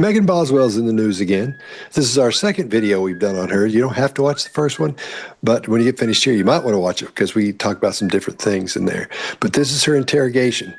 Meghan Boswell's in the news again. This is our second video we've done on her. You don't have to watch the first one, but when you get finished here, you might want to watch it because we talk about some different things in there. But this is her interrogation.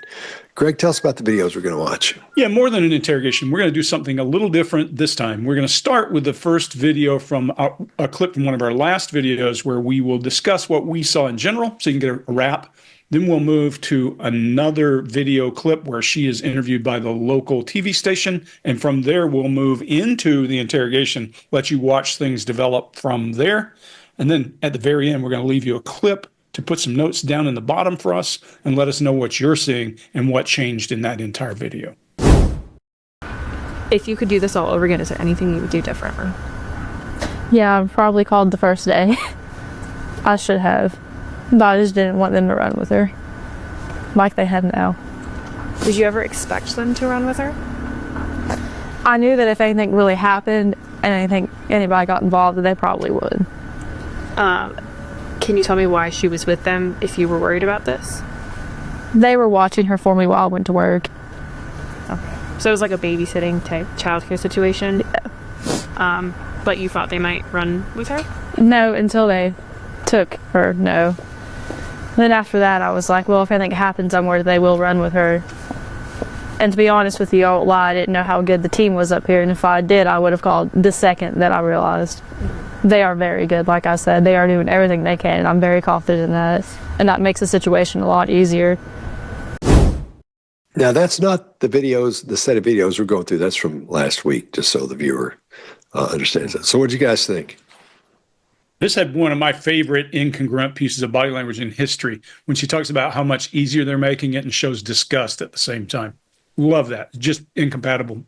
Greg, tell us about the videos we're going to watch. Yeah, more than an interrogation. We're going to do something a little different this time. We're going to start with the first video from a clip from one of our last videos where we will discuss what we saw in general, so you can get a wrap. Then we'll move to another video clip where she is interviewed by the local TV station. And from there, we'll move into the interrogation, let you watch things develop from there. And then at the very end, we're going to leave you a clip to put some notes down in the bottom for us and let us know what you're seeing and what changed in that entire video. If you could do this all over again, is there anything you would do differently? Yeah, I probably called the first day. I should have. But I just didn't want them to run with her like they have now. Did you ever expect them to run with her? I knew that if anything really happened and anybody got involved, that they probably would. Can you tell me why she was with them if you were worried about this? They were watching her for me while I went to work. Okay. So it was like a babysitting type childcare situation? Yeah. But you thought they might run with her? No, until they took her, no. Then after that, I was like, well, if anything happens somewhere, they will run with her. And to be honest with you, I won't lie, I didn't know how good the team was up here, and if I did, I would have called the second that I realized. They are very good, like I said. They are doing everything they can, and I'm very confident in that. And that makes the situation a lot easier. Now, that's not the videos, the set of videos we're going through. That's from last week, just so the viewer understands that. So what do you guys think? This had one of my favorite incongruent pieces of body language in history when she talks about how much easier they're making it and shows disgust at the same time. Love that. Just incompatible.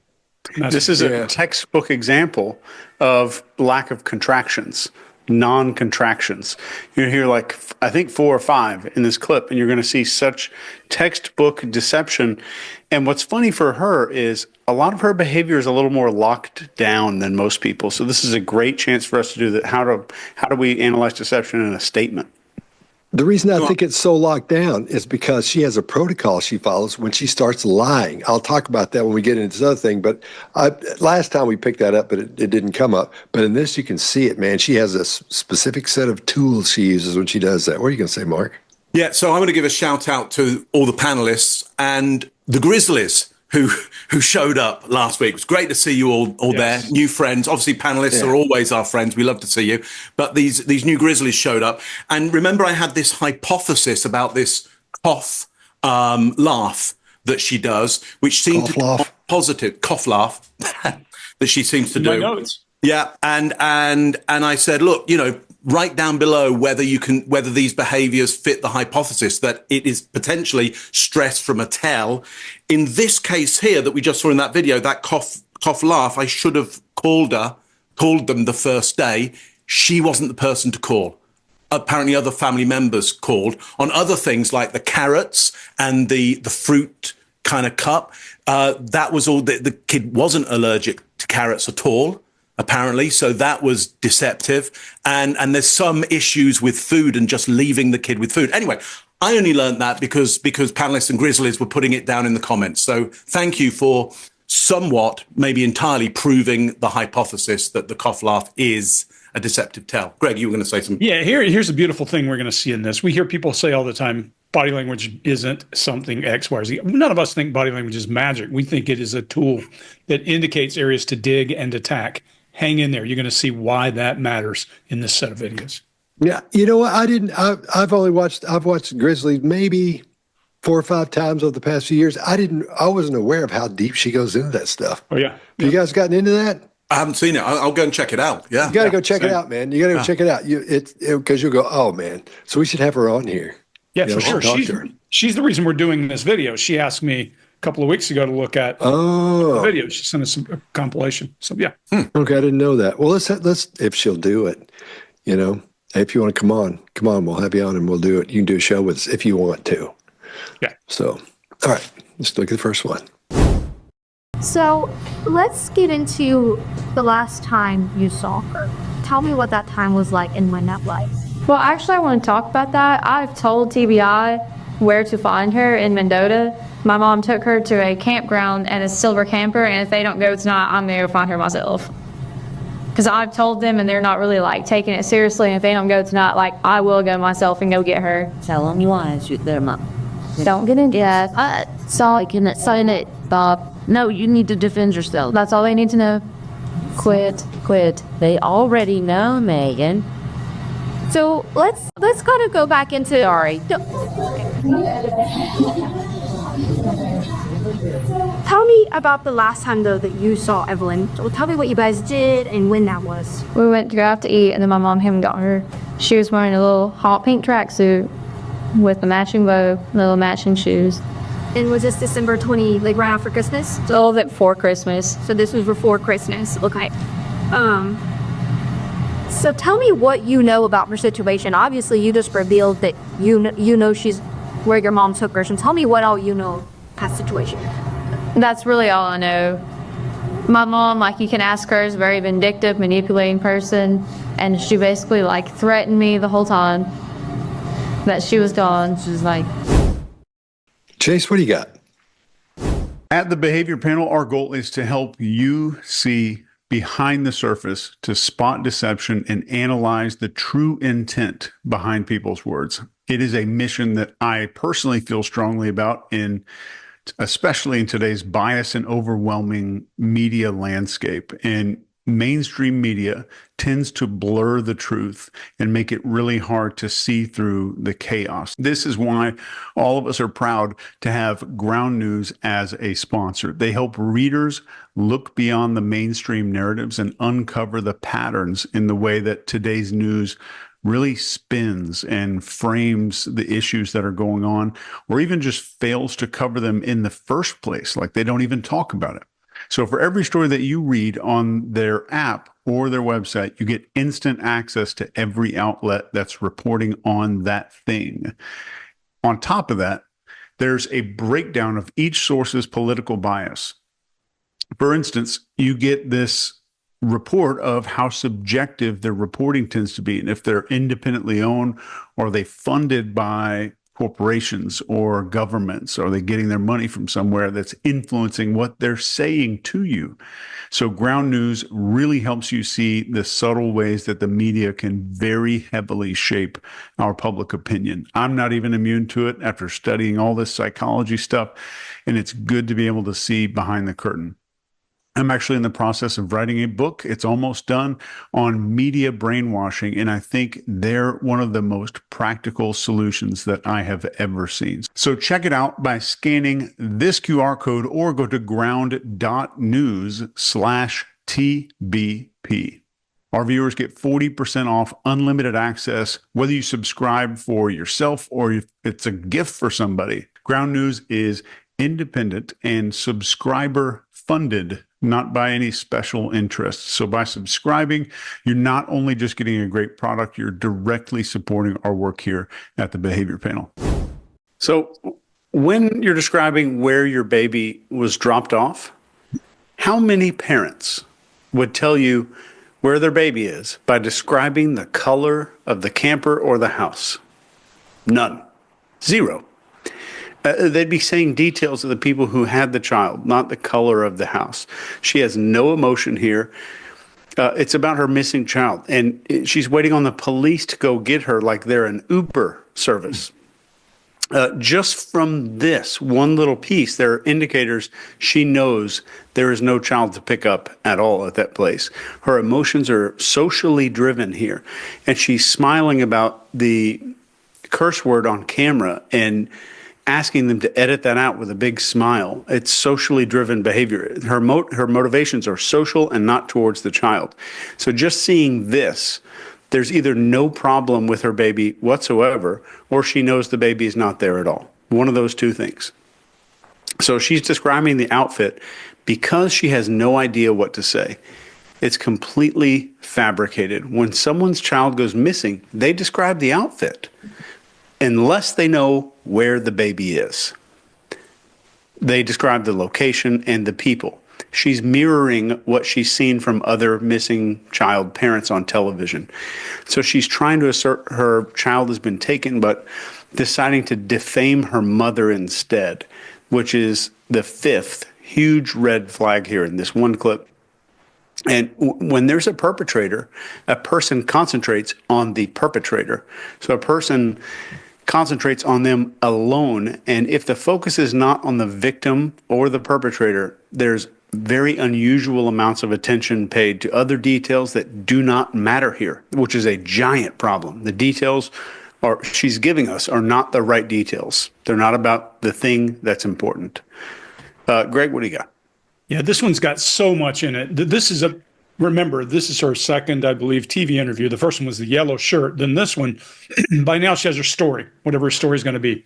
This is a textbook example of lack of contractions, non-contractions. You hear like, I think 4 or 5 in this clip, and you're going to see such textbook deception. And what's funny for her is a lot of her behavior is a little more locked down than most people. So this is a great chance for us to do that. How do we analyze deception in a statement? The reason I think it's so locked down is because she has a protocol she follows when she starts lying. I'll talk about that when we get into this other thing, but last time we picked that up, but it didn't come up. But in this, you can see it, man. She has a specific set of tools she uses when she does that. What are you going to say, Mark? Yeah, so I'm going to give a shout out to all the panelists and the Grizzlies who showed up last week. It was great to see you all there, new friends. Obviously, panelists are always our friends. We love to see you. But these new Grizzlies showed up. And remember, I had this hypothesis about this cough laugh that she does, which seemed to be positive. Cough laugh that she seems to do. My notes. Yeah, and I said, look, write down below whether these behaviors fit the hypothesis that it is potentially stress from a tell. In this case here that we just saw in that video, that cough laugh, I should have called them the first day. She wasn't the person to call. Apparently other family members called on other things like the carrots and the fruit kind of cup. That was all. The kid wasn't allergic to carrots at all, apparently, so that was deceptive. And there's some issues with food and just leaving the kid with food. Anyway, I only learned that because panelists and Grizzlies were putting it down in the comments. So thank you for somewhat, maybe entirely proving the hypothesis that the cough laugh is a deceptive tell. Greg, you were going to say something. Yeah, here's a beautiful thing we're going to see in this. We hear people say all the time, body language isn't something X, Y, or Z. None of us think body language is magic. We think it is a tool that indicates areas to dig and attack. Hang in there. You're going to see why that matters in this set of videos. Yeah, you know what? I've watched Grizzlies maybe 4 or 5 times over the past few years. I wasn't aware of how deep she goes into that stuff. Oh yeah. Have you guys gotten into that? I haven't seen it. I'll go and check it out. Yeah. You got to go check it out, man. You got to go check it out. Because you'll go, oh man. So we should have her on here. Yeah, for sure. She's the reason we're doing this video. She asked me a couple of weeks ago to look at the video. She sent us a compilation. So yeah. Okay, I didn't know that. Well, let's if she'll do it, if you want to come on, we'll have you on and we'll do it. You can do a show with us if you want to. Yeah. So, all right, let's look at the first one. So let's get into the last time you saw her. Tell me what that time was like and when that was. Well, actually, I want to talk about that. I've told TBI where to find her in Mendota, my mom took her to a campground and a silver camper, and if they don't go tonight, I'm going to go find her myself. Because I've told them, and they're not really like taking it seriously, and if they don't go tonight, like I will go myself and go get her. Tell them you want to shoot their mom. Don't get into I can sign it, Bob. No, you need to defend yourself. That's all they need to know. Quit. They already know, Megan. So let's kind of go back into. Sorry. Tell me about the last time though that you saw Evelyn. So tell me what you guys did and when that was. We went to go out to eat, and then my mom came and got her. She was wearing a little hot pink tracksuit with a matching bow, little matching shoes. And was this December 20, like right after Christmas? It's all of it before Christmas. So this was before Christmas. Okay. So tell me what you know about her situation. Obviously, you just revealed that you know she's where your mom took her. So tell me what all you know past situation. That's really all I know. My mom, like you can ask her, is a very vindictive, manipulating person, and she basically like threatened me the whole time that she was gone. She's like, Chase, what do you got? At the behavior panel, our goal is to help you see behind the surface, to spot deception and analyze the true intent behind people's words. It is a mission that I personally feel strongly about, especially in today's bias and overwhelming media landscape. And mainstream media tends to blur the truth and make it really hard to see through the chaos. This is why all of us are proud to have Ground News as a sponsor. They help readers look beyond the mainstream narratives and uncover the patterns in the way that today's news really spins and frames the issues that are going on, or even just fails to cover them in the first place, like they don't even talk about it. So for every story that you read on their app or their website, you get instant access to every outlet that's reporting on that thing. On top of that, there's a breakdown of each source's political bias. For instance, you get this report of how subjective their reporting tends to be, and if they're independently owned, or are they funded by corporations or governments? Are they getting their money from somewhere that's influencing what they're saying to you? So Ground News really helps you see the subtle ways that the media can very heavily shape our public opinion. I'm not even immune to it after studying all this psychology stuff, and it's good to be able to see behind the curtain. I'm actually in the process of writing a book. It's almost done, on media brainwashing, and I think they're one of the most practical solutions that I have ever seen. So check it out by scanning this QR code or go to ground.news/TBP. Our viewers get 40% off unlimited access, whether you subscribe for yourself or if it's a gift for somebody. Ground News is independent and subscriber funded, not by any special interests. So by subscribing, you're not only just getting a great product, you're directly supporting our work here at the Behavior Panel. So when you're describing where your baby was dropped off, how many parents would tell you where their baby is by describing the color of the camper or the house? None. Zero. They'd be saying details of the people who had the child, not the color of the house. She has no emotion here. It's about her missing child, and she's waiting on the police to go get her like they're an Uber service. Just from this one little piece, there are indicators she knows there is no child to pick up at all at that place. Her emotions are socially driven here, and she's smiling about the curse word on camera and asking them to edit that out with a big smile. It's socially driven behavior. Her motivations are social and not towards the child. So just seeing this, there's either no problem with her baby whatsoever, or she knows the baby is not there at all. One of those two things. So she's describing the outfit because she has no idea what to say. It's completely fabricated. When someone's child goes missing, they describe the outfit, unless they know where the baby is. They describe the location and the people. She's mirroring what she's seen from other missing child parents on television. So she's trying to assert her child has been taken, but deciding to defame her mother instead, which is the fifth huge red flag here in this one clip. And when there's a perpetrator, a person concentrates on the perpetrator. So a person concentrates on them alone. And if the focus is not on the victim or the perpetrator, there's very unusual amounts of attention paid to other details that do not matter here, which is a giant problem. The details she's giving us are not the right details. They're not about the thing that's important. Greg, what do you got? Yeah, this one's got so much in it. Remember, this is her second, I believe, TV interview. The first one was the yellow shirt. Then this one, by now she has her story, whatever her story is going to be.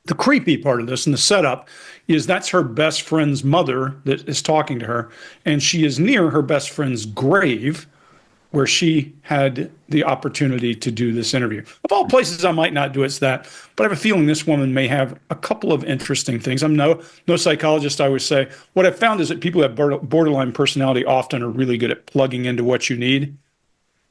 The creepy part of this and the setup is that's her best friend's mother that is talking to her, and she is near her best friend's grave where she had the opportunity to do this interview. Of all places I might not do it's that, but I have a feeling this woman may have a couple of interesting things. I'm no psychologist, I always say. What I've found is that people who have borderline personality often are really good at plugging into what you need.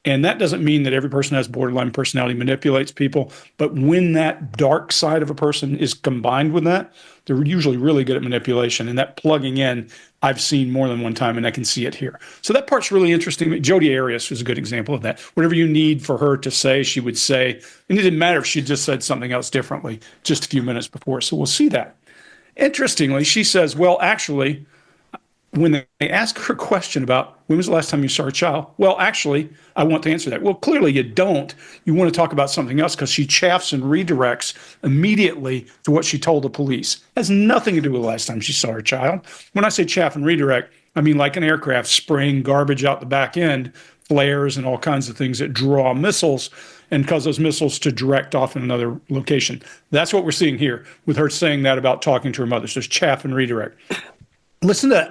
And that doesn't mean that every person who has borderline personality manipulates people, but when that dark side of a person is combined with that, they're usually really good at manipulation. And that plugging in, I've seen more than one time, and I can see it here. So that part's really interesting. Jodi Arias was a good example of that. Whatever you need for her to say, she would say, and it didn't matter if she just said something else differently just a few minutes before. So we'll see that. Interestingly, she says, well, actually, when they ask her a question about when was the last time you saw a child, well, actually, I want to answer that. Well, clearly you don't. You want to talk about something else because she chaffs and redirects immediately to what she told the police. It has nothing to do with the last time she saw her child. When I say chaff and redirect, I mean like an aircraft spraying garbage out the back end, flares and all kinds of things that draw missiles and cause those missiles to direct off in another location. That's what we're seeing here with her saying that about talking to her mother. So it's chaff and redirect. Listen to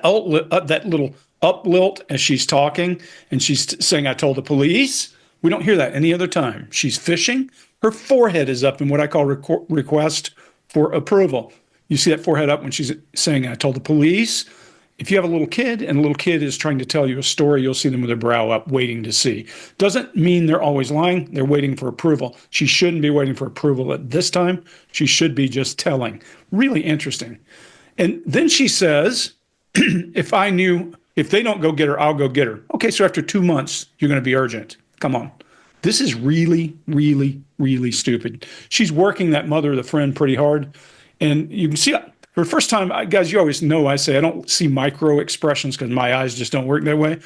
that little uplilt as she's talking, and she's saying, I told the police. We don't hear that any other time. She's fishing. Her forehead is up in what I call request for approval. You see that forehead up when she's saying, I told the police. If you have a little kid and a little kid is trying to tell you a story, you'll see them with their brow up waiting to see. Doesn't mean they're always lying. They're waiting for approval. She shouldn't be waiting for approval at this time. She should be just telling. Really interesting. And then she says, if they don't go get her, I'll go get her. Okay, so after 2 months, you're going to be urgent. Come on. This is really, really, really stupid. She's working that mother, the friend, pretty hard. And you can see, for the first time, guys, you always know I say I don't see micro expressions because my eyes just don't work that way.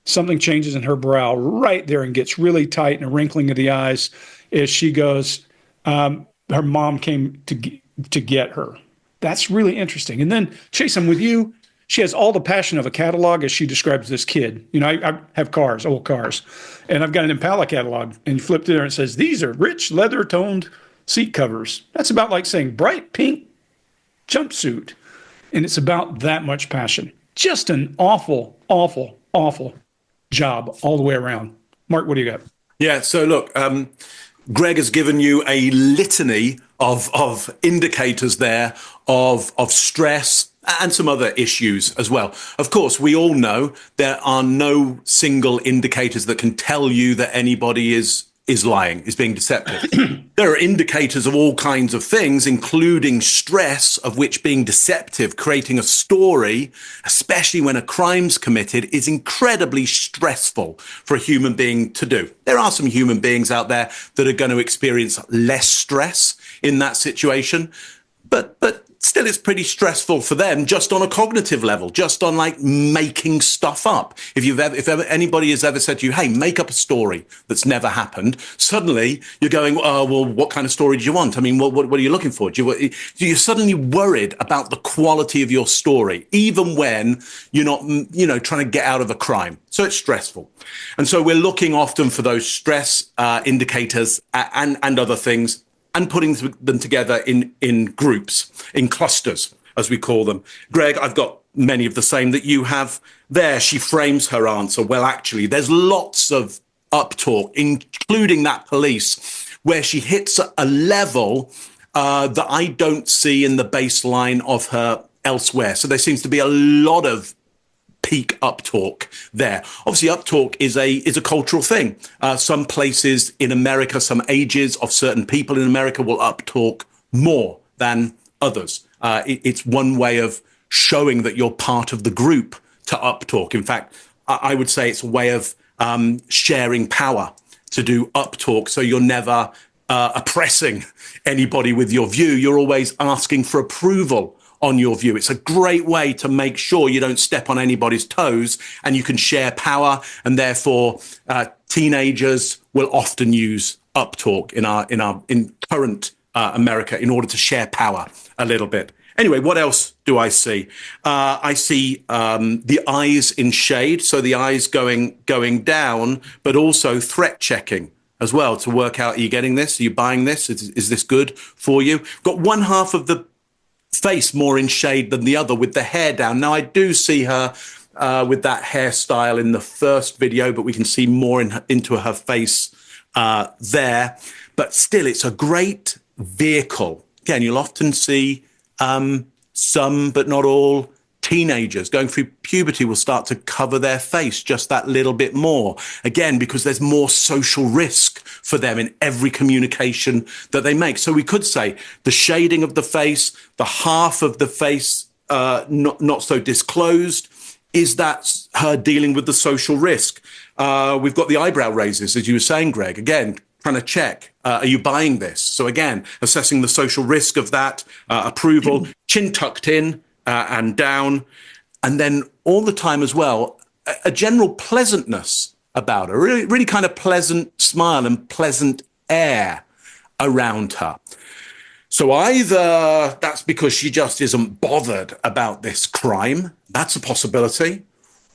Something changes in her brow right there and gets really tight and a wrinkling of the eyes as she goes, her mom came to get her. That's really interesting. And then, Chase, I'm with you. She has all the passion of a catalog as she describes this kid. You know, I have cars, old cars, and I've got an Impala catalog, and you flip through there and it says, these are rich leather-toned seat covers. That's about like saying bright pink jumpsuit. And it's about that much passion. Just an awful, awful, awful job all the way around. Mark, what do you got? Yeah, so look, Greg has given you a litany of indicators there of stress and some other issues as well. Of course, we all know there are no single indicators that can tell you that anybody is lying, is being deceptive. There are indicators of all kinds of things, including stress, of which being deceptive, creating a story, especially when a crime's committed, is incredibly stressful for a human being to do. There are some human beings out there that are going to experience less stress in that situation, but still it's pretty stressful for them just on a cognitive level, just on like making stuff up. If anybody has ever said to you, hey, make up a story that's never happened, suddenly you're going, oh, well, what kind of story do you want? I mean, what are you looking for? You're suddenly worried about the quality of your story, even when you're not, trying to get out of a crime. So it's stressful. And so we're looking often for those stress indicators and other things, and putting them together in groups, in clusters, as we call them. Greg, I've got many of the same that you have there. She frames her answer. Well, actually, there's lots of uptalk, including that police, where she hits a level that I don't see in the baseline of her elsewhere. So there seems to be a lot of peak uptalk there. Obviously, uptalk is a cultural thing. Some places in America, some ages of certain people in America will uptalk more than others. It's one way of showing that you're part of the group to uptalk. In fact, I would say it's a way of sharing power to do uptalk. So you're never oppressing anybody with your view. You're always asking for approval on your view. It's a great way to make sure you don't step on anybody's toes, and you can share power. And therefore, teenagers will often use uptalk in current America in order to share power a little bit. Anyway, what else do I see? I see the eyes in shade, so the eyes going down, but also threat checking as well to work out, are you getting this? Are you buying this? Is this good for you? Got one half of the face more in shade than the other with the hair down. Now, I do see her with that hairstyle in the first video, but we can see more into her face there. But still, it's a great vehicle. Again, you'll often see some, but not all, teenagers going through puberty will start to cover their face just that little bit more. Again, because there's more social risk for them in every communication that they make. So we could say the shading of the face, the half of the face not so disclosed, is that her dealing with the social risk? We've got the eyebrow raises, as you were saying, Greg. Again, trying to check, are you buying this? So again, assessing the social risk of that, approval, chin tucked in and down. And then all the time as well, a general pleasantness about her, really, really kind of pleasant smile and pleasant air around her. So either that's because she just isn't bothered about this crime, that's a possibility,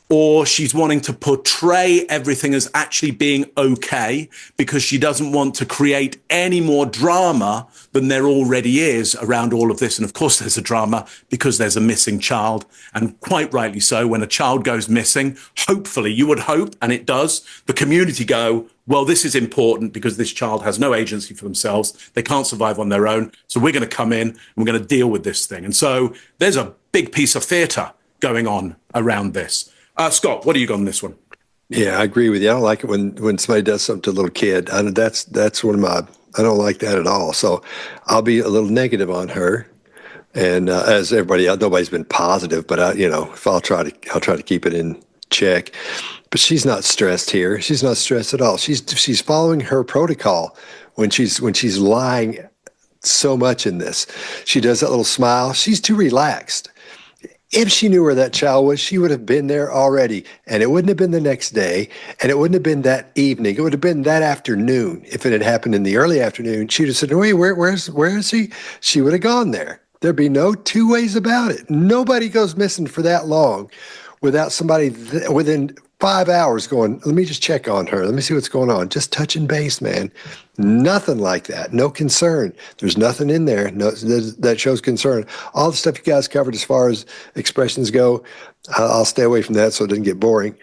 or she's wanting to portray everything as actually being okay because she doesn't want to create any more drama than there already is around all of this. And of course, there's a drama because there's a missing child. And quite rightly so, when a child goes missing, hopefully, you would hope, and it does, the community go, well, this is important because this child has no agency for themselves. They can't survive on their own. So we're going to come in and we're going to deal with this thing. And so there's a big piece of theatre going on around this. Scott, what do you got on this one? Yeah, I agree with you. I don't like it when somebody does something to a little kid. That's one of my. I don't like that at all. So I'll be a little negative on her. And as everybody else, nobody's been positive, but if I'll try to keep it in check. But she's not stressed here. She's not stressed at all. She's following her protocol when she's lying so much in this. She does that little smile. She's too relaxed. If she knew where that child was, she would have been there already. And it wouldn't have been the next day. And it wouldn't have been that evening. It would have been that afternoon. If it had happened in the early afternoon, she'd have said, wait, where is he? She would have gone there. There'd be no two ways about it. Nobody goes missing for that long without somebody within 5 hours going, let me just check on her. Let me see what's going on. Just touching base, man. Nothing like that. No concern. There's nothing in there that shows concern. All the stuff you guys covered as far as expressions go, I'll stay away from that so it doesn't get boring.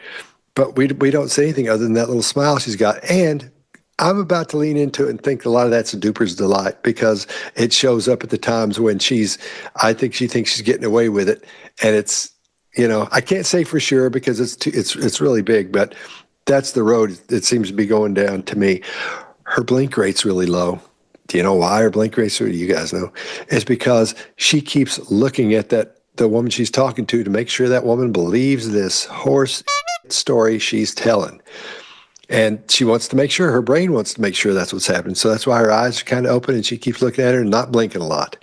But we don't say anything other than that little smile she's got. And I'm about to lean into it and think a lot of that's a duper's delight because it shows up at the times when I think she thinks she's getting away with it. And it's, I can't say for sure because it's really big, but that's the road it seems to be going down to me. Her blink rate's really low. Do you know why her blink rate's low? You guys know. It's because she keeps looking at the woman she's talking to make sure that woman believes this horse story she's telling. And she wants to make sure, her brain wants to make sure that's what's happening. So that's why her eyes are kind of open and she keeps looking at her and not blinking a lot.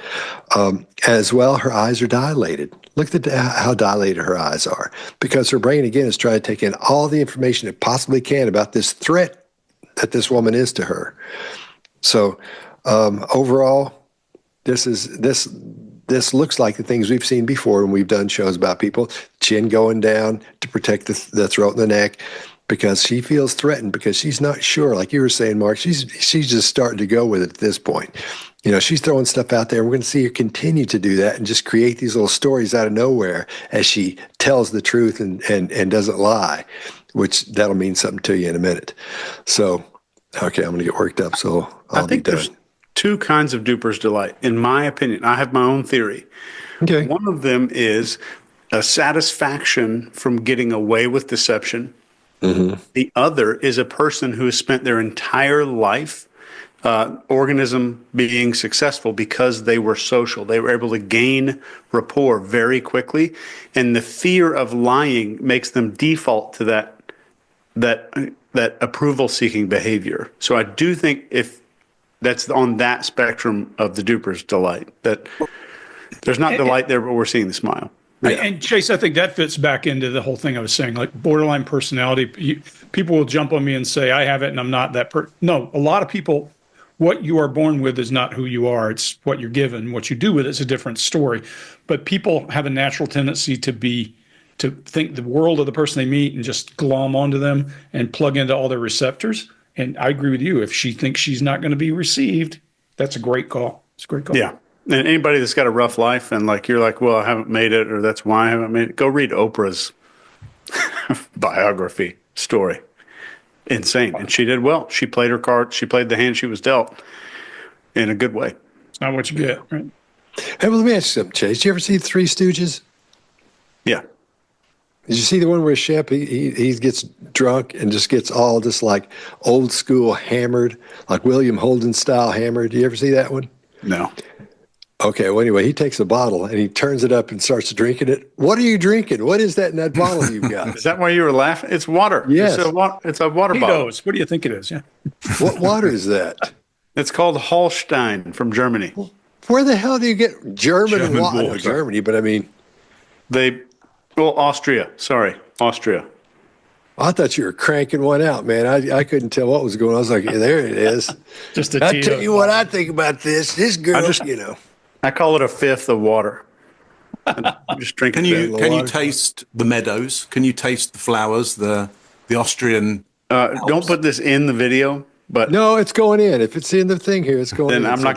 As well, her eyes are dilated. Look at how dilated her eyes are because her brain, again, is trying to take in all the information it possibly can about this threat that this woman is to her. So overall, this looks like the things we've seen before when we've done shows about people, chin going down to protect the throat and the neck, because she feels threatened because she's not sure. Like you were saying, Mark, she's just starting to go with it at this point. She's throwing stuff out there. We're going to see her continue to do that and just create these little stories out of nowhere as she tells the truth and doesn't lie, which that'll mean something to you in a minute. So, okay, I'm going to get worked up, so I'll be done. There's two kinds of duper's delight. In my opinion, I have my own theory. Okay. One of them is a satisfaction from getting away with deception. The other is a person who has spent their entire life organism being successful because they were social. They were able to gain rapport very quickly, and the fear of lying makes them default to that approval-seeking behavior. So I do think if that's on that spectrum of the duper's delight, that there's not delight there, but we're seeing the smile. And Chase, I think that fits back into the whole thing I was saying, like borderline personality. People will jump on me and say, I have it and I'm not that person. No, a lot of people, what you are born with is not who you are. It's what you're given. What you do with it is a different story. But people have a natural tendency to think the world of the person they meet and just glom onto them and plug into all their receptors. And I agree with you. If she thinks she's not going to be received, that's a great call. It's a great call. Yeah. And anybody that's got a rough life and like you're like, well, I haven't made it, or that's why I haven't made it, go read Oprah's biography story. Insane. And she did well. She played her card. She played the hand she was dealt in a good way. It's not what you get, right? Hey, well, let me ask you something, Chase. Did you ever see Three Stooges? Yeah. Did you see the one where Shep, he gets drunk and just gets all just like old school hammered, like William Holden style hammered? Did you ever see that one? No. Okay, well, anyway, he takes a bottle and he turns it up and starts drinking it. What are you drinking? What is that in that bottle you've got? Is that why you were laughing? It's water. Yes. It's a water bottle. Tito's. What do you think it is? Yeah. What water is that? It's called Holstein from Germany. Where the hell do you get German water? water. Germany, but I mean, Austria. Sorry, Austria. I thought you were cranking one out, man. I couldn't tell what was going on. I was like, yeah, there it is. Just a I'll Tito's tell you what I think about this. This girl, I call it a fifth of water. I'm just drinking. Can you taste the meadows? Can you taste the flowers? The Austrian. Don't put this in the video, but no, it's going in. If it's in the thing here, it's going then in. I'm not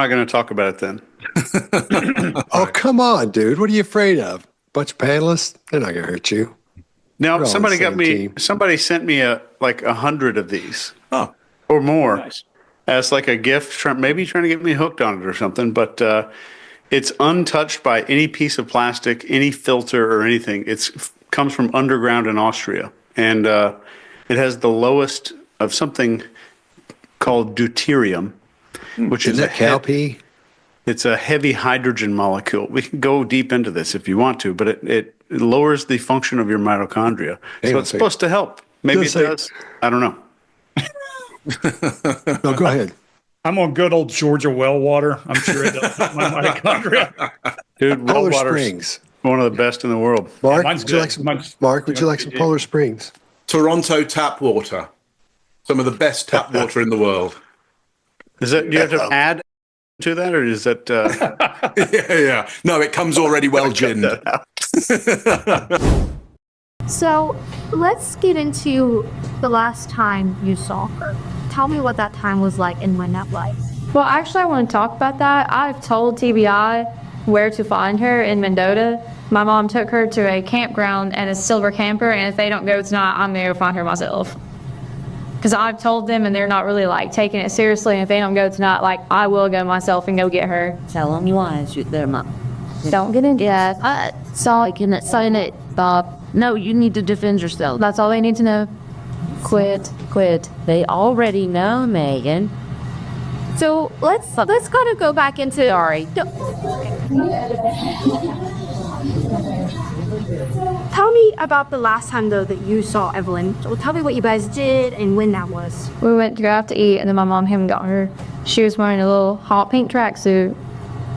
gonna talk about it then. Oh, come on, dude. What are you afraid of? Bunch of panelists? They're not gonna hurt you. Now We're all somebody on the got same me. team. Somebody sent me like 100 of these. Oh, or more. Nice. As like a gift, maybe trying to get me hooked on it or something. But it's untouched by any piece of plastic, any filter or anything. It comes from underground in Austria, and it has the lowest of something called deuterium, which is Isn't that cow pee? It's a heavy hydrogen molecule. We can go deep into this if you want to, but it lowers the function of your mitochondria. So it's supposed to help. Maybe it does. I don't know. No, go ahead. I'm on good old Georgia well water. I'm sure it does help my mitochondria. Dude, well Polar water's Springs. one of the best in the world. Mark, mine's would you good. like some? Mine's- Mark, would you like some Polar Springs? Toronto tap water. Some of the best tap water in the world. Is that, do you have to add to that, or is that? Yeah. No, it comes already well ginned. So let's get into the last time you saw her. Tell me what that time was like and when that like. Well, actually, I want to talk about that. I've told TBI where to find her in Mendota. My mom took her to a campground and a silver camper, and if they don't go tonight, I'm going to go find her myself. Because I've told them, and they're not really, like, taking it seriously, and if they don't go tonight, like, I will go myself and go get her. Tell them you want to shoot their mom. Don't get into Yeah, I can sign it, Bob. No, you need to defend yourself. That's all they need to know. Quit. They already know, Megan. So let's kind of go back into. Sorry. Tell me about the last time though that you saw Evelyn. So tell me what you guys did and when that was. We went to go out to eat, and then my mom came and got her. She was wearing a little hot pink tracksuit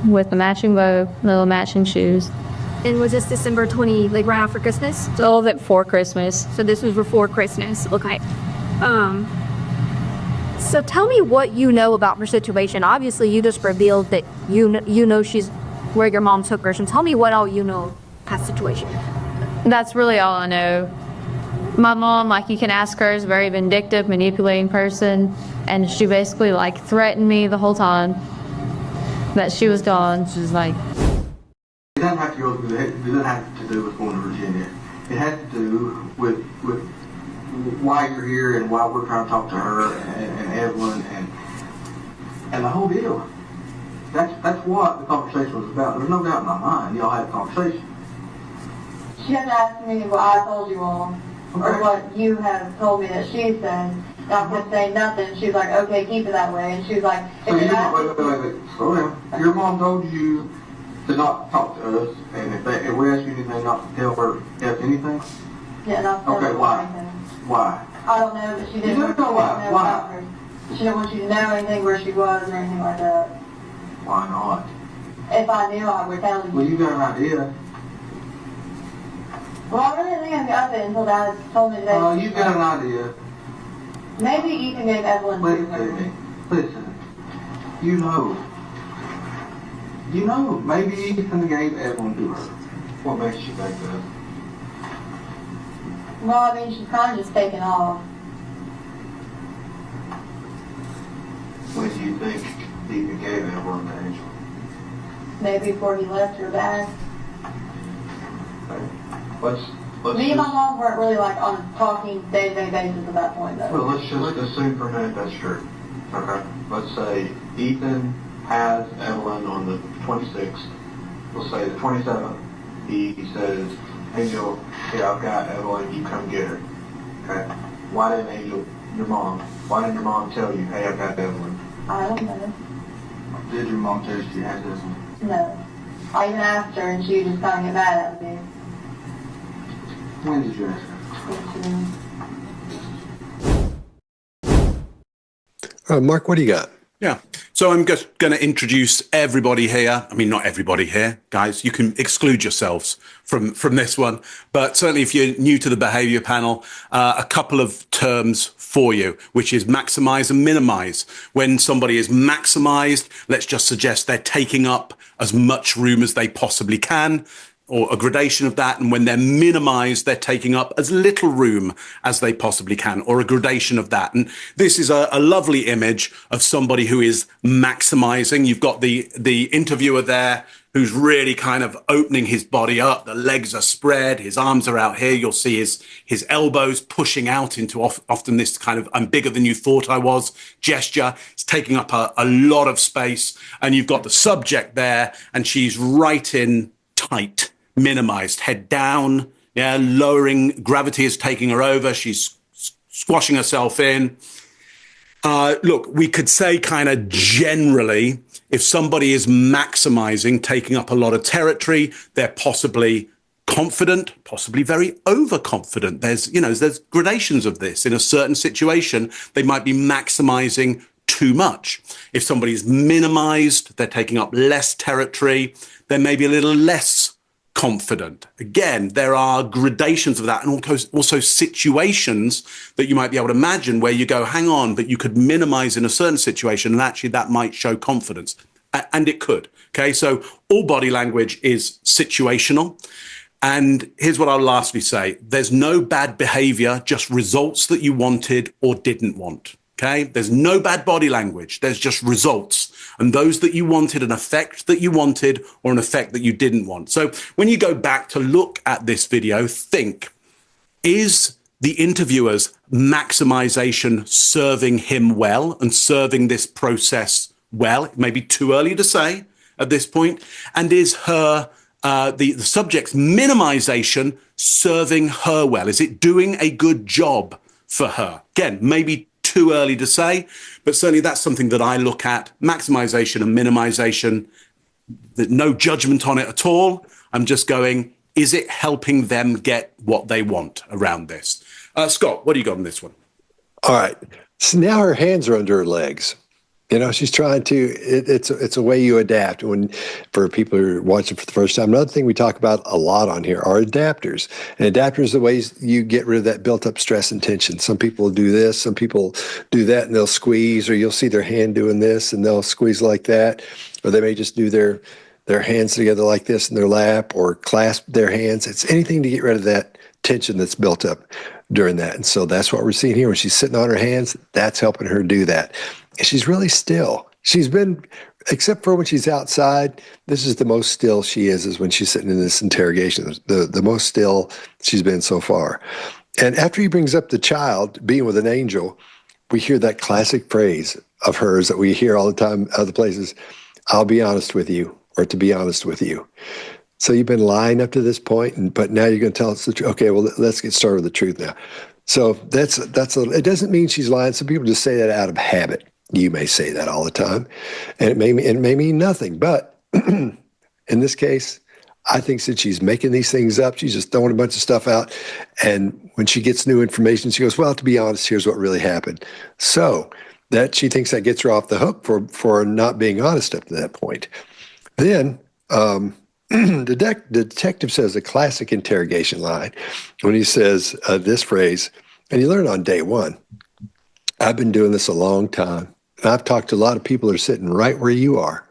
with a matching bow, little matching shoes. And was this December 20, like right after Christmas? It's a little bit before Christmas. So this was before Christmas. Okay. So tell me what you know about her situation. Obviously, you just revealed that you know she's where your mom took her. So tell me what all you know past situation. That's really all I know. My mom, like you can ask her, is a very vindictive, manipulating person, and she basically like threatened me the whole time that she was gone. She's like, It doesn't have to go through. It doesn't have to do with going to Virginia. It has to do with why you're here and why we're trying to talk to her and Evelyn and the whole deal. That's what the conversation was about. There's no doubt in my mind. Y'all had a conversation. She hasn't asked me what I told you all, or what you have told me that she said. And I kept saying nothing. She was like, okay, keep it that way. And she was like, So wait, slow down. Your mom told you to not talk to us, and if we ask you anything, not to tell her anything? Yeah, not to Okay, tell why? her anything. Why? I don't know, but she didn't You want don't know you to why. know Why? about her. She didn't want you to know anything where she was or anything like that. Why not? If I knew, I would tell you. Well, you got an idea. Well, I really didn't think of it until Dad told me today. You got an idea. Maybe Ethan gave Evelyn Listen to to her. me. Listen. You know. You know. Maybe Ethan gave Evelyn to her. What makes you think that? Well, I mean, she's kind of just taken off. When do you think Ethan gave Evelyn to Angel? Maybe before he left her back. Let's Me and my mom weren't really like on a talking day-to-day basis at that point, though. Well, let's just assume for a minute that's true. Okay. Let's say Ethan has Evelyn on the 26th. We'll say the 27th. He says, Angel, here, I've got Evelyn, you come get her. Okay. Why didn't Angel, why didn't your mom tell you, hey, I've got Evelyn? I don't know. Did your mom tell you she has Evelyn? No. I even asked her, and she just kind of get mad at me. When did you ask her? Mark, what do you got? Yeah. So I'm just going to introduce everybody here. I mean, not everybody here, guys. You can exclude yourselves from this one. But certainly if you're new to the behavior panel, a couple of terms for you, which is maximize and minimize. When somebody is maximized, let's just suggest they're taking up as much room as they possibly can, or a gradation of that. And when they're minimized, they're taking up as little room as they possibly can, or a gradation of that. And this is a lovely image of somebody who is maximizing. You've got the interviewer there who's really kind of opening his body up. The legs are spread, his arms are out here. You'll see his elbows pushing out into often this kind of I'm bigger than you thought I was gesture. It's taking up a lot of space. And you've got the subject there, and she's right in tight. Minimized, head down, yeah, lowering, gravity is taking her over, she's squashing herself in. Look, we could say kind of generally, if somebody is maximizing, taking up a lot of territory, they're possibly confident, possibly very overconfident. There's gradations of this. In a certain situation, they might be maximizing too much. If somebody's minimized, they're taking up less territory, they're maybe a little less confident. Again, there are gradations of that, and also situations that you might be able to imagine where you go, hang on, but you could minimize in a certain situation, and actually that might show confidence. And it could. Okay, so all body language is situational. And here's what I'll lastly say. There's no bad behavior, just results that you wanted or didn't want. Okay, there's no bad body language. There's just results. And those that you wanted, an effect that you wanted or an effect that you didn't want. So when you go back to look at this video, think, is the interviewer's maximization serving him well and serving this process well? It may be too early to say at this point. And is her the subject's minimization serving her well? Is it doing a good job for her? Again, maybe too early to say, but certainly that's something that I look at. Maximization and minimization, no judgment on it at all. I'm just going, is it helping them get what they want around this? Scott, what do you got on this one? All right. So now her hands are under her legs. You know, she's trying to, it's a way you adapt. For people who are watching for the first time, another thing we talk about a lot on here are adapters. And adapters are the ways you get rid of that built up stress and tension. Some people do this, some people do that, and they'll squeeze, or you'll see their hand doing this and they'll squeeze like that. Or they may just do their hands together like this in their lap, or clasp their hands. It's anything to get rid of that tension that's built up during that. And so that's what we're seeing here. When she's sitting on her hands, that's helping her do that. And she's really still. She's been, except for when she's outside, this is the most still she is when she's sitting in this interrogation, the most still she's been so far. And after he brings up the child being with an angel, we hear that classic phrase of hers that we hear all the time other places, I'll be honest with you, or to be honest with you. So you've been lying up to this point, but now you're going to tell us the truth. Okay, well, let's get started with the truth now. So it doesn't mean she's lying. Some people just say that out of habit. You may say that all the time, and it may mean nothing. But in this case, I think since she's making these things up, she's just throwing a bunch of stuff out. And when she gets new information, she goes, well, to be honest, here's what really happened. So that she thinks that gets her off the hook for not being honest up to that point. Then the detective says a classic interrogation line when he says this phrase, and you learn on day one, I've been doing this a long time. And I've talked to a lot of people that are sitting right where you are.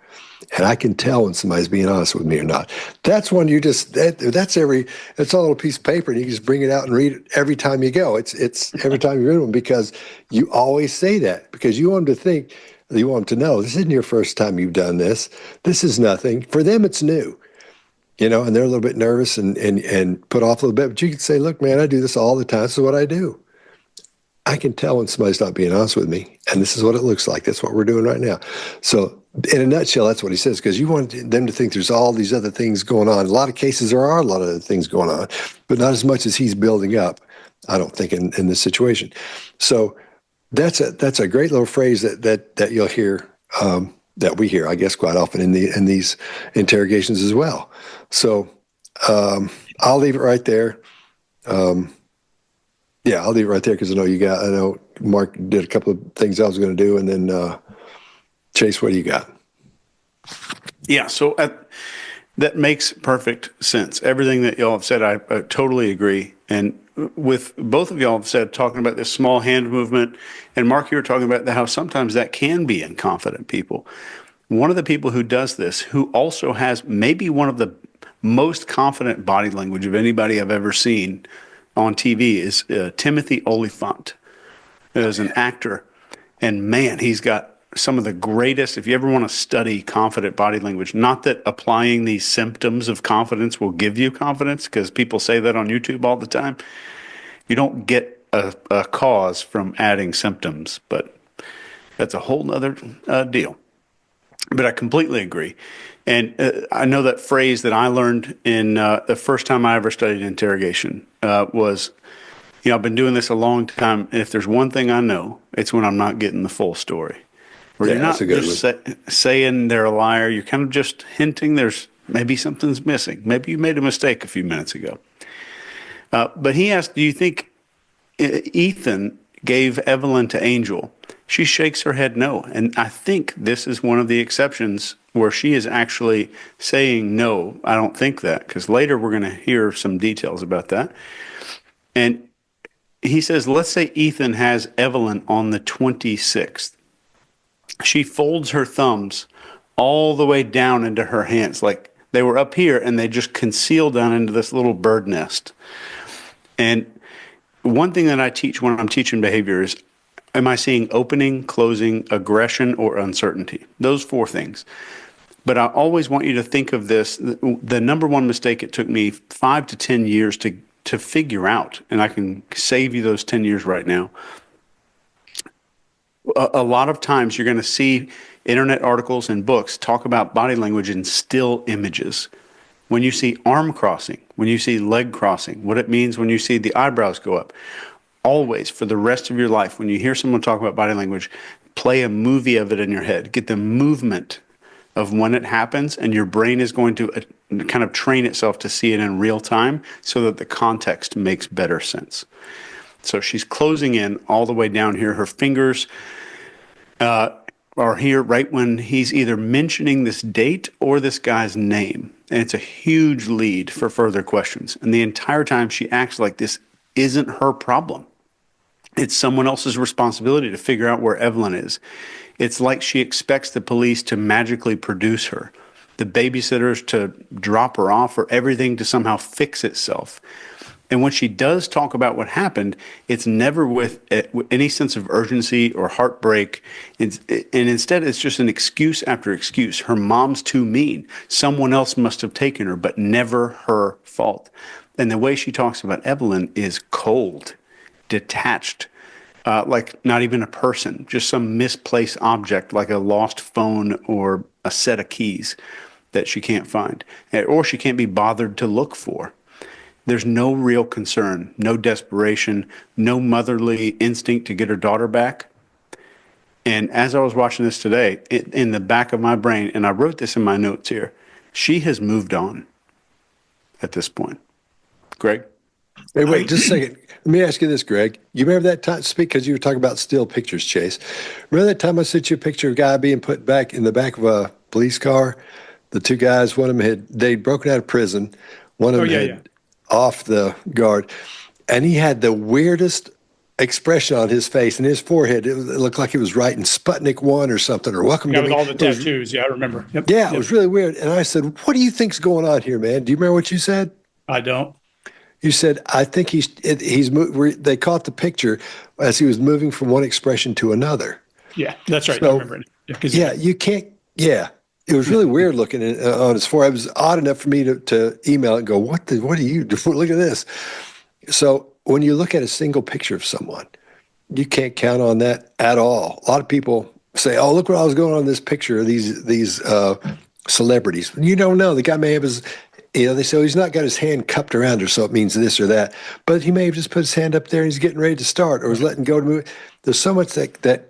And I can tell when somebody's being honest with me or not. That's one you just, that's a little piece of paper and you can just bring it out and read it every time you go. It's every time you read them because you always say that because you want them to think, you want them to know this isn't your first time you've done this. This is nothing. For them, it's new, and they're a little bit nervous and put off a little bit. But you can say, look, man, I do this all the time. This is what I do. I can tell when somebody's not being honest with me. And this is what it looks like. That's what we're doing right now. So in a nutshell, that's what he says, because you want them to think there's all these other things going on. In a lot of cases, there are a lot of other things going on, but not as much as he's building up, I don't think, in this situation. So that's a great little phrase that you'll hear, that we hear, I guess, quite often in these interrogations as well. So I'll leave it right there. Yeah, I'll leave it right there because I know Mark did a couple of things I was going to do, and then Chase, what do you got? Yeah, so that makes perfect sense. Everything that y'all have said, I totally agree. And with both of y'all have said, talking about this small hand movement, and Mark, you were talking about how sometimes that can be in confident people. One of the people who does this, who also has maybe one of the most confident body language of anybody I've ever seen on TV, is Timothy Olyphant, as an actor. And man, he's got some of the greatest, if you ever want to study confident body language, not that applying these symptoms of confidence will give you confidence, because people say that on YouTube all the time. You don't get a cause from adding symptoms, but that's a whole nother deal. But I completely agree. And I know that phrase that I learned in the first time I ever studied interrogation was, I've been doing this a long time, and if there's one thing I know, it's when I'm not getting the full story. Where you're not just saying they're a liar, you're kind of just hinting there's maybe something's missing. Maybe you made a mistake a few minutes ago. But he asked, do you think Ethan gave Evelyn to Angel? She shakes her head no. And I think this is one of the exceptions where she is actually saying no, I don't think that, because later we're going to hear some details about that. And he says, let's say Ethan has Evelyn on the 26th. She folds her thumbs all the way down into her hands, like they were up here and they just conceal down into this little bird nest. And one thing that I teach when I'm teaching behavior is, am I seeing opening, closing, aggression, or uncertainty? Those four things. But I always want you to think of this. The number one mistake it took me 5 to 10 years to figure out, and I can save you those 10 years right now. A lot of times you're going to see internet articles and books talk about body language in still images. When you see arm crossing, when you see leg crossing, what it means when you see the eyebrows go up. Always, for the rest of your life, when you hear someone talk about body language, play a movie of it in your head. Get the movement of when it happens, and your brain is going to kind of train itself to see it in real time so that the context makes better sense. So she's closing in all the way down here. Her fingers are here right when he's either mentioning this date or this guy's name. And it's a huge lead for further questions. And the entire time she acts like this isn't her problem. It's someone else's responsibility to figure out where Evelyn is. It's like she expects the police to magically produce her, the babysitters to drop her off, or everything to somehow fix itself. And when she does talk about what happened, it's never with any sense of urgency or heartbreak. And instead, it's just an excuse after excuse. Her mom's too mean. Someone else must have taken her, but never her fault. And the way she talks about Evelyn is cold, detached, like not even a person, just some misplaced object like a lost phone or a set of keys. that she can't find, or she can't be bothered to look for. There's no real concern, no desperation, no motherly instinct to get her daughter back. And as I was watching this today, in the back of my brain, and I wrote this in my notes here, she has moved on at this point. Greg? Hey, wait, just a second. Let me ask you this, Greg. You remember that time, because you were talking about still pictures, Chase. Remember that time I sent you a picture of a guy being put back in the back of a police car? The two guys, one of them they'd broken out of prison. One of them had off the guard. And he had the weirdest expression on his face and his forehead. It looked like he was writing Sputnik 1 or something, or Welcome to with Me. all the tattoos. I remember. Yep. Yeah, it was really weird. And I said, what do you think's going on here, man? Do you remember what you said? I don't. You said, I think they caught the picture as he was moving from one expression to another. Yeah, that's right. So, I remember it. You can't, it was really weird looking on his forehead. It was odd enough for me to email it and go, what are you doing? Look at this. So when you look at a single picture of someone, you can't count on that at all. A lot of people say, oh, look what I was going on in this picture of these celebrities. You don't know. The guy may have his, they say, oh, he's not got his hand cupped around her, so it means this or that. But he may have just put his hand up there and he's getting ready to start, or is letting go to move. There's so much that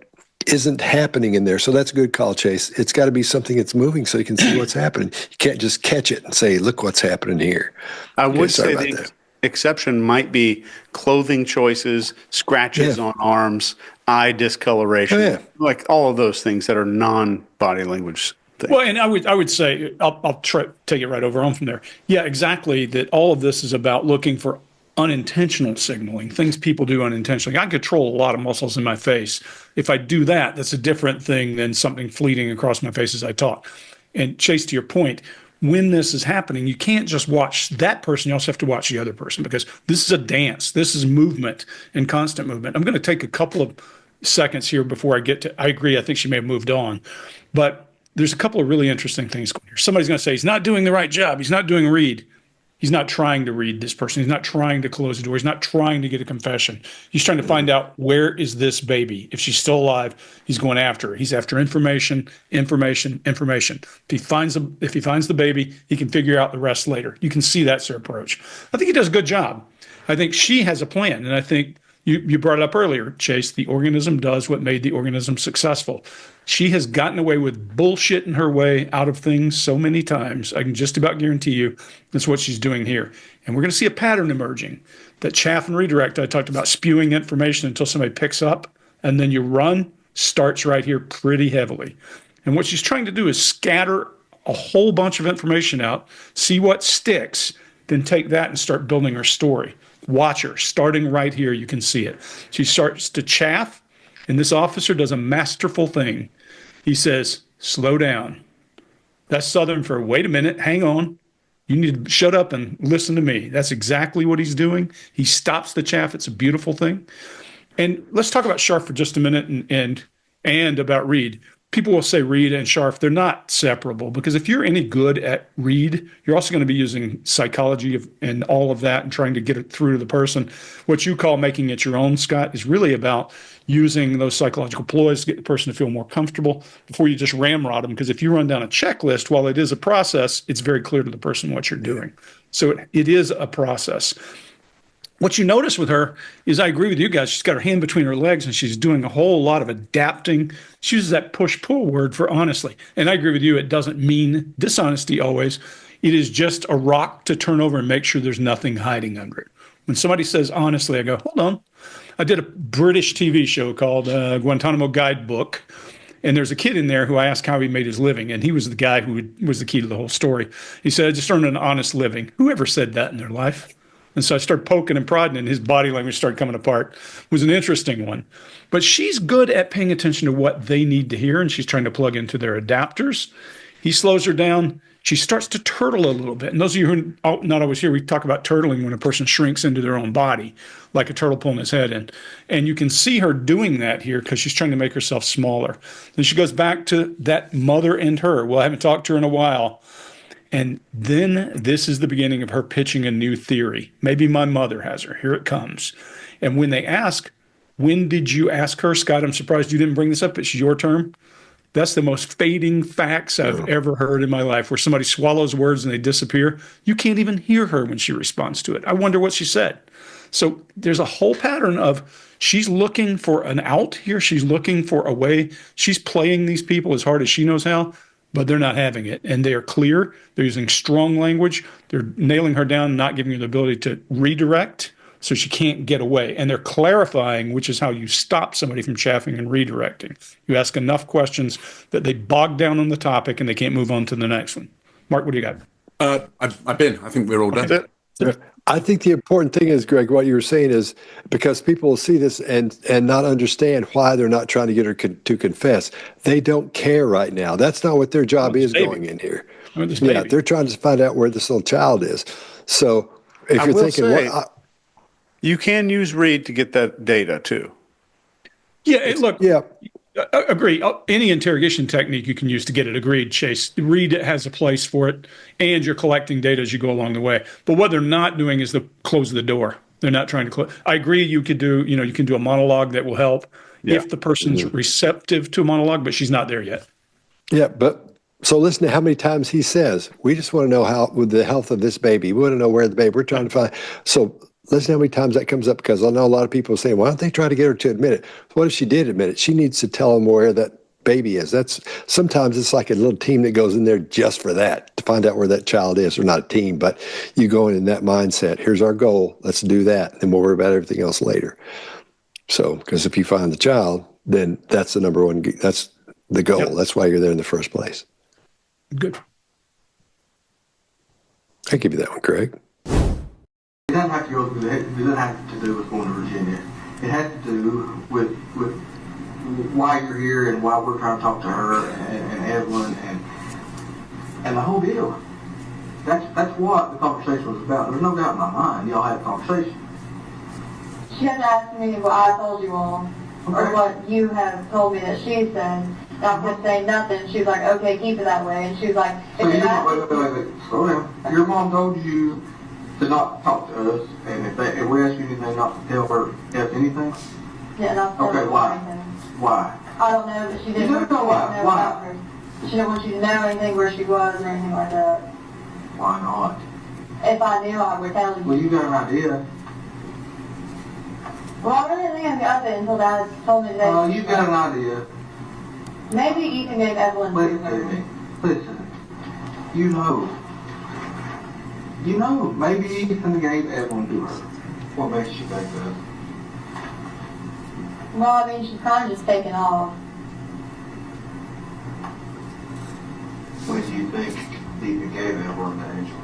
isn't happening in there. So that's a good call, Chase. It's got to be something that's moving so you can see what's happening. You can't just catch it and say, look what's happening here. I would say the exception might be clothing choices, scratches on arms, eye discoloration, like all of those things that are non-body language things. Well, and I would say, I'll try take it right over on from there. Yeah, exactly. That all of this is about looking for unintentional signaling, things people do unintentionally. I control a lot of muscles in my face. If I do that, that's a different thing than something fleeting across my face as I talk. And Chase, to your point, when this is happening, you can't just watch that person. You also have to watch the other person, because this is a dance. This is movement and constant movement. I'm going to take a couple of seconds here before I get to, I agree, I think she may have moved on. But there's a couple of really interesting things going here. Somebody's going to say, he's not doing the right job. He's not doing read. He's not trying to read this person. He's not trying to close the door. He's not trying to get a confession. He's trying to find out, where is this baby? If she's still alive, he's going after her. He's after information, information, information. If he finds the baby, he can figure out the rest later. You can see that's their approach. I think he does a good job. I think she has a plan. And I think you brought it up earlier, Chase, the organism does what made the organism successful. She has gotten away with bullshit in her way out of things so many times. I can just about guarantee you that's what she's doing here. And we're going to see a pattern emerging. That chaff and redirect I talked about, spewing information until somebody picks up, and then you run, starts right here pretty heavily. And what she's trying to do is scatter a whole bunch of information out, see what sticks, then take that and start building her story. Watch her, starting right here, you can see it. She starts to chaff, and this officer does a masterful thing. He says, slow down. That's Southern for, wait a minute, hang on. You need to shut up and listen to me. That's exactly what he's doing. He stops the chaff. It's a beautiful thing. And let's talk about Scharf for just a minute and about Reed. People will say Reed and Scharf, they're not separable, because if you're any good at Reed, you're also going to be using psychology and all of that and trying to get it through to the person. What you call making it your own, Scott, is really about using those psychological ploys to get the person to feel more comfortable before you just ramrod them. Because if you run down a checklist, while it is a process, it's very clear to the person what you're doing. So it is a process. What you notice with her is, I agree with you guys, she's got her hand between her legs and she's doing a whole lot of adapting. She uses that push-pull word for honestly. And I agree with you, it doesn't mean dishonesty always. It is just a rock to turn over and make sure there's nothing hiding under it. When somebody says honestly, I go, hold on. I did a British TV show called Guantanamo Guidebook. And there's a kid in there who I asked how he made his living. And he was the guy who was the key to the whole story. He said, I just earned an honest living. Whoever said that in their life? And so I started poking and prodding, and his body language started coming apart. It was an interesting one. But she's good at paying attention to what they need to hear, and she's trying to plug into their adapters. He slows her down. She starts to turtle a little bit. And those of you who are not always here, we talk about turtling when a person shrinks into their own body, like a turtle pulling his head in. And you can see her doing that here because she's trying to make herself smaller. Then she goes back to that mother and her. Well, I haven't talked to her in a while. And then this is the beginning of her pitching a new theory. Maybe my mother has her. Here it comes. And when they ask, when did you ask her, Scott? I'm surprised you didn't bring this up. It's your term. That's the most fading facts I've ever heard in my life, where somebody swallows words and they disappear. You can't even hear her when she responds to it. I wonder what she said. So there's a whole pattern of she's looking for an out here. She's looking for a way. She's playing these people as hard as she knows how, but they're not having it. And they are clear. They're using strong language. They're nailing her down, not giving her the ability to redirect, so she can't get away. And they're clarifying, which is how you stop somebody from chaffing and redirecting. You ask enough questions that they bog down on the topic and they can't move on to the next one. Mark, what do you got? I've been. I think we're all done. I think the important thing is, Greg, what you were saying is, because people will see this and not understand why they're not trying to get her to confess. They don't care right now. That's not what their job is going in here. Yeah, they're trying to find out where this little child is. So if you're thinking, you can use Read to get that data too. Yeah, look. Yeah. Agree. Any interrogation technique you can use to get it. Agreed, Chase. Read has a place for it, and you're collecting data as you go along the way. But what they're not doing is close the door. They're not trying to close. I agree. You can do a monologue that will help if the person's receptive to a monologue, but she's not there yet. Yeah, but so listen to how many times he says, "We just want to know how with the health of this baby. We want to know where the baby. We're trying to find." So listen to how many times that comes up, because I know a lot of people are saying, why don't they try to get her to admit it? What if she did admit it? She needs to tell them where that baby is. Sometimes it's like a little team that goes in there just for that, to find out where that child is, or not a team, but you go in that mindset. Here's our goal. Let's do that. And we'll worry about everything else later. So, because if you find the child, then that's the number one, that's the goal. Yep. That's why you're there in the first place. Good. I give you that one, Greg. It doesn't have to go through it doesn't have to do with going to Virginia. It has to do with why you're here and why we're trying to talk to her and Evelyn and the whole deal. That's what the conversation was about. There's no doubt in my mind y'all had a conversation. She has asked me what I told you all, or what you have told me that she said. And I kept saying nothing. She was like, okay, keep it that way. And she was like, so wait, slow down. Your mom told you to not talk to us, and if we ask you anything, not to tell her anything? Yeah, not to tell her anything. Why? I don't know, but she didn't want you to know about her. She didn't want you to know anything, where she was or anything like that. Why not? If I knew, I would tell you. Well, you got an idea. Well, I really didn't think of it until Dad told me that. You got an idea. Maybe Ethan gave Evelyn to her. Listen. You know, maybe Ethan gave Evelyn to her. What makes you think that? Well, I mean, she's kind of just taken off. When do you think Ethan gave Evelyn to Angel?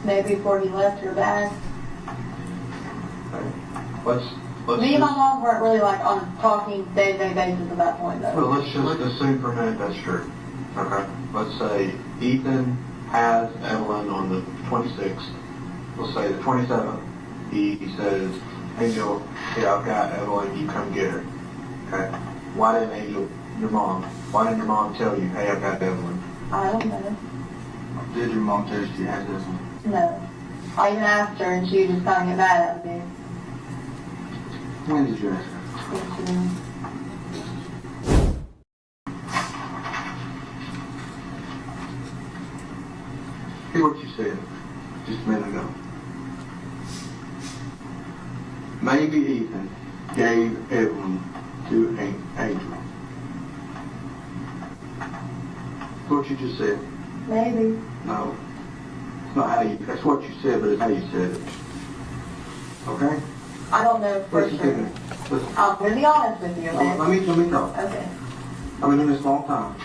Maybe before he left her back. Okay. Me and my mom weren't really like on a talking day-to-day basis at that point, though. Well, let's just assume for a minute that's true. Okay. Let's say Ethan has Evelyn on the 26th. We'll say the 27th. He says, Angel, here, I've got Evelyn, you come get her. Okay. Why didn't Angel, why didn't your mom tell you, hey, I've got Evelyn? I don't know. Did your mom tell you she has Evelyn? No. I even asked her, and she just kind of get mad at me. When did you ask her? Yesterday. Hear what you said just a minute ago. Maybe Ethan gave Evelyn to Angel. That's what you just said. Maybe. No. It's not how you, that's what you said, but it's how you said it. Okay? I don't know for Listen sure. to me. Listen. I'm going to be honest with you, man. Let me talk. Okay. I've been doing this a long time.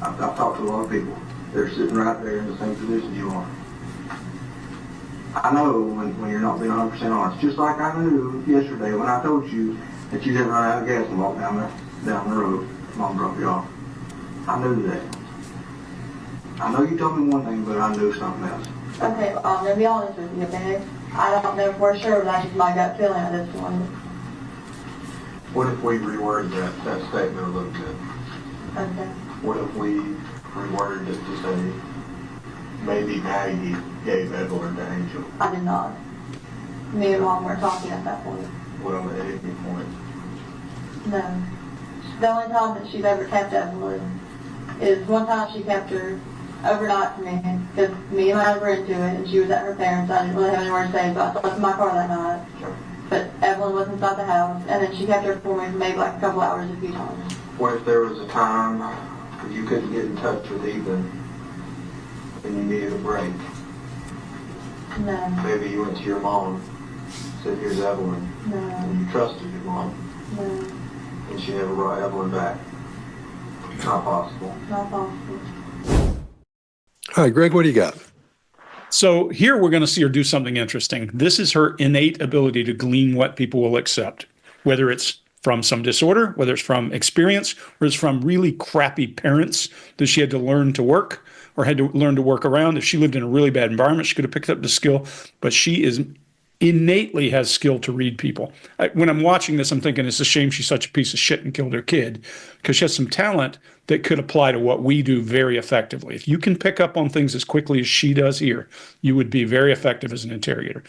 I've talked to a lot of people. They're sitting right there in the same position you are. I know when you're not being 100% honest. Just like I knew yesterday when I told you that you didn't run out of gas and walk down the road. Mom dropped you off. I knew that. I know you told me one thing, but I knew something else. Okay, well, I'm going to be honest with you, okay? I don't know for sure, but that's just my gut feeling at this point. What if we reworded that statement a little bit? Okay. What if we reworded it to say, maybe Maggie gave Evelyn to Angel? I did not. Me and Mom were talking at that point. What on the editing point? No. the only time that she's ever kept Evelyn is one time she kept her overnight for me, because me and my were into it, and she was at her parents'. I didn't really have anywhere to stay, so I slept in my car that night. But Evelyn was inside the house, and then she kept her for me for maybe like a couple hours a few times. What if there was a time that you couldn't get in touch with Ethan and you needed a break? No. Maybe you went to your mom, said, here's Evelyn. No. And you trusted your mom. No. And she never brought Evelyn back. Not possible. Not possible. All right, Greg, what do you got? So here we're going to see her do something interesting. This is her innate ability to glean what people will accept, whether it's from some disorder, whether it's from experience, or it's from really crappy parents that she had to learn to work or had to learn to work around. If she lived in a really bad environment, she could have picked up the skill, but she is innately has skill to read people. When I'm watching this, I'm thinking it's a shame she's such a piece of shit and killed her kid, because she has some talent that could apply to what we do very effectively. If you can pick up on things as quickly as she does here, you would be very effective as an interrogator.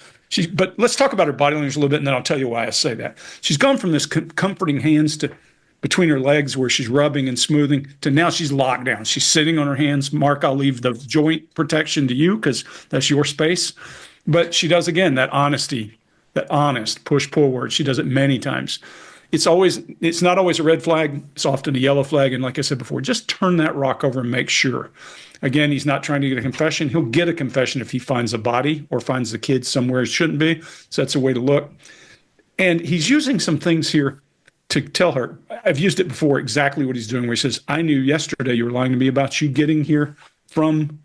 But let's talk about her body language a little bit, and then I'll tell you why I say that. She's gone from this comforting hands to between her legs where she's rubbing and smoothing to now she's locked down. She's sitting on her hands. Mark, I'll leave the joint protection to you because that's your space. But she does, again, that honesty, that honest push-pull word. She does it many times. It's not always a red flag. It's often a yellow flag. And like I said before, just turn that rock over and make sure. Again, he's not trying to get a confession. He'll get a confession if he finds a body or finds the kid somewhere it shouldn't be. So that's a way to look. And he's using some things here to tell her. I've used it before, exactly what he's doing, where he says, I knew yesterday you were lying to me about you getting here from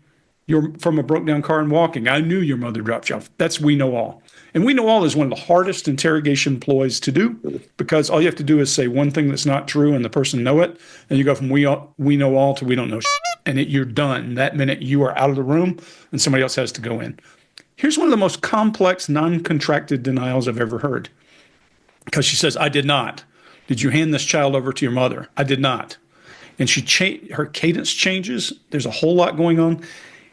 a broke down car and walking. I knew your mother dropped you off. That's we know all. And we know all is one of the hardest interrogation ploys to do, because all you have to do is say one thing that's not true and the person know it. And you go from we know all to we don't know shit, and you're done. That minute you are out of the room and somebody else has to go in. Here's one of the most complex non-contracted denials I've ever heard. Because she says, I did not. Did you hand this child over to your mother? I did not. And her cadence changes. There's a whole lot going on.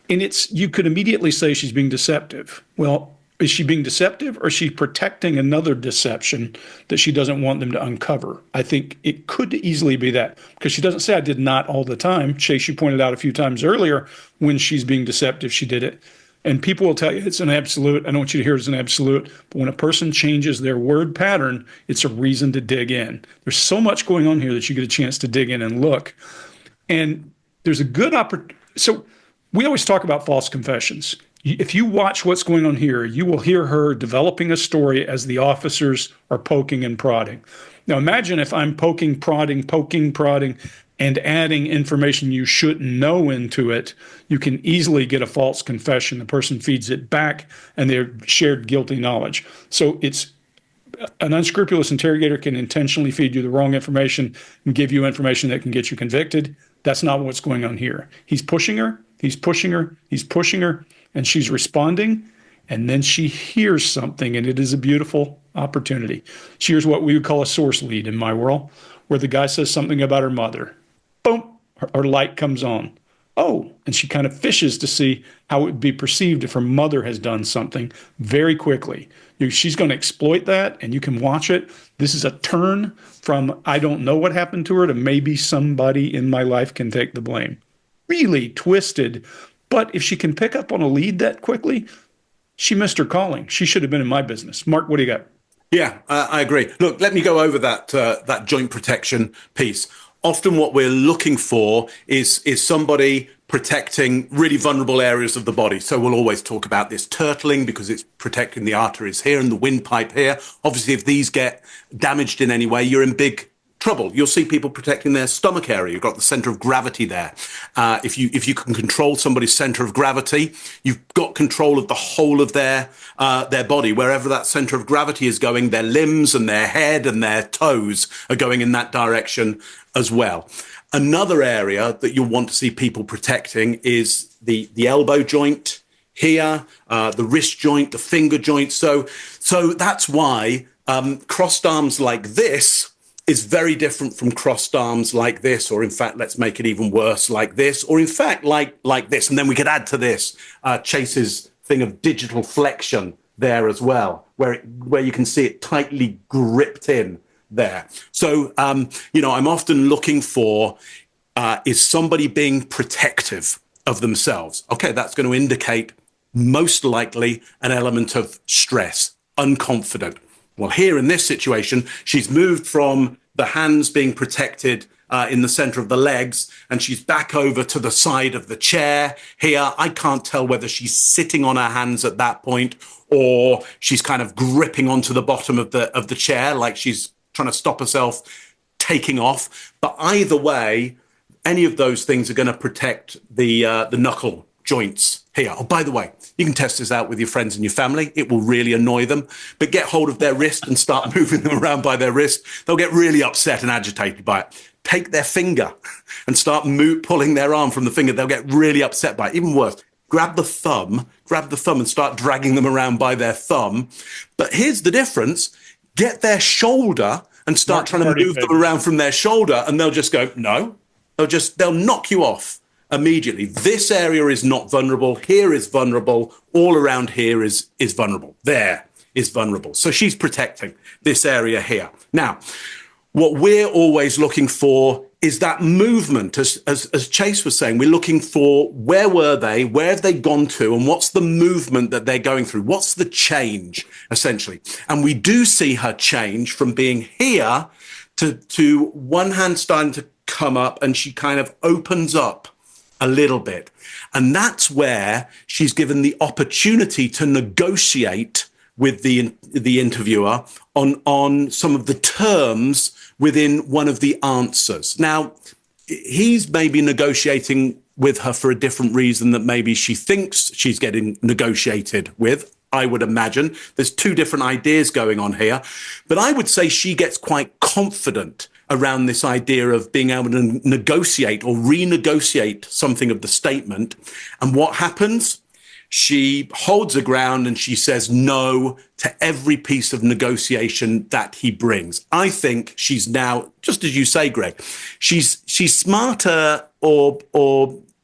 And you could immediately say she's being deceptive. Well, is she being deceptive, or is she protecting another deception that she doesn't want them to uncover? I think it could easily be that, because she doesn't say I did not all the time. Chase, you pointed out a few times earlier when she's being deceptive, she did it. And people will tell you it's an absolute. I don't want you to hear it as an absolute. But when a person changes their word pattern, it's a reason to dig in. There's so much going on here that you get a chance to dig in and look. And there's a good opportunity. So we always talk about false confessions. If you watch what's going on here, you will hear her developing a story as the officers are poking and prodding. Now imagine if I'm poking, prodding, and adding information you shouldn't know into it. You can easily get a false confession. The person feeds it back and they're shared guilty knowledge. So it's an unscrupulous interrogator can intentionally feed you the wrong information and give you information that can get you convicted. That's not what's going on here. He's pushing her, and she's responding, and then she hears something, and it is a beautiful opportunity. She hears what we would call a source lead in my world, where the guy says something about her mother. Boom, her light comes on. Oh, and she kind of fishes to see how it would be perceived if her mother has done something very quickly. She's going to exploit that, and you can watch it. This is a turn from I don't know what happened to her to maybe somebody in my life can take the blame. Really twisted. But if she can pick up on a lead that quickly, she missed her calling. She should have been in my business. Mark, what do you got? Yeah, I agree. Look, let me go over that joint protection piece. Often what we're looking for is somebody protecting really vulnerable areas of the body. So we'll always talk about this turtling because it's protecting the arteries here and the windpipe here. Obviously, if these get damaged in any way, you're in big trouble. You'll see people protecting their stomach area. You've got the center of gravity there. If you can control somebody's center of gravity, you've got control of the whole of their body. Wherever that center of gravity is going, their limbs and their head and their toes are going in that direction as well. Another area that you'll want to see people protecting is the elbow joint here, the wrist joint, the finger joint. So that's why crossed arms like this is very different from crossed arms like this, or in fact, let's make it even worse, like this, or in fact, like this. And then we could add to this Chase's thing of digital flexion there as well, where you can see it tightly gripped in there. So, I'm often looking for, is somebody being protective of themselves? Okay, that's going to indicate most likely an element of stress, unconfident. Well, here in this situation, she's moved from the hands being protected in the center of the legs, and she's back over to the side of the chair here. I can't tell whether she's sitting on her hands at that point or she's kind of gripping onto the bottom of the chair like she's trying to stop herself taking off. But either way, any of those things are going to protect the knuckle joints here. Oh, by the way, you can test this out with your friends and your family. It will really annoy them. But get hold of their wrist and start moving them around by their wrist. They'll get really upset and agitated by it. Take their finger and start pulling their arm from the finger. They'll get really upset by it. Even worse, grab the thumb and start dragging them around by their thumb. But here's the difference. Get their shoulder and start trying to move them around from their shoulder, and they'll just go, no. They'll knock you off immediately. This area is not vulnerable. Here is vulnerable. All around here is vulnerable. There is vulnerable. So she's protecting this area here. Now, what we're always looking for is that movement. As Chase was saying, we're looking for where were they, where have they gone to, and what's the movement that they're going through? What's the change, essentially? And we do see her change from being here to one hand starting to come up, and she kind of opens up a little bit. And that's where she's given the opportunity to negotiate with the interviewer on some of the terms within one of the answers. Now, he's maybe negotiating with her for a different reason that maybe she thinks she's getting negotiated with. I would imagine there's two different ideas going on here, but I would say she gets quite confident around this idea of being able to negotiate or renegotiate something of the statement. And what happens? She holds her ground and she says no to every piece of negotiation that he brings. I think she's now, just as you say, Greg, she's smarter or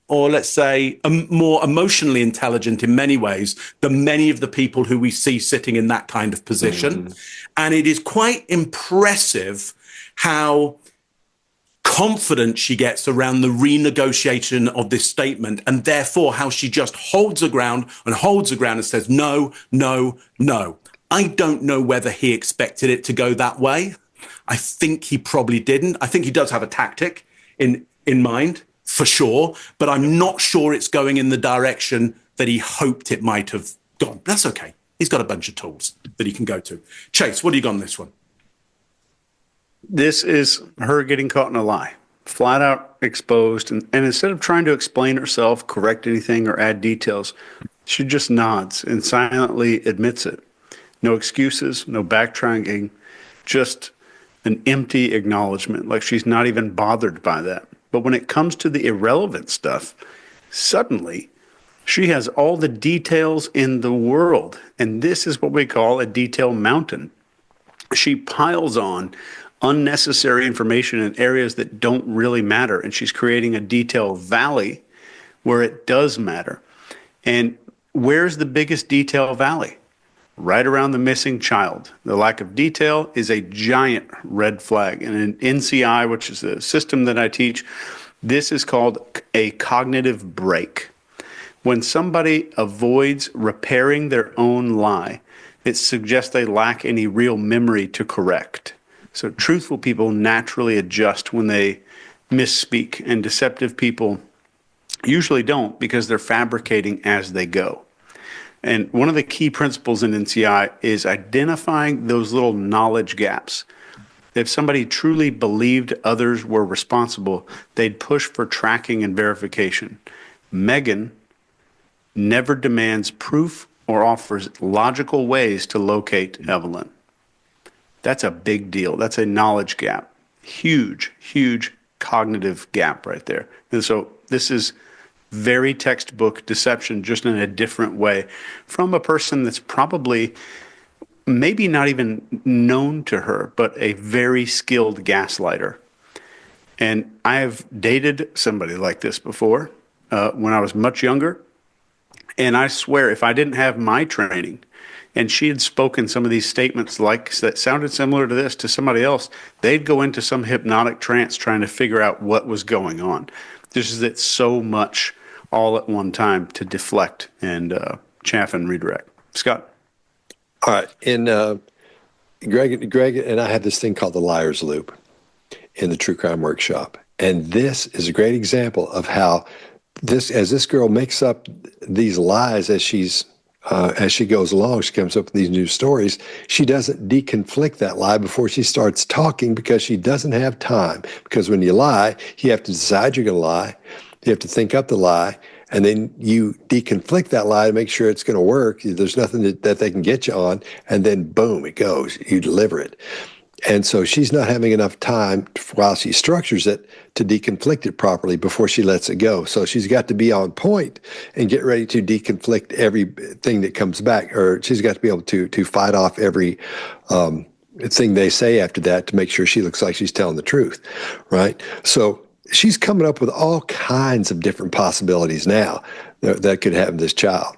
let's say more emotionally intelligent in many ways than many of the people who we see sitting in that kind of position. And it is quite impressive how confident she gets around the renegotiation of this statement, and therefore how she just holds her ground and says, no, no, no. I don't know whether he expected it to go that way. I think he probably didn't. I think he does have a tactic in mind, for sure, but I'm not sure it's going in the direction that he hoped it might have gone. That's okay. He's got a bunch of tools that he can go to. Chase, what do you got on this one? This is her getting caught in a lie, flat out exposed. And instead of trying to explain herself, correct anything, or add details, she just nods and silently admits it. No excuses, no backtracking, just an empty acknowledgement, like she's not even bothered by that. But when it comes to the irrelevant stuff, suddenly she has all the details in the world. And this is what we call a detail mountain. She piles on unnecessary information in areas that don't really matter. And she's creating a detail valley where it does matter. And where's the biggest detail valley? Right around the missing child. The lack of detail is a giant red flag. And in NCI, which is the system that I teach, this is called a cognitive break. When somebody avoids repairing their own lie, it suggests they lack any real memory to correct. So truthful people naturally adjust when they misspeak, and deceptive people usually don't because they're fabricating as they go. And one of the key principles in NCI is identifying those little knowledge gaps. If somebody truly believed others were responsible, they'd push for tracking and verification. Meghan never demands proof or offers logical ways to locate Evelyn. That's a big deal. That's a knowledge gap. Huge, huge cognitive gap right there. And so this is very textbook deception, just in a different way, from a person that's probably maybe not even known to her, but a very skilled gaslighter. And I have dated somebody like this before when I was much younger. And I swear, if I didn't have my training and she had spoken some of these statements that sounded similar to this to somebody else, they'd go into some hypnotic trance trying to figure out what was going on. This is it so much all at one time to deflect and chaff and redirect. Scott? All right. In Greg and I have this thing called the liar's loop in the True Crime Workshop. And this is a great example of how as this girl makes up these lies as she goes along, she comes up with these new stories. She doesn't deconflict that lie before she starts talking because she doesn't have time. Because when you lie, you have to decide you're going to lie. You have to think up the lie. And then you deconflict that lie to make sure it's going to work. There's nothing that they can get you on. And then boom, it goes. You deliver it. And so she's not having enough time while she structures it to deconflict it properly before she lets it go. So she's got to be on point and get ready to deconflict everything that comes back, or she's got to be able to fight off every thing they say after that to make sure she looks like she's telling the truth, right? So she's coming up with all kinds of different possibilities now that could happen to this child.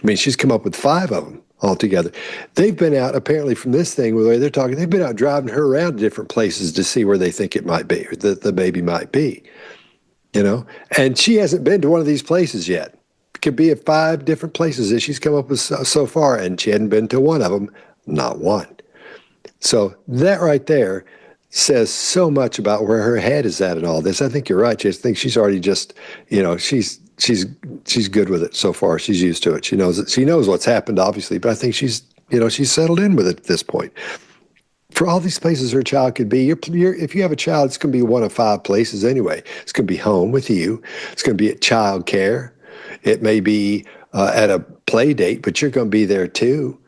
I mean, she's come up with 5 of them altogether. They've been out, apparently from this thing, the way they're talking, they've been out driving her around to different places to see where they think it might be, or the baby might be, And she hasn't been to one of these places yet. It could be at 5 different places that she's come up with so far, and she hadn't been to one of them, not one. So that right there says so much about where her head is at in all this. I think you're right, Jess. I think she's already just, she's good with it so far. She's used to it. She knows what's happened, obviously, but I think she's settled in with it at this point. For all these places her child could be, if you have a child, it's going to be one of 5 places anyway. It's going to be home with you. It's going to be at child care. It may be at a play date, but you're going to be there too,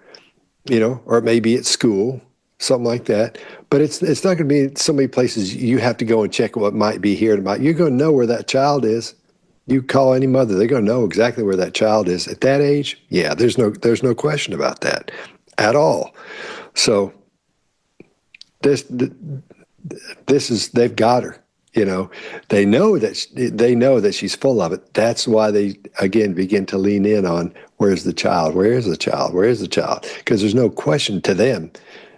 or it may be at school, something like that. But it's not going to be so many places you have to go and check what might be here. You're going to know where that child is. You call any mother, they're going to know exactly where that child is at that age. Yeah, there's no question about that at all. So this is, they've got her. They know that she's full of it. That's why they again begin to lean in on where's the child, where is the child, where is the child? Because there's no question to them,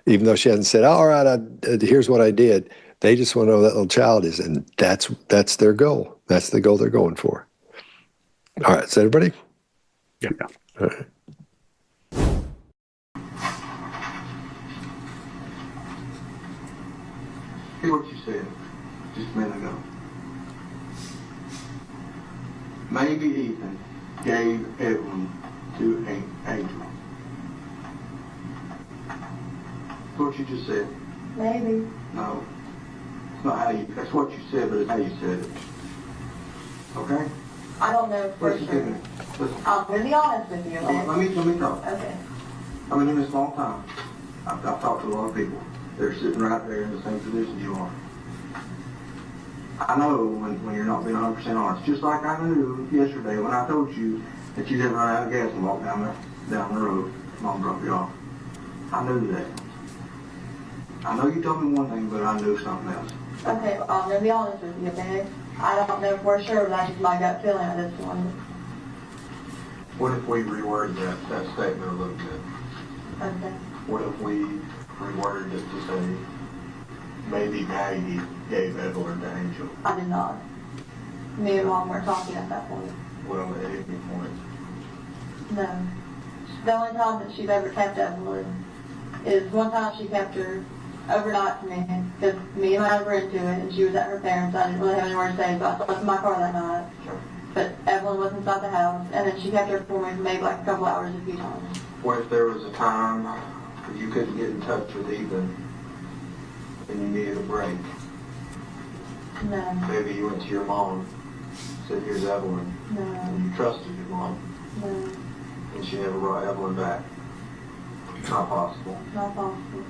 even though she hasn't said, all right, here's what I did. They just want to know who that little child is, and that's their goal. That's the goal they're going for. All right, is that everybody? Yeah. All right. Hear what you said just a minute ago. Maybe Ethan gave Evelyn to Angel. That's what you just said. Maybe. No. It's not how you, that's what you said, but it's how you said it. Okay? I don't know for Listen to sure. me. Listen. I'm going to be honest with you, okay? Let me talk. Okay. I've been in this a long time. I've talked to a lot of people. They're sitting right there in the same position you are. I know when you're not being 100% honest. Just like I knew yesterday when I told you that you didn't run out of gas and walk down the road. Mom dropped you off. I knew that. I know you told me one thing, but I knew something else. Okay, well, I'm going to be honest with you, okay? I don't know for sure, but that's just my gut feeling at this point. What if we reworded that statement a little bit? Okay. What if we reworded it to say, maybe Daddy gave Evelyn to Angel? I did not. Me and Mom were talking at that point. Well, at any point. No. The only time that she's ever kept Evelyn is one time she kept her overnight for me, because me and I were into it, and she was at her parents'. I didn't really have anywhere to stay, so I slept in my car that night. Sure. But Evelyn was inside the house, and then she kept her for me for maybe like a couple hours a few times. What if there was a time that you couldn't get in touch with Ethan and you needed a break? No. Maybe you went to your mom, said, here's Evelyn, No. and you trusted your mom, No. and she never brought Evelyn back. Not possible. Not possible.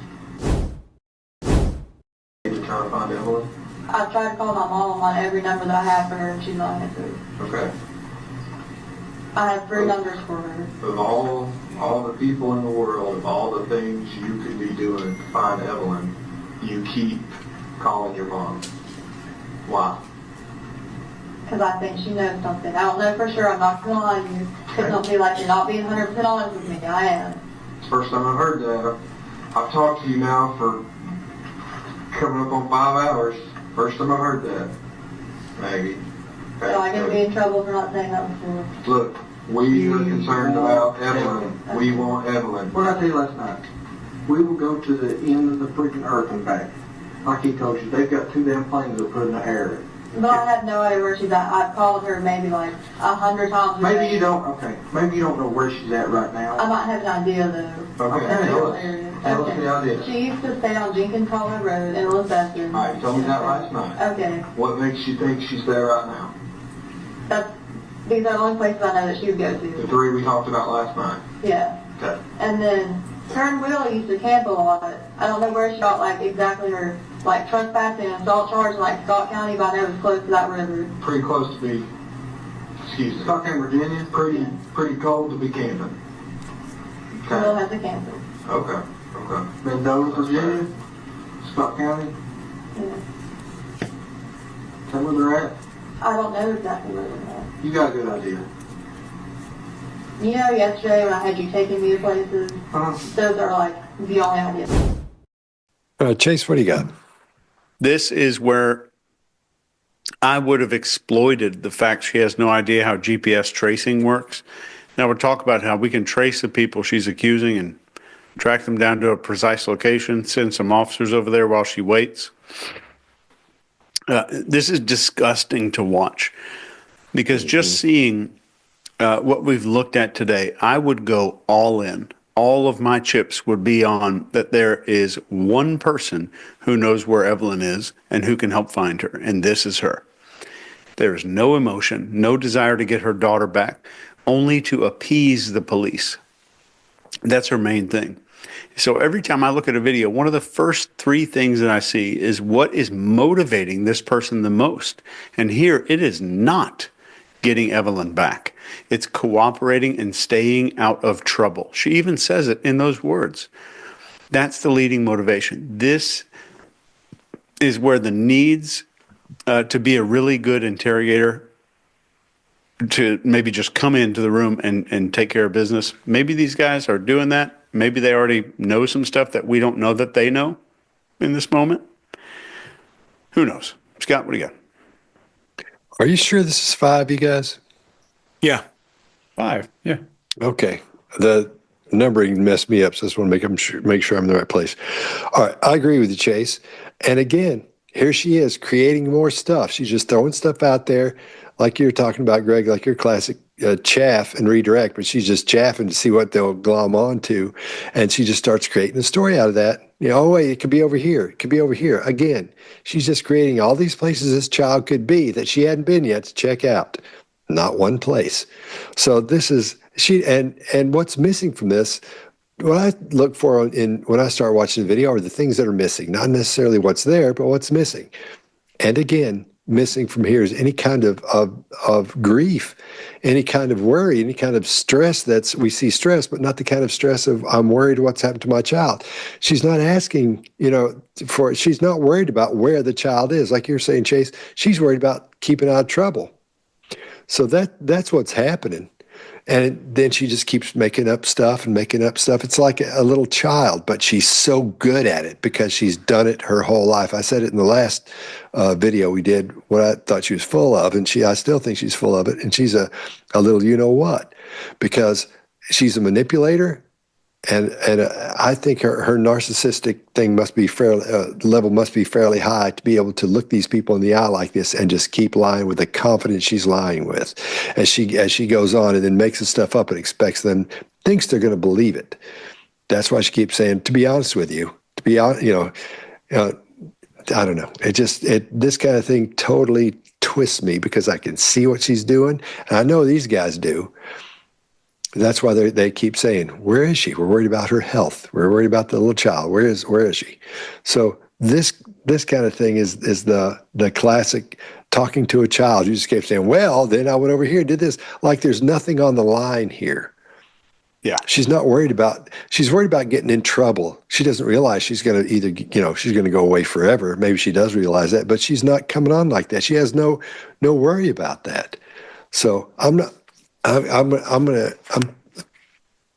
Did you try to find Evelyn? I tried to call my mom on every number that I have for her, and she's not answered. Okay. I have 3 numbers for her. Of all the people in the world, of all the things you could be doing to find Evelyn, you keep calling your mom. Why? Because I think she knows something. I don't know for sure. I'm not going to lie to you. Because don't be like you're not being 100% honest with me. I am. First time I've heard that. I've talked to you now for coming up on 5 hours. First time I've heard that. Maggie. So I can be in trouble for not saying that before. Look, we are concerned about Evelyn. We want Evelyn. What did I tell you last night? We will go to the end of the freaking earth and back. Like he told you, they've got 2 damn planes that put in the air. But I have no idea where she's at. I've called her maybe like 100 times. Maybe you don't, okay. Maybe you don't know where she's at right now. I might have an idea though. Okay, tell us the idea. She used to stay on Jenkins Hollow Road in Elizabeth. All right, you told me that last night. Okay. What makes you think she's there right now? These are the only places I know that she would go The to. 3 we talked about last night. Yeah. Okay. And then her and Will used to camp a lot. I don't know where she got like exactly her like trespassing and assault charge in like Scott County, but I know it was close to that river. Pretty close to be, excuse me, Scott County, Virginia, pretty cold to be camping. Will Okay. has a camper. Okay. Mendoza, Virginia, Scott County, Yeah. tell me where they're at. I don't know exactly where they're at. You got a good idea. You know, yesterday when I had you taking me to places, those are like the only ideas. Chase, what do you got? This is where I would have exploited the fact she has no idea how GPS tracing works. Now we'll talk about how we can trace the people she's accusing and track them down to a precise location, send some officers over there while she waits. This is disgusting to watch because just seeing what we've looked at today, I would go all in. All of my chips would be on that there is one person who knows where Evelyn is and who can help find her, and this is her. There is no emotion, no desire to get her daughter back, only to appease the police. That's her main thing. So every time I look at a video, one of the first 3 things that I see is what is motivating this person the most. And here it is not getting Evelyn back. It's cooperating and staying out of trouble. She even says it in those words. That's the leading motivation. This is where the needs to be a really good interrogator, to maybe just come into the room and take care of business. Maybe these guys are doing that. Maybe they already know some stuff that we don't know that they know in this moment. Who knows? Scott, what do you got? Are you sure this is 5, you guys? Yeah. 5. Yeah. Okay. The numbering messed me up, so I just want to make sure I'm in the right place. All right. I agree with you, Chase. And again, here she is creating more stuff. She's just throwing stuff out there like you're talking about, Greg, like your classic chaff and redirect, but she's just chaffing to see what they'll glom onto. And she just starts creating a story out of that. You know, oh, wait, it could be over here. It could be over here. Again, she's just creating all these places this child could be that she hadn't been yet to check out. Not one place. So this is, and what's missing from this, what I look for when I start watching the video are the things that are missing, not necessarily what's there, but what's missing. And again, missing from here is any kind of grief, any kind of worry, any kind of stress. We see stress, but not the kind of stress of I'm worried what's happened to my child. She's not asking, she's not worried about where the child is. Like you're saying, Chase, she's worried about keeping out of trouble. So that's what's happening. And then she just keeps making up stuff. It's like a little child, but she's so good at it because she's done it her whole life. I said it in the last video we did, what I thought she was full of, and I still think she's full of it. And she's a little you-know-what, because she's a manipulator. And I think her narcissistic thing must be level must be fairly high to be able to look these people in the eye like this and just keep lying with the confidence she's lying with, as she goes on and then makes the stuff up and expects them, thinks they're going to believe it. That's why she keeps saying, to be honest with you, I don't know. This kind of thing totally twists me because I can see what she's doing, and I know these guys do. That's why they keep saying, where is she? We're worried about her health. We're worried about the little child. Where is she? So this kind of thing is the classic talking to a child. You just keep saying, well, then I went over here and did this. Like there's nothing on the line here. Yeah. She's worried about getting in trouble. She doesn't realize she's going to she's going to go away forever. Maybe she does realize that, but she's not coming on like that. She has no worry about that. So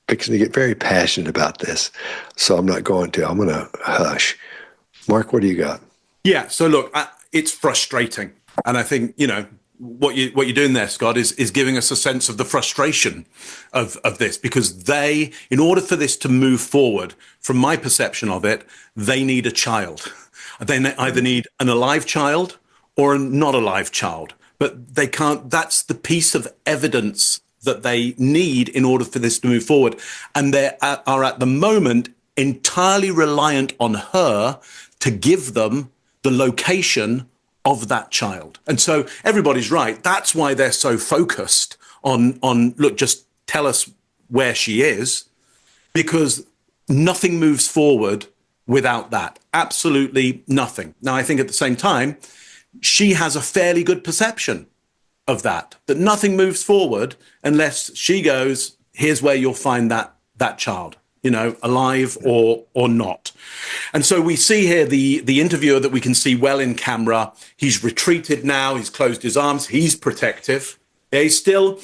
fixing to get very passionate about this, so I'm not going to. I'm going to hush. Mark, what do you got? Yeah. So look, it's frustrating, and I think what you're doing there, Scott, is giving us a sense of the frustration of this, because they, in order for this to move forward, from my perception of it, they need a child. They either need an alive child or a not alive child, but they can't. That's the piece of evidence that they need in order for this to move forward, and they are at the moment entirely reliant on her to give them the location of that child. And so everybody's right. That's why they're so focused on look, just tell us where she is, because nothing moves forward without that. Absolutely nothing. Now, I think at the same time, she has a fairly good perception of that nothing moves forward unless she goes, here's where you'll find that child, alive or not. And so we see here the interviewer that we can see well in camera. He's retreated now. He's closed his arms. He's protective. Yeah, he's still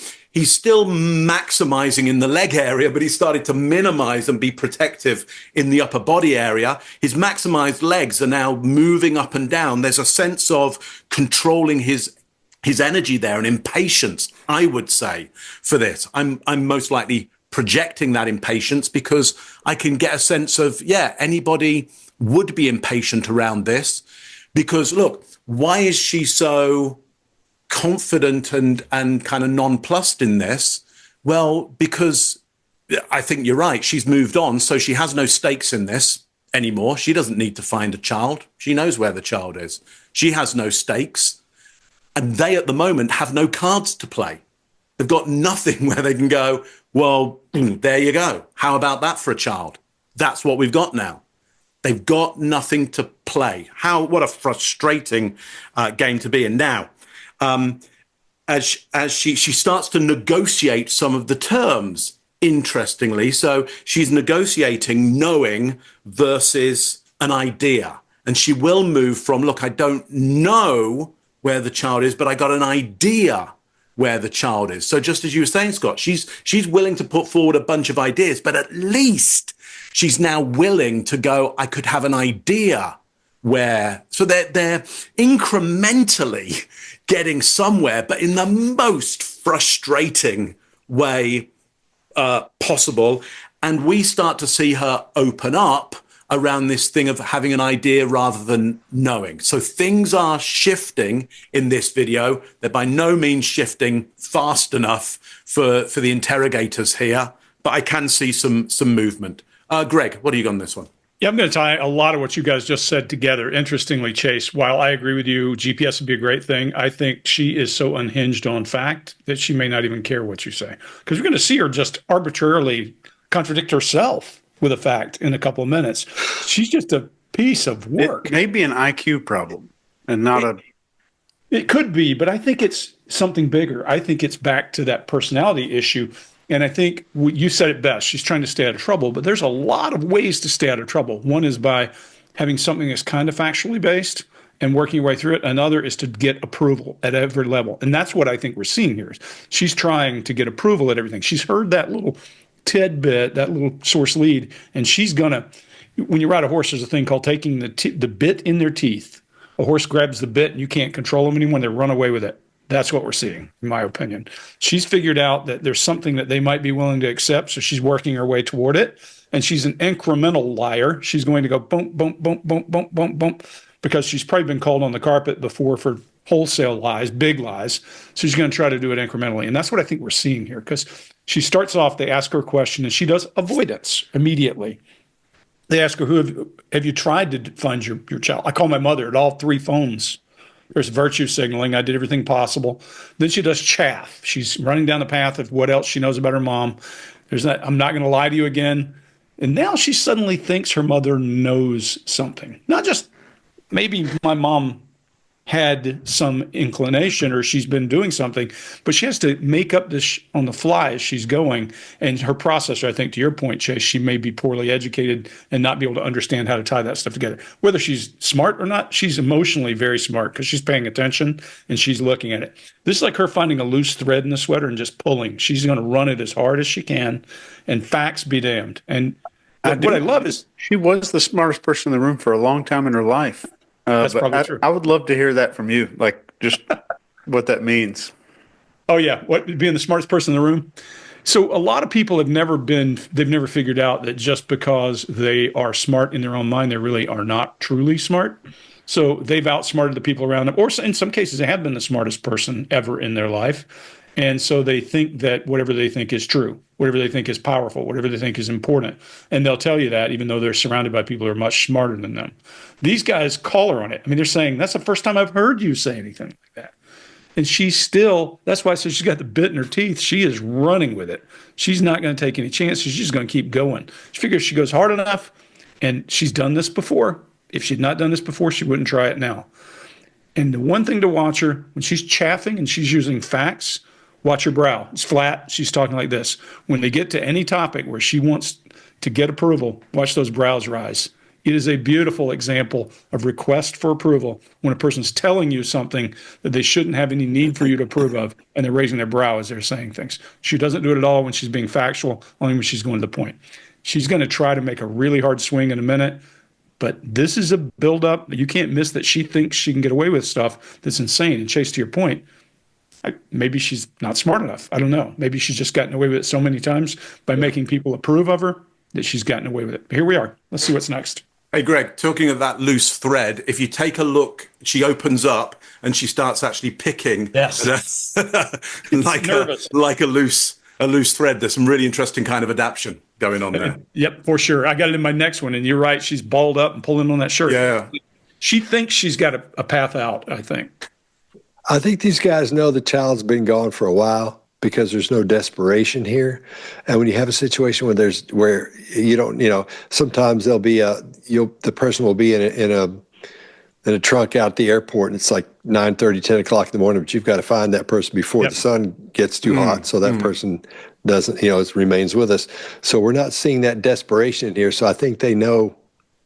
maximizing in the leg area, but he started to minimize and be protective in the upper body area. His maximized legs are now moving up and down. There's a sense of controlling his energy there, and impatience, I would say, for this. I'm most likely projecting that impatience because I can get a sense of, anybody would be impatient around this, because look, why is she so confident and kind of nonplussed in this? Well, because I think you're right. She's moved on, so she has no stakes in this anymore. She doesn't need to find a child. She knows where the child is. She has no stakes. And they, at the moment, have no cards to play. They've got nothing where they can go, well, there you go. How about that for a child? That's what we've got now. They've got nothing to play. What a frustrating game to be in. Now, as she starts to negotiate some of the terms, interestingly. So she's negotiating knowing versus an idea. And she will move from, look, I don't know where the child is, but I got an idea where the child is. So just as you were saying, Scott, she's willing to put forward a bunch of ideas, but at least she's now willing to go, I could have an idea where. So they're incrementally getting somewhere, but in the most frustrating way possible. And we start to see her open up around this thing of having an idea rather than knowing. So things are shifting in this video. They're by no means shifting fast enough for the interrogators here, but I can see some movement. Greg, what do you got on this one? Yeah, I'm going to tie a lot of what you guys just said together. Interestingly, Chase, while I agree with you, GPS would be a great thing, I think she is so unhinged on fact that she may not even care what you say. Because we're going to see her just arbitrarily contradict herself with a fact in a couple of minutes. She's just a piece of work. It may be an IQ problem and not It could be, but I think it's something bigger. I think it's back to that personality issue. And I think you said it best. She's trying to stay out of trouble, but there's a lot of ways to stay out of trouble. One is by having something that's kind of factually based and working your way through it. Another is to get approval at every level. And that's what I think we're seeing here. She's trying to get approval at everything. She's heard that little tidbit, that little source lead, and she's gonna, when you ride a horse, there's a thing called taking the bit in their teeth. A horse grabs the bit and you can't control them anymore. They run away with it. That's what we're seeing, in my opinion. She's figured out that there's something that they might be willing to accept, so she's working her way toward it. And she's an incremental liar. She's going to go bump, bump, bump, bump, bump, bump, bump, because she's probably been called on the carpet before for wholesale lies, big lies. So she's going to try to do it incrementally. And that's what I think we're seeing here, because she starts off, they ask her a question, and she does avoidance immediately. They ask her, have you tried to find your child? I call my mother at all 3 phones. There's virtue signaling. I did everything possible. Then she does chaff. She's running down the path of what else she knows about her mom. There's that, I'm not going to lie to you again. And now she suddenly thinks her mother knows something. Not just maybe my mom had some inclination or she's been doing something, but she has to make up this on the fly as she's going. And her processor, I think to your point, Chase, she may be poorly educated and not be able to understand how to tie that stuff together. Whether she's smart or not, she's emotionally very smart because she's paying attention and she's looking at it. This is like her finding a loose thread in the sweater and just pulling. She's going to run it as hard as she can, and facts be damned. And what I love is she was the smartest person in the room for a long time in her life. That's but probably true. I would love to hear that from you, like just what that means. Oh yeah, what being the smartest person in the room? So a lot of people they've never figured out that just because they are smart in their own mind, they really are not truly smart. So they've outsmarted the people around them, or in some cases they have been the smartest person ever in their life. And so they think that whatever they think is true, whatever they think is powerful, whatever they think is important. And they'll tell you that even though they're surrounded by people who are much smarter than them. These guys call her on it. I mean, they're saying, that's the first time I've heard you say anything like that. And she's still, that's why I said she's got the bit in her teeth. She is running with it. She's not going to take any chances. She's just going to keep going. She figures she goes hard enough, and she's done this before. If she'd not done this before, she wouldn't try it now. And the one thing to watch her, when she's chaffing and she's using facts, watch her brow. It's flat. She's talking like this. When they get to any topic where she wants to get approval, watch those brows rise. It is a beautiful example of request for approval when a person's telling you something that they shouldn't have any need for you to approve of, and they're raising their brow as they're saying things. She doesn't do it at all when she's being factual, only when she's going to the point. She's going to try to make a really hard swing in a minute, but this is a buildup. You can't miss that she thinks she can get away with stuff that's insane. And Chase, to your point, maybe she's not smart enough. I don't know. Maybe she's just gotten away with it so many times by making people approve of her that she's gotten away with it. Here we are. Let's see what's next. Hey, Greg, talking of that loose thread, if you take a look, she opens up and she starts actually picking Yes. like a loose thread. There's some really interesting kind of adaptation going on there. Yep, for sure. I got it in my next one, and you're right. She's balled up and pulling on that shirt. Yeah. She thinks she's got a path out, I think. I think these guys know the child's been gone for a while because there's no desperation here. And when you have a situation where you don't, sometimes there'll be the person will be in a trunk out at the airport, and it's like 9:30, 10 o'clock in the morning, but you've got to find that person before the sun gets too hot. So that person doesn't, remains with us. So we're not seeing that desperation in here. So I think they know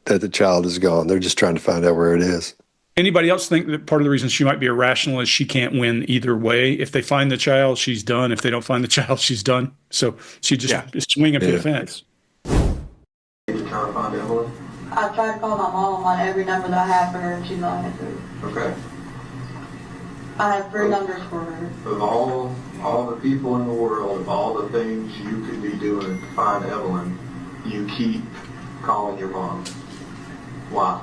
that the child is gone. They're just trying to find out where it is. Anybody else think that part of the reason she might be irrational is she can't win either way? If they find the child, she's done. If they don't find the child, she's done. So she just is swinging for the fence. Did you try to find Evelyn? I tried to call my mom on every number that I have for her, and she's not answering. Okay. I have 3 numbers for her. Of all the people in the world, of all the things you could be doing to find Evelyn, you keep calling your mom. Why?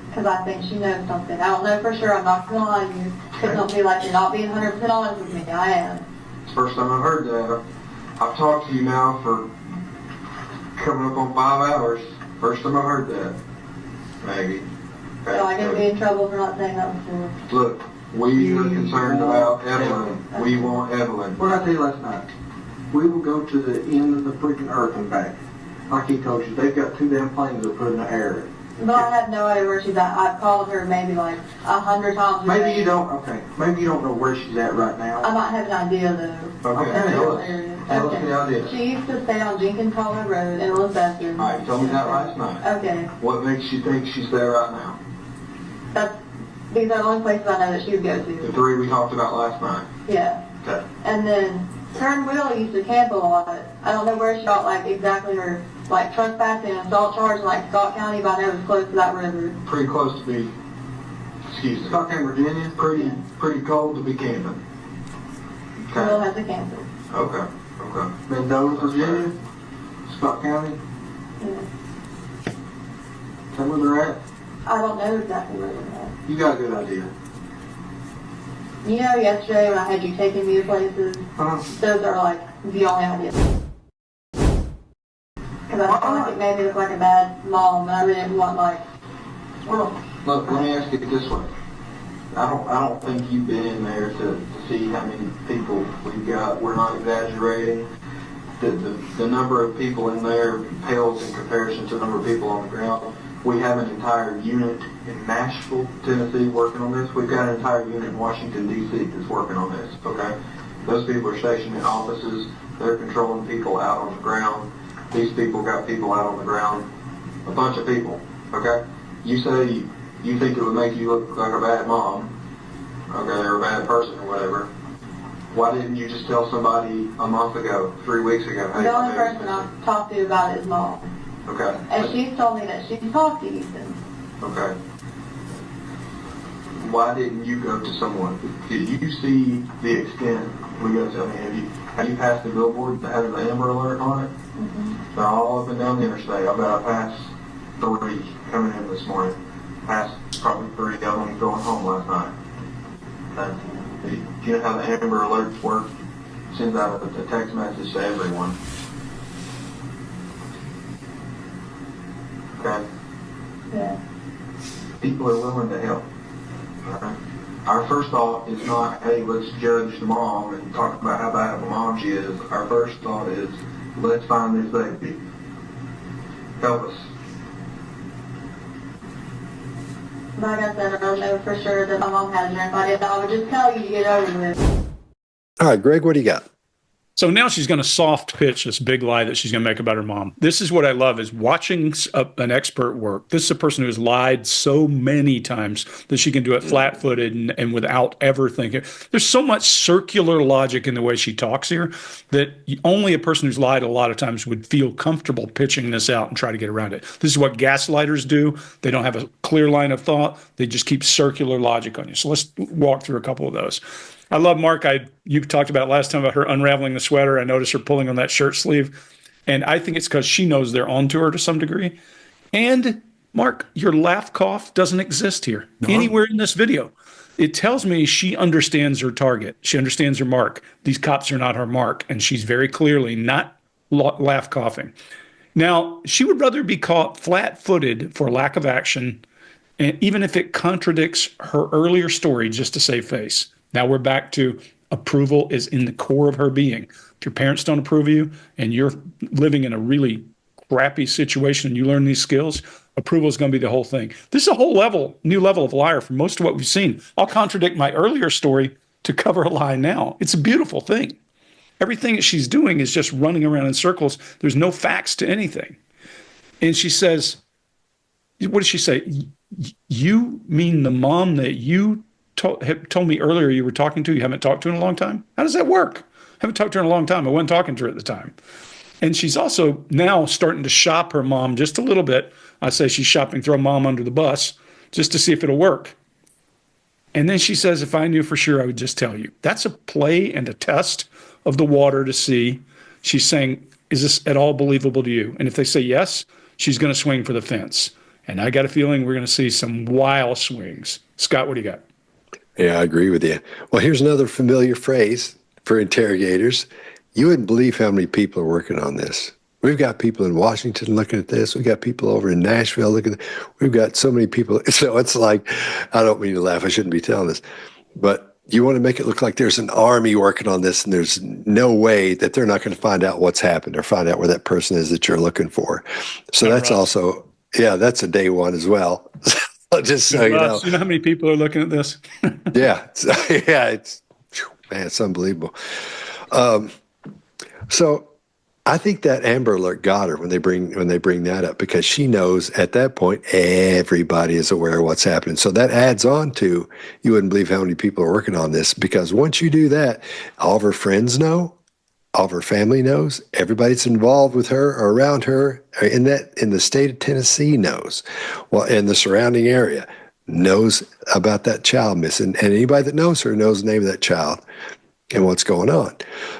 Because I think she knows something. I don't know for sure. I'm not going to lie to you. Because don't be like you're not being 100% honest with me. I am. It's the first time I've heard that. I've talked to you now for coming up on 5 hours. First time I've heard that, Maggie. So I can be in trouble for not saying that before. Look, we are concerned about Evelyn. We want Evelyn. What did I tell you last night? We will go to the end of the freaking earth and back. Like he told you, they've got 2 damn planes that put in the air. But I have no idea where she's at. I've called her maybe like 100 times. Maybe you don't. Okay. Maybe you don't know where she's at right now. I might have an idea though. Okay. Tell us the idea. She used to stay on Jenkins Hollow Road in Elizabeth. All right. You told me that last night. Okay. What makes you think she's there right now? These are the only places I know that she would go to. The 3 we talked about last night. Yeah. Okay. And then her and Will used to camp a lot. I don't know where she got like exactly her like trespassing and assault charge in like Scott County, but I know it was close to that river. Pretty close to be. Excuse me. Scott County, Virginia. Pretty cold to be camping. Okay. Will has a camper. Okay. Mendoza, Virginia. Scott County. Yeah. Tell me where they're at. I don't know exactly where they're at. You got a good idea. You know, yesterday when I had you taking me to places, those are like the only ideas. Because I feel like it made me look like a bad mom, and I really didn't want like. Well, look, let me ask you this way. I don't think you've been in there to see how many people we've got. We're not exaggerating. The number of people in there pales in comparison to the number of people on the ground. We have an entire unit in Nashville, Tennessee working on this. We've got an entire unit in Washington, D.C. that's working on this, okay? Those people are stationed in offices. They're controlling people out on the ground. These people got people out on the ground. A bunch of people, okay? You say you think it would make you look like a bad mom, okay, or a bad person or whatever. Why didn't you just tell somebody a month ago, 3 weeks ago? Hey, The only person I've talked to about it is Mom. Okay. And she's told me that she talked to Ethan. Okay. Why didn't you go to someone? Did you see the extent? We got to tell me, have you passed the billboard that has the Amber Alert on it? Mm-hmm. They're all up and down the interstate. I bet I passed 3 coming in this morning. Passed probably 3 of them going home last night. Do you know how the Amber Alerts work? Sends out a text message to everyone. Okay? Yeah. People are willing to help. All right? Our first thought is not, hey, let's judge the mom and talk about how bad of a mom she is. Our first thought is, let's find this baby. Help us. Like I said, I don't know for sure that my mom has or anybody else. I would just tell you to get over with. All right, Greg, what do you got? So now she's going to soft pitch this big lie that she's going to make about her mom. This is what I love is watching an expert work. This is a person who has lied so many times that she can do it flat-footed and without ever thinking. There's so much circular logic in the way she talks here that only a person who's lied a lot of times would feel comfortable pitching this out and try to get around it. This is what gaslighters do. They don't have a clear line of thought. They just keep circular logic on you. So let's walk through a couple of those. I love Mark. You talked about last time about her unraveling the sweater. I noticed her pulling on that shirt sleeve. And I think it's because she knows they're onto her to some degree. And Mark, your laugh cough doesn't exist here anywhere in this video. It tells me she understands her target. She understands her mark. These cops are not her mark. And she's very clearly not laugh coughing. Now, she would rather be caught flat-footed for lack of action, and even if it contradicts her earlier story, just to save face. Now we're back to approval is in the core of her being. If your parents don't approve of you and you're living in a really crappy situation and you learn these skills, approval is going to be the whole thing. This is a whole new level of liar from most of what we've seen. I'll contradict my earlier story to cover a lie now. It's a beautiful thing. Everything that she's doing is just running around in circles. There's no facts to anything. And she says, what does she say? You mean the mom that you told me earlier you were talking to, you haven't talked to in a long time? How does that work? I haven't talked to her in a long time. I wasn't talking to her at the time. And she's also now starting to shop her mom just a little bit. I say she's shopping, throw mom under the bus just to see if it'll work. And then she says, if I knew for sure, I would just tell you. That's a play and a test of the water to see. She's saying, is this at all believable to you? And if they say yes, she's going to swing for the fence. And I got a feeling we're going to see some wild swings. Scott, what do you got? Yeah, I agree with you. Well, here's another familiar phrase for interrogators. You wouldn't believe how many people are working on this. We've got people in Washington looking at this. We've got people over in Nashville looking at this. We've got so many people. So it's like, I don't mean to laugh. I shouldn't be telling this. But you want to make it look like there's an army working on this and there's no way that they're not going to find out what's happened or find out where that person is that you're looking for. So that's also, yeah, that's a day one as well. Just so you know. You know how many people are looking at this? Yeah. It's man, it's unbelievable. So I think that Amber Alert got her when they bring that up, because she knows at that point everybody is aware of what's happening. So that adds on to, you wouldn't believe how many people are working on this, because once you do that, all of her friends know, all of her family knows, everybody that's involved with her or around her in the state of Tennessee knows, well, in the surrounding area knows about that child missing, and anybody that knows her knows the name of that child and what's going on.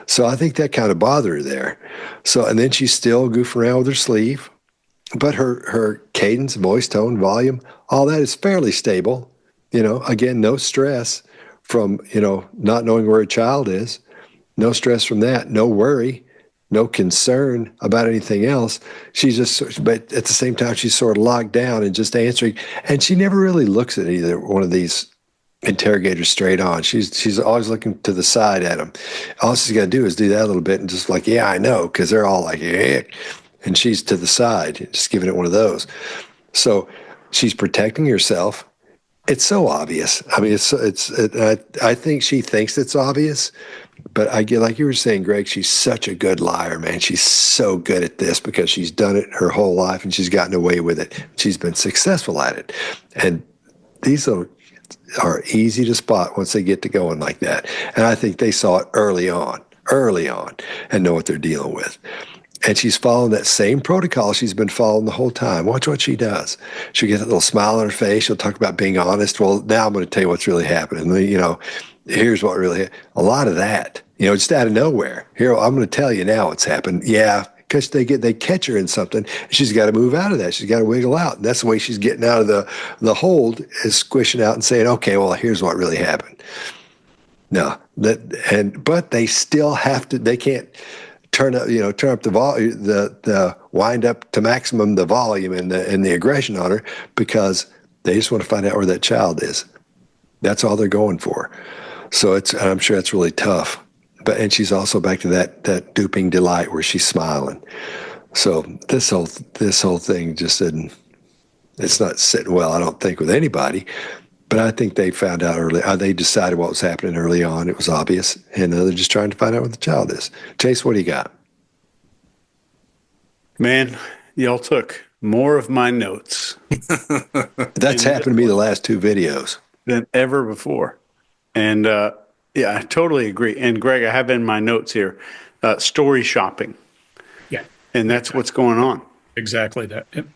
So I think that kind of bothered her there. So, and then she's still goofing around with her sleeve, but her cadence, voice tone, volume, all that is fairly stable. You know, again, no stress from, not knowing where a child is. No stress from that, no worry, no concern about anything else. She's just, but at the same time, she's sort of locked down and just answering. And she never really looks at either one of these interrogators straight on. She's always looking to the side at them. All she's got to do is do that a little bit and just like, yeah, I know, because they're all like, yeah. And she's to the side, just giving it one of those. So she's protecting herself. It's so obvious. I mean, I think she thinks it's obvious, but I get, like you were saying, Greg, she's such a good liar, man. She's so good at this because she's done it her whole life and she's gotten away with it. She's been successful at it. And these are easy to spot once they get to going like that. And I think they saw it early on, and know what they're dealing with. And she's following that same protocol she's been following the whole time. Watch what she does. She'll get that little smile on her face. She'll talk about being honest. Well, now I'm going to tell you what's really happening. Here's what really, a lot of that, just out of nowhere. Here, I'm going to tell you now what's happened. Yeah, because they catch her in something. And she's got to move out of that. She's got to wiggle out. And that's the way she's getting out of the hold, is squishing out and saying, okay, well, here's what really happened. No, but they still have to, they can't turn up the volume, the wind up to maximum the volume and the aggression on her, because they just want to find out where that child is. That's all they're going for. So I'm sure it's really tough. And she's also back to that duping delight where she's smiling. So this whole thing just it's not sitting well, I don't think, with anybody. But I think they found out early. They decided what was happening early on. It was obvious, and they're just trying to find out what the child is. Chase, what do you got? Man, y'all took more of my notes. That's happened to me the last two videos than ever before. And yeah, I totally agree. And Greg, I have in my notes here, story shopping. Yeah. And that's what's going on. Exactly that. Yep.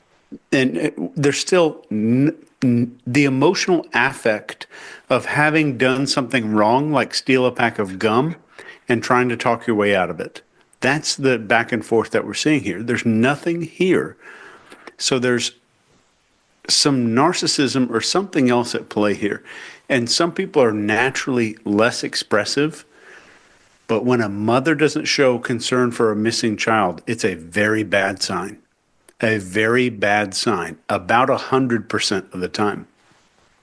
And there's still the emotional affect of having done something wrong, like steal a pack of gum and trying to talk your way out of it. That's the back and forth that we're seeing here. There's nothing here. So there's some narcissism or something else at play here. And some people are naturally less expressive, but when a mother doesn't show concern for a missing child, it's a very bad sign. A very bad sign, about 100% of the time.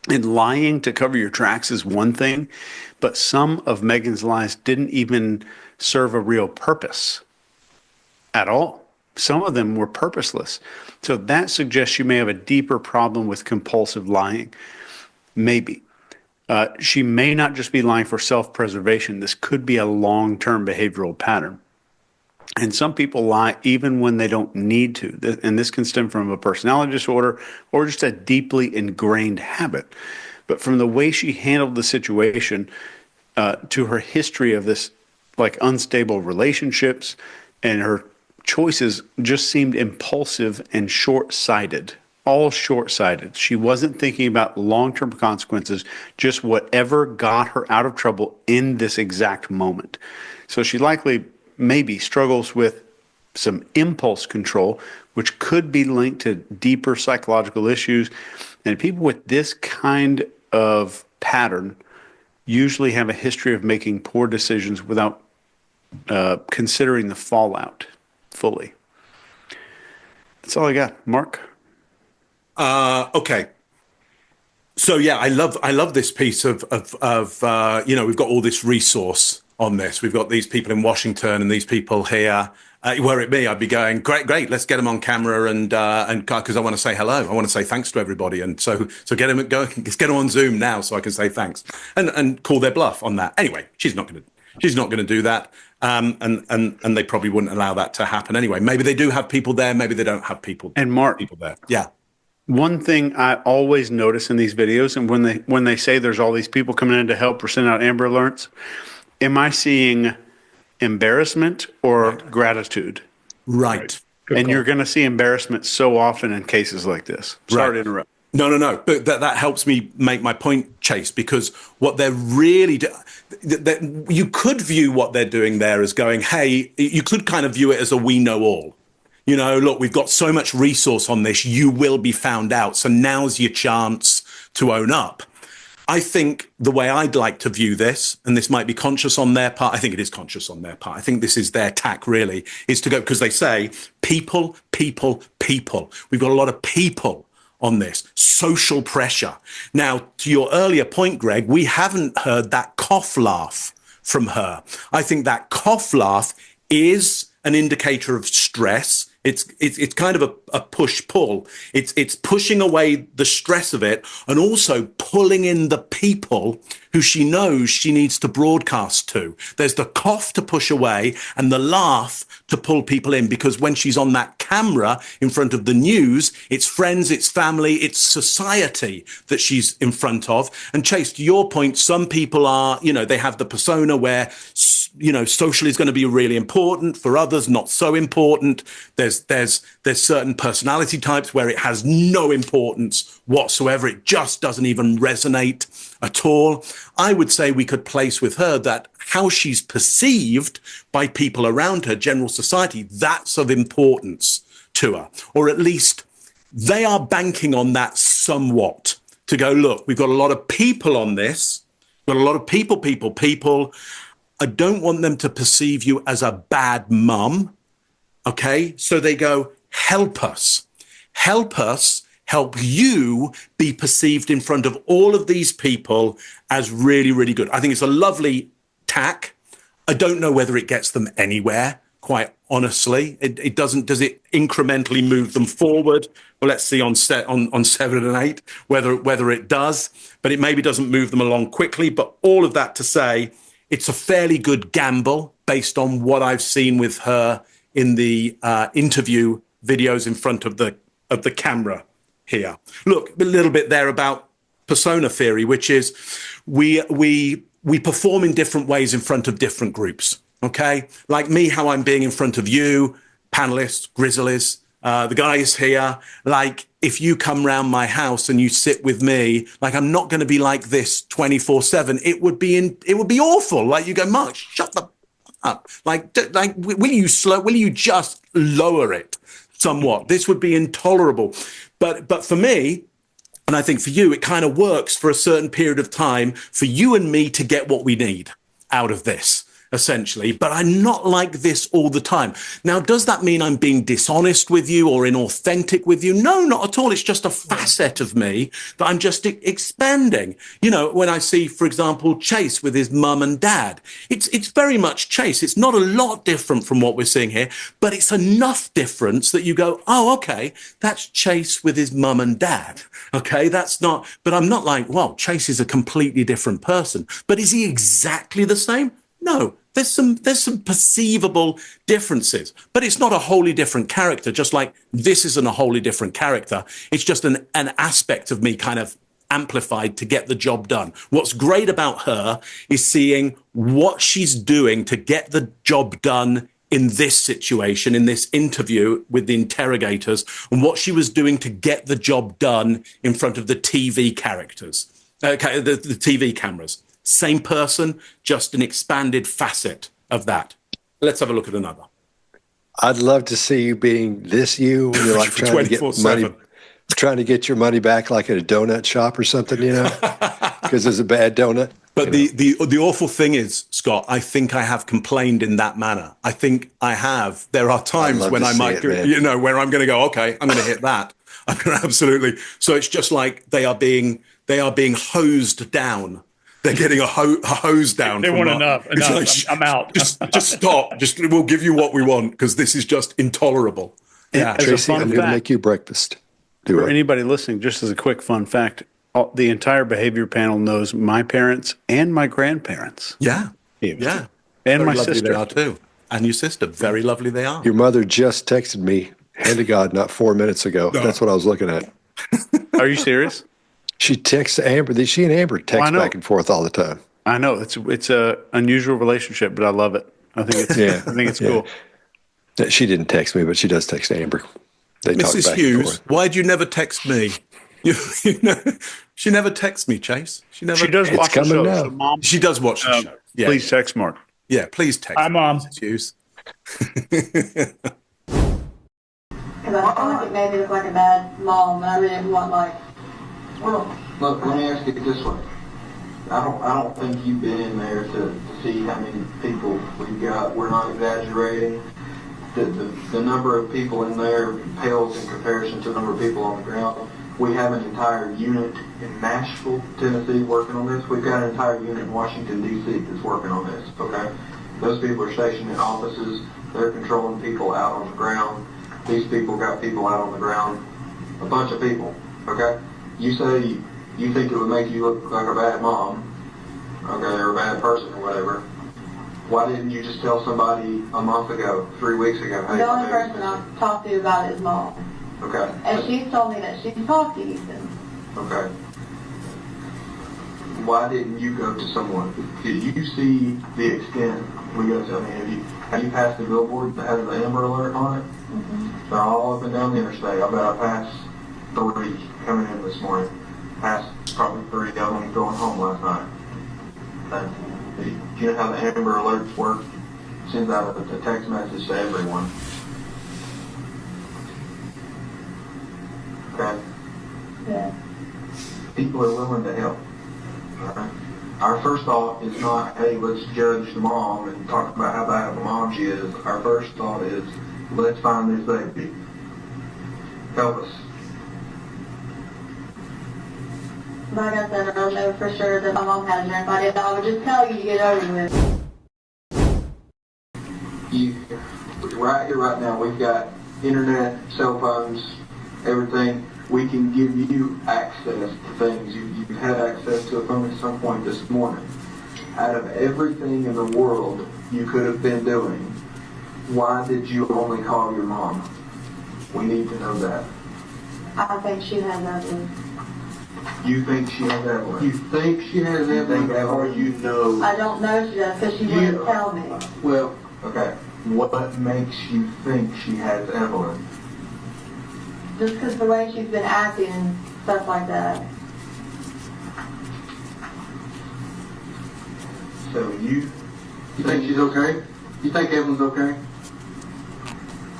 And lying to cover your tracks is one thing, but some of Meghan's lies didn't even serve a real purpose at all. Some of them were purposeless. So that suggests you may have a deeper problem with compulsive lying. Maybe. She may not just be lying for self-preservation. This could be a long-term behavioral pattern. And some people lie even when they don't need to. And this can stem from a personality disorder or just a deeply ingrained habit. But from the way she handled the situation to her history of this like unstable relationships, and her choices just seemed impulsive and short-sighted. All short-sighted. She wasn't thinking about long-term consequences, just whatever got her out of trouble in this exact moment. So she likely maybe struggles with some impulse control, which could be linked to deeper psychological issues. And people with this kind of pattern usually have a history of making poor decisions without considering the fallout fully. That's all I got. Mark? Okay. So yeah, I love this piece of we've got all this resource on this. We've got these people in Washington and these people here. Were it me, I'd be going, great, let's get them on camera and because I want to say hello. I want to say thanks to everybody. And so get them on Zoom now so I can say thanks and call their bluff on that. Anyway, she's not going to do that. And they probably wouldn't allow that to happen anyway. Maybe they do have people there. Maybe they don't have people. And Mark, people there. Yeah. One thing I always notice in these videos, and when they say there's all these people coming in to help or send out Amber Alerts, am I seeing embarrassment or gratitude? Right. And you're going to see embarrassment so often in cases like this. Sorry to interrupt. No. But that helps me make my point, Chase, because what they're really you could view what they're doing there as going, hey, you could kind of view it as a we know all. Look, we've got so much resource on this, you will be found out. So now's your chance to own up. I think the way I'd like to view this, and this might be conscious on their part, I think it is conscious on their part. I think this is their tack really, is to go, because they say people. We've got a lot of people on this, social pressure. Now, to your earlier point, Greg, we haven't heard that cough laugh from her. I think that cough laugh is an indicator of stress. It's kind of a push-pull. It's pushing away the stress of it and also pulling in the people who she knows she needs to broadcast to. There's the cough to push away and the laugh to pull people in, because when she's on that camera in front of the news, it's friends, it's family, it's society that she's in front of. And Chase, to your point, some people are, they have the persona where, social is going to be really important. For others, not so important. There's certain personality types where it has no importance whatsoever. It just doesn't even resonate at all. I would say we could place with her that how she's perceived by people around her, general society, that's of importance to her. Or at least they are banking on that somewhat to go, look, we've got a lot of people on this, got a lot of people. I don't want them to perceive you as a bad mum. Okay. So they go, help us, help you be perceived in front of all of these people as really, really good. I think it's a lovely tack. I don't know whether it gets them anywhere, quite honestly. It doesn't. Does it incrementally move them forward? Well, let's see on 7 and 8 whether it does. But it maybe doesn't move them along quickly. But all of that to say, it's a fairly good gamble based on what I've seen with her in the interview videos in front of the camera here. Look, a little bit there about persona theory, which is we perform in different ways in front of different groups. Okay, like me, how I'm being in front of you, panelists, Grizzlies, the guys here. Like if you come round my house and you sit with me, like I'm not going to be like this 24/7. It would be awful. Like you go, Mark, shut the up. Like will you just lower it somewhat? This would be intolerable. But for me, and I think for you, it kind of works for a certain period of time for you and me to get what we need out of this, essentially. But I'm not like this all the time. Now, does that mean I'm being dishonest with you or inauthentic with you? No, not at all. It's just a facet of me that I'm just expanding. When I see, for example, Chase with his mum and dad, it's very much Chase. It's not a lot different from what we're seeing here, but it's enough difference that you go, oh, okay, that's Chase with his mum and dad. Okay, that's not, but I'm not like, well, Chase is a completely different person. But is he exactly the same? No, there's some perceivable differences, but it's not a wholly different character, just like this isn't a wholly different character. It's just an aspect of me kind of amplified to get the job done. What's great about her is seeing what she's doing to get the job done in this situation, in this interview with the interrogators, and what she was doing to get the job done in front of the TV characters, the TV cameras. Same person, just an expanded facet of that. Let's have a look at another. I'd love to see you being this you. You're like trying to get your money back, like at a donut shop or something, because there's a bad donut. But the awful thing is, Scott, I think I have complained in that manner. I think I have. There are times when I might, where I'm going to go, okay, I'm going to hit that. I'm going to absolutely. So it's just like they are being hosed down. They're getting a hose down. They want enough. Like, I'm out. Just stop. We'll give you what we want because this is just intolerable. Yeah, Tracy, I'm going to make you breakfast. For anybody listening, just as a quick fun fact, the entire behavior panel knows my parents and my grandparents. Yeah. And very my sister. sister. They are too. And your sister. Very lovely they are. Your mother just texted me, hand to God, not 4 minutes ago. No. That's what I was looking at. Are you serious? She texts Amber. She and Amber text back and forth all the time. I know it's a unusual relationship, but I love it. I think it's cool. She didn't text me, but she does text Amber. They Mrs. talk back Hughes, and forth. why'd you never text me? She never texts me, Chase. She never. She does watch the show. So Mom, she does watch the show. Yeah. Please text Mark. Yeah, please text. Hi, Mom. Mrs. Hughes. Because I feel like it made me look like a bad mom, and I really didn't want Well, look, let me ask you this way. I don't think you've been in there to see how many people we've got. We're not exaggerating. The number of people in there pales in comparison to the number of people on the ground. We have an entire unit in Nashville, Tennessee working on this. We've got an entire unit in Washington, D.C. that's working on this, okay? Those people are stationed in offices. They're controlling people out on the ground. These people got people out on the ground, a bunch of people, okay? You say you think it would make you look like a bad mom, okay, or a bad person or whatever. Why didn't you just tell somebody a month ago, 3 weeks ago? Hey, The only person I've talked to about it is Mom. Okay. And she's told me that she talked to Ethan. Okay. Why didn't you go to someone? Did you see the extent? We go to, I mean, have you passed the billboard that has the Amber Alert on it? Mm-hmm. They're all up and down the interstate. I bet I passed 3 coming in this morning. Passed probably 3 going home last night. Do you know how the Amber Alerts work? Sends out a text message to everyone. Okay? Yeah. People are willing to help. Right? Our first thought is not, hey, let's judge the mom and talk about how bad of a mom she is. Our first thought is, let's find this baby. Help us. Like I said, I don't know for sure that my mom had a drink. I would just tell you to get over with. Right here, right now, we've got internet, cell phones, everything. We can give you access to things. You've had access to a phone at some point this morning. Out of everything in the world you could have been doing, why did you only call your mom? We need to know that. I think she has Evelyn. You think she has Evelyn? You think she has Evelyn, or you know? I don't know she does because she wouldn't tell me. Well, okay. What makes you think she has Evelyn? Just because the way she's been acting and stuff like that. So you think she's okay? You think Evelyn's okay?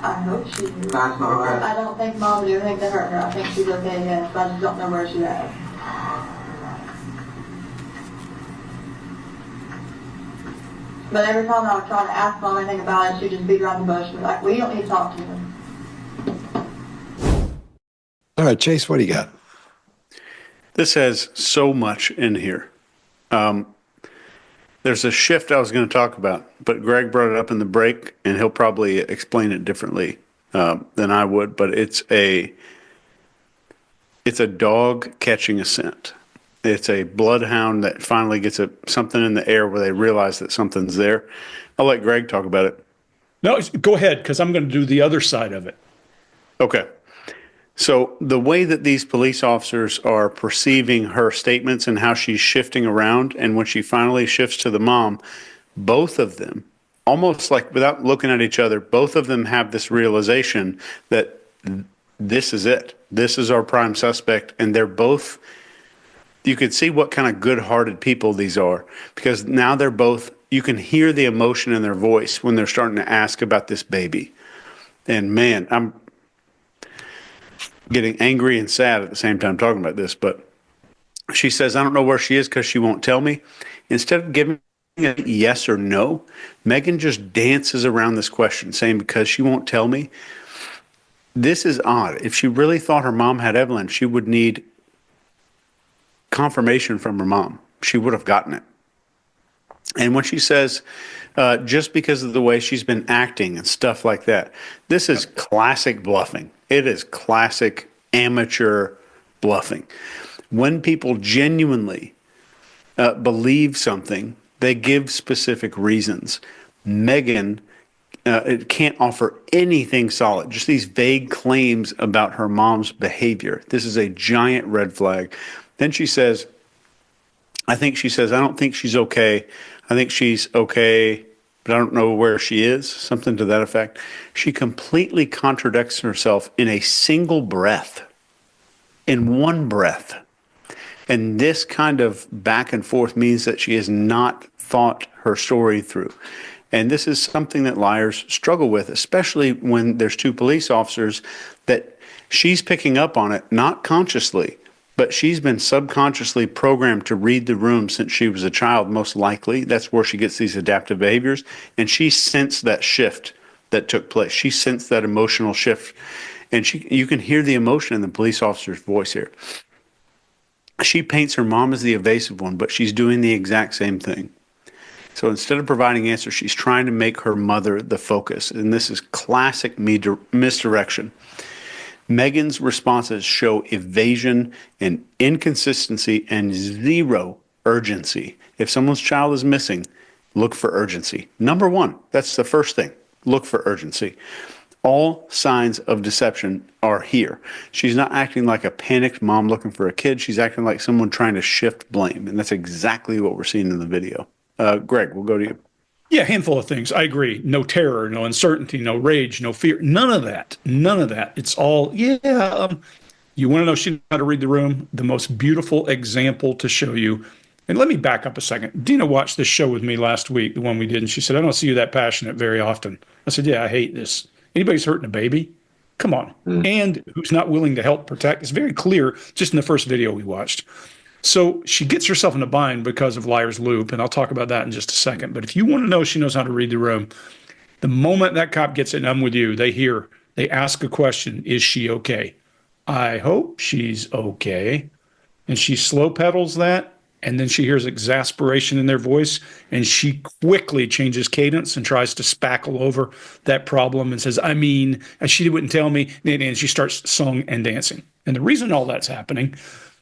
I hope she is. That's not okay. I don't think Mom would do anything to hurt her. I think she's okay, yes, but I just don't know where she's at. But every time I would try to ask Mom anything about it, she'd just beat around the bush and be like, well, you don't need to talk to him. All right, Chase, what do you got? This has so much in here. There's a shift I was going to talk about, but Greg brought it up in the break, and he'll probably explain it differently than I would. But it's a dog catching a scent. It's a bloodhound that finally gets something in the air where they realize that something's there. I'll let Greg talk about it. No, go ahead, because I'm going to do the other side of it. Okay. So the way that these police officers are perceiving her statements and how she's shifting around, and when she finally shifts to the mom, both of them, almost like without looking at each other, both of them have this realization that this is it. This is our prime suspect. And they're both, you could see what kind of good-hearted people these are, because now they're both, you can hear the emotion in their voice when they're starting to ask about this baby. And man, I'm getting angry and sad at the same time talking about this, but she says, I don't know where she is because she won't tell me. Instead of giving a yes or no, Meghan just dances around this question, saying because she won't tell me. This is odd. If she really thought her mom had Evelyn, she would need confirmation from her mom. She would have gotten it. And when she says, just because of the way she's been acting and stuff like that, this is classic bluffing. It is classic amateur bluffing. When people genuinely believe something, they give specific reasons. Meghan it can't offer anything solid, just these vague claims about her mom's behavior. This is a giant red flag. Then she says, I don't think she's okay. I think she's okay, but I don't know where she is, something to that effect. She completely contradicts herself in a single breath, in one breath. And this kind of back and forth means that she has not thought her story through. And this is something that liars struggle with, especially when there's two police officers that she's picking up on it, not consciously, but she's been subconsciously programmed to read the room since she was a child, most likely. That's where she gets these adaptive behaviors. And she sensed that shift that took place. She sensed that emotional shift. And you can hear the emotion in the police officer's voice here. She paints her mom as the evasive one, but she's doing the exact same thing. So instead of providing answers, she's trying to make her mother the focus. And this is classic misdirection. Meghan's responses show evasion and inconsistency and zero urgency. If someone's child is missing, look for urgency. Number one, that's the first thing. Look for urgency. All signs of deception are here. She's not acting like a panicked mom looking for a kid. She's acting like someone trying to shift blame. And that's exactly what we're seeing in the video. Greg, we'll go to you. Yeah, handful of things. I agree. No terror, no uncertainty, no rage, no fear. None of that. None of that. It's all, you want to know she knows how to read the room? The most beautiful example to show you. And let me back up a second. Dina watched this show with me last week, the one we did, and she said, I don't see you that passionate very often. I said, yeah, I hate this. Anybody's hurting a baby? Come on. And who's not willing to help protect? It's very clear just in the first video we watched. So she gets herself in a bind because of Liar's Loop, and I'll talk about that in just a second. But if you want to know she knows how to read the room, the moment that cop gets it, and I'm with you, they ask a question, is she okay? I hope she's okay. And she slow pedals that, and then she hears exasperation in their voice, and she quickly changes cadence and tries to spackle over that problem and says, and she wouldn't tell me, and she starts song and dancing. And the reason all that's happening,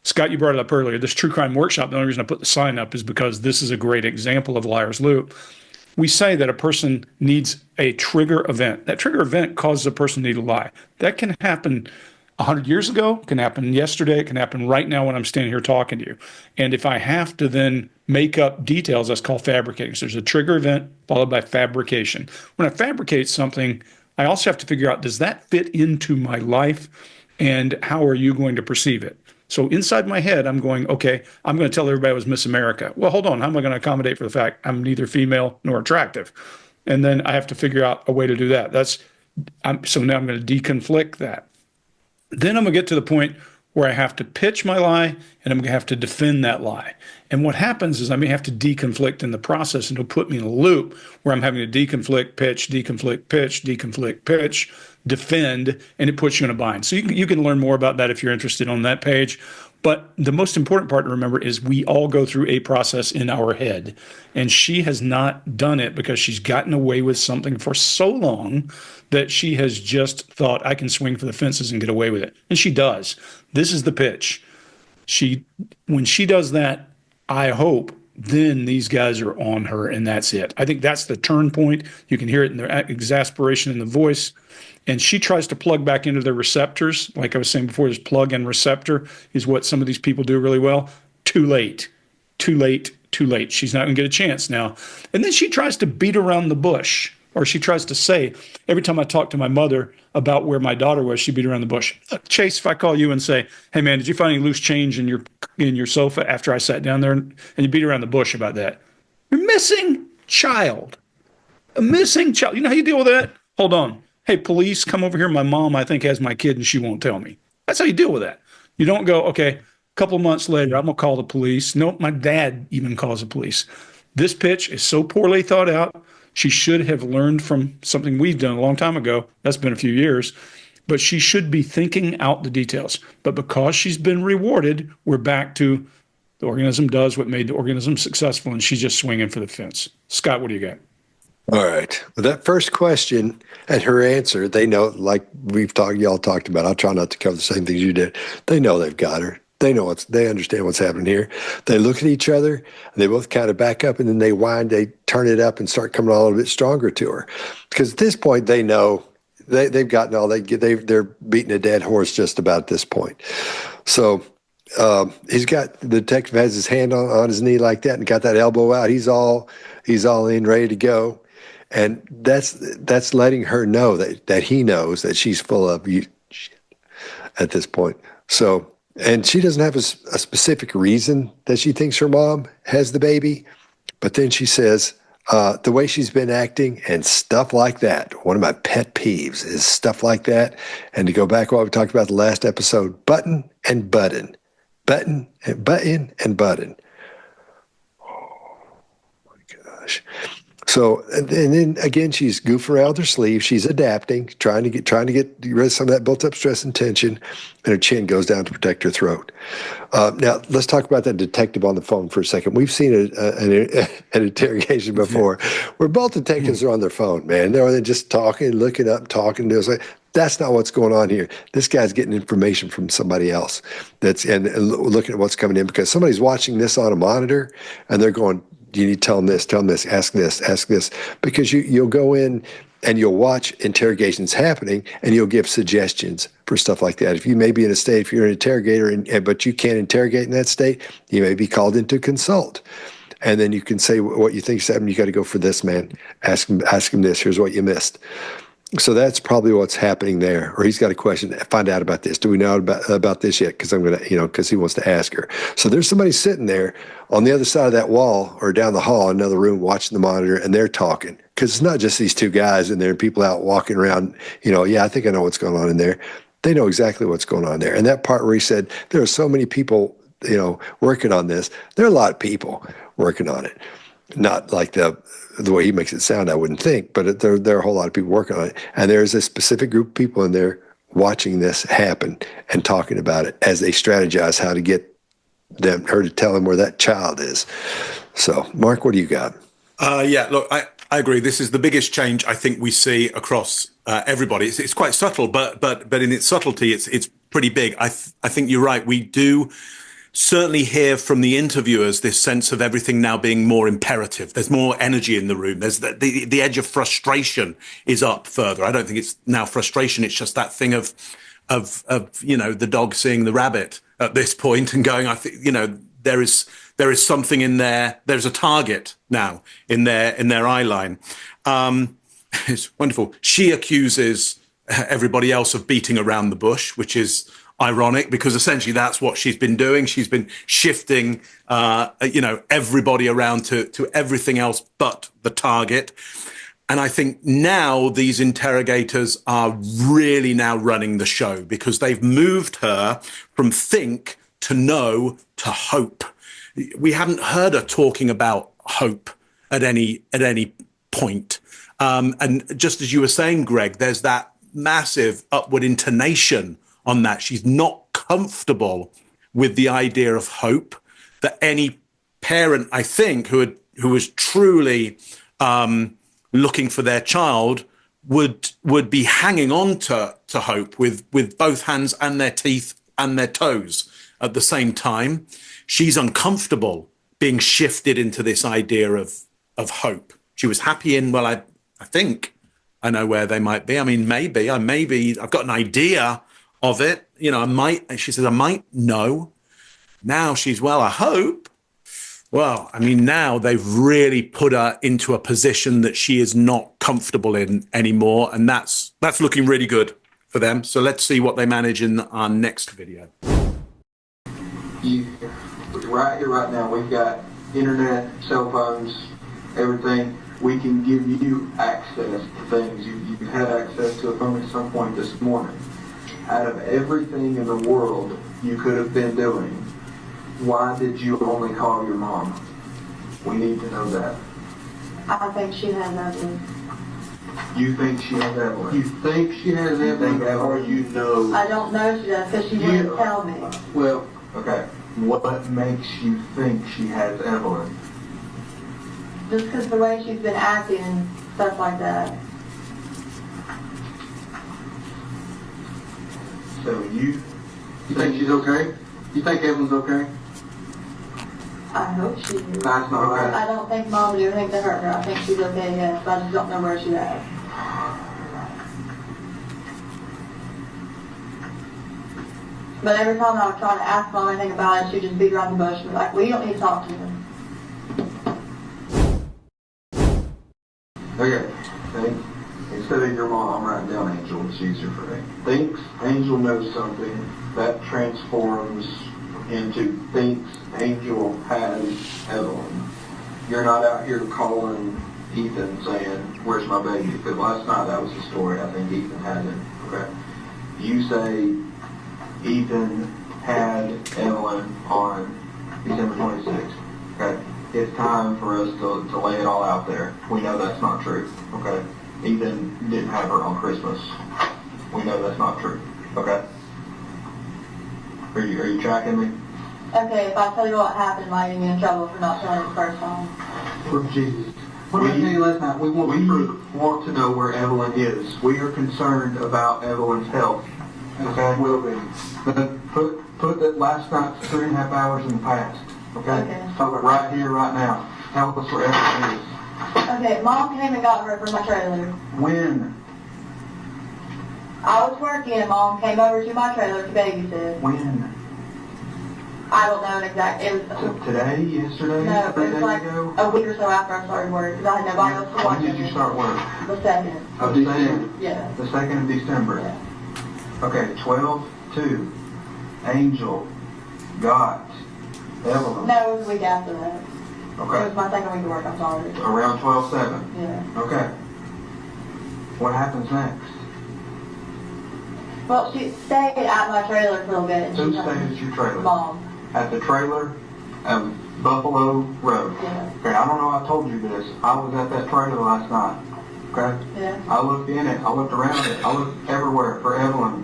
Scott, you brought it up earlier, this True Crime Workshop, the only reason I put the sign up is because this is a great example of Liar's Loop. We say that a person needs a trigger event. That trigger event causes a person to need to lie. That can happen 100 years ago, can happen yesterday, it can happen right now when I'm standing here talking to you. And if I have to then make up details, that's called fabricating. So there's a trigger event followed by fabrication. When I fabricate something, I also have to figure out, does that fit into my life? And how are you going to perceive it? So inside my head, I'm going, okay, I'm going to tell everybody I was Miss America. Well, hold on. How am I going to accommodate for the fact I'm neither female nor attractive? And then I have to figure out a way to do that. So now I'm going to deconflict that. Then I'm going to get to the point where I have to pitch my lie and I'm going to have to defend that lie. And what happens is I may have to deconflict in the process, and it'll put me in a loop where I'm having to deconflict, pitch, deconflict, pitch, deconflict, pitch, defend, and it puts you in a bind. So you can learn more about that if you're interested on that page. But the most important part to remember is we all go through a process in our head. And she has not done it because she's gotten away with something for so long that she has just thought, I can swing for the fences and get away with it. And she does. This is the pitch. When she does that, I hope then these guys are on her, and that's it. I think that's the turn point. You can hear it in their exasperation in the voice. And she tries to plug back into their receptors. Like I was saying before, this plug and receptor is what some of these people do really well. Too late. She's not going to get a chance now. And then she tries to beat around the bush, or she tries to say, every time I talk to my mother about where my daughter was, she beat around the bush. Chase, if I call you and say, hey man, did you find any loose change in your sofa after I sat down there, and you beat around the bush about that? You're missing child. A missing child. You know how you deal with that? Hold on. Hey, police, come over here. My mom, I think, has my kid and she won't tell me. That's how you deal with that. You don't go, okay, a couple of months later, I'm going to call the police. No, my dad even calls the police. This pitch is so poorly thought out. She should have learned from something we've done a long time ago. That's been a few years. But she should be thinking out the details. But because she's been rewarded, we're back to the organism does what made the organism successful, and she's just swinging for the fence. Scott, what do you got? All right. Well, that first question and her answer, they know, like y'all talked about. I'll try not to cover the same things you did. They know they've got her. They understand what's happening here. They look at each other, and they both kind of back up, and then they turn it up and start coming a little bit stronger to her. Because at this point, they know they've gotten all they get. They're beating a dead horse just about at this point. So the detective has his hand on his knee like that and got that elbow out. He's all in, ready to go. And that's letting her know that he knows that she's full of shit at this point. So, and she doesn't have a specific reason that she thinks her mom has the baby, but then she says the way she's been acting and stuff like that. One of my pet peeves is stuff like that. And to go back to what we talked about the last episode, button and button. Button and button and button. Oh my gosh. So, and then again, she's goofing around with her sleeve. She's adapting, trying to get rid of some of that built up stress and tension, and her chin goes down to protect her throat. Now, let's talk about that detective on the phone for a second. We've seen an interrogation before where both detectives are on their phone, man. They're just talking, looking up, talking to us. That's not what's going on here. This guy's getting information from somebody else and looking at what's coming in, because somebody's watching this on a monitor and they're going, you need to tell them this, ask this, because you'll go in and you'll watch interrogations happening and you'll give suggestions for stuff like that. If you may be in a state, if you're an interrogator, but you can't interrogate in that state, you may be called in to consult. And then you can say what you think is happening. You got to go for this, man. Ask him this. Here's what you missed. So that's probably what's happening there. Or he's got a question, find out about this. Do we know about this yet? Because I'm going to, because he wants to ask her. So there's somebody sitting there on the other side of that wall or down the hall, in another room, watching the monitor, and they're talking. Because it's not just these two guys in there and people out walking around, yeah, I think I know what's going on in there. They know exactly what's going on there. And that part where he said, there are so many people, working on this. There are a lot of people working on it. Not like the way he makes it sound, I wouldn't think, but there are a whole lot of people working on it. And there's a specific group of people in there watching this happen and talking about it as they strategize how to get her to tell him where that child is. So, Mark, what do you got? Yeah, look, I agree. This is the biggest change I think we see across everybody. It's quite subtle, but in its subtlety, it's pretty big. I think you're right. We do certainly hear from the interviewers this sense of everything now being more imperative. There's more energy in the room. There's the edge of frustration is up further. I don't think it's now frustration. It's just that thing of the dog seeing the rabbit at this point and going, I think, there is something in there. There's a target now in their eye line. It's wonderful. She accuses everybody else of beating around the bush, which is ironic because essentially that's what she's been doing. She's been shifting, everybody around to everything else but the target. And I think now these interrogators are really now running the show because they've moved her from think to know to hope. We haven't heard her talking about hope at any point. And just as you were saying, Greg, there's that massive upward intonation on that. She's not comfortable with the idea of hope that any parent, I think, who was truly looking for their child would be hanging on to hope with both hands and their teeth and their toes at the same time. She's uncomfortable being shifted into this idea of hope. She was happy in, well, I think I know where they might be. I mean, maybe I've got an idea of it. She says, I might know. Now she's, well, I hope. Well, I mean, now they've really put her into a position that she is not comfortable in anymore. And that's looking really good for them. So let's see what they manage in our next video. Right here, right now, we've got internet, cell phones, everything. We can give you access to things. You had access to a phone at some point this morning. Out of everything in the world you could have been doing, why did you only call your mom? We need to know that. I think she has Evelyn. You think she has Evelyn? You think she has Evelyn, or you know? I don't know she does because she wouldn't tell me. Well, okay. What makes you think she has Evelyn? Just because the way she's been acting and stuff like that. So you think she's okay? You think Evelyn's okay? I hope she is. That's not right. I don't think Mom would do anything to hurt her. I think she's okay, yes, but I just don't know where she's at. But every time I would try to ask Mom anything about it, she'd just beat around the bush and be like, well, you don't need to talk to him. Okay. Think. Instead of your mom, I'm writing down Angel. It's easier for me. Thinks Angel knows something. That transforms into thinks Angel has Evelyn. You're not out here calling Ethan saying, where's my baby? Because last night that was the story. I think Ethan had it. Okay. You say Ethan had Evelyn on December 26th. Okay. it's time for us to lay it all out there. We know that's not true, okay? Ethan didn't have her on Christmas. We know that's not true, okay? Are you tracking me? Okay, if I tell you what happened, might get me in trouble for not telling you the first time. For Jesus. What did I tell you last night? We want to know where Evelyn is. We are concerned about Evelyn's health. Okay? Will be. But put that last night's 3.5 hours in the past. Okay? Okay. Talk right here, right now. Tell us where Evelyn is. Okay, Mom came and got her from my trailer. When? I was working and Mom came over to my trailer to babysit. When? I don't know an exact, it was, Today? Yesterday? no, 3 it was days like ago? a week or so after I started work, because I had nobody else to watch When did you it. start work? The 2nd. Of December? Yeah. The 2nd of December? Yeah. Okay, 12/2. Angel got Evelyn. No, it was a week after that. It was Okay. my second week of work, I'm sorry. Around 12/7. Yeah. Okay. What happens next? Well, she stayed at my trailer for a little bit. And Who she stayed at your trailer? Mom. At the trailer at Buffalo Road. Yeah. Okay, I don't know I told you this. I was at that trailer last night. Okay? Yeah. I looked in it. I looked around it. I looked everywhere for Evelyn.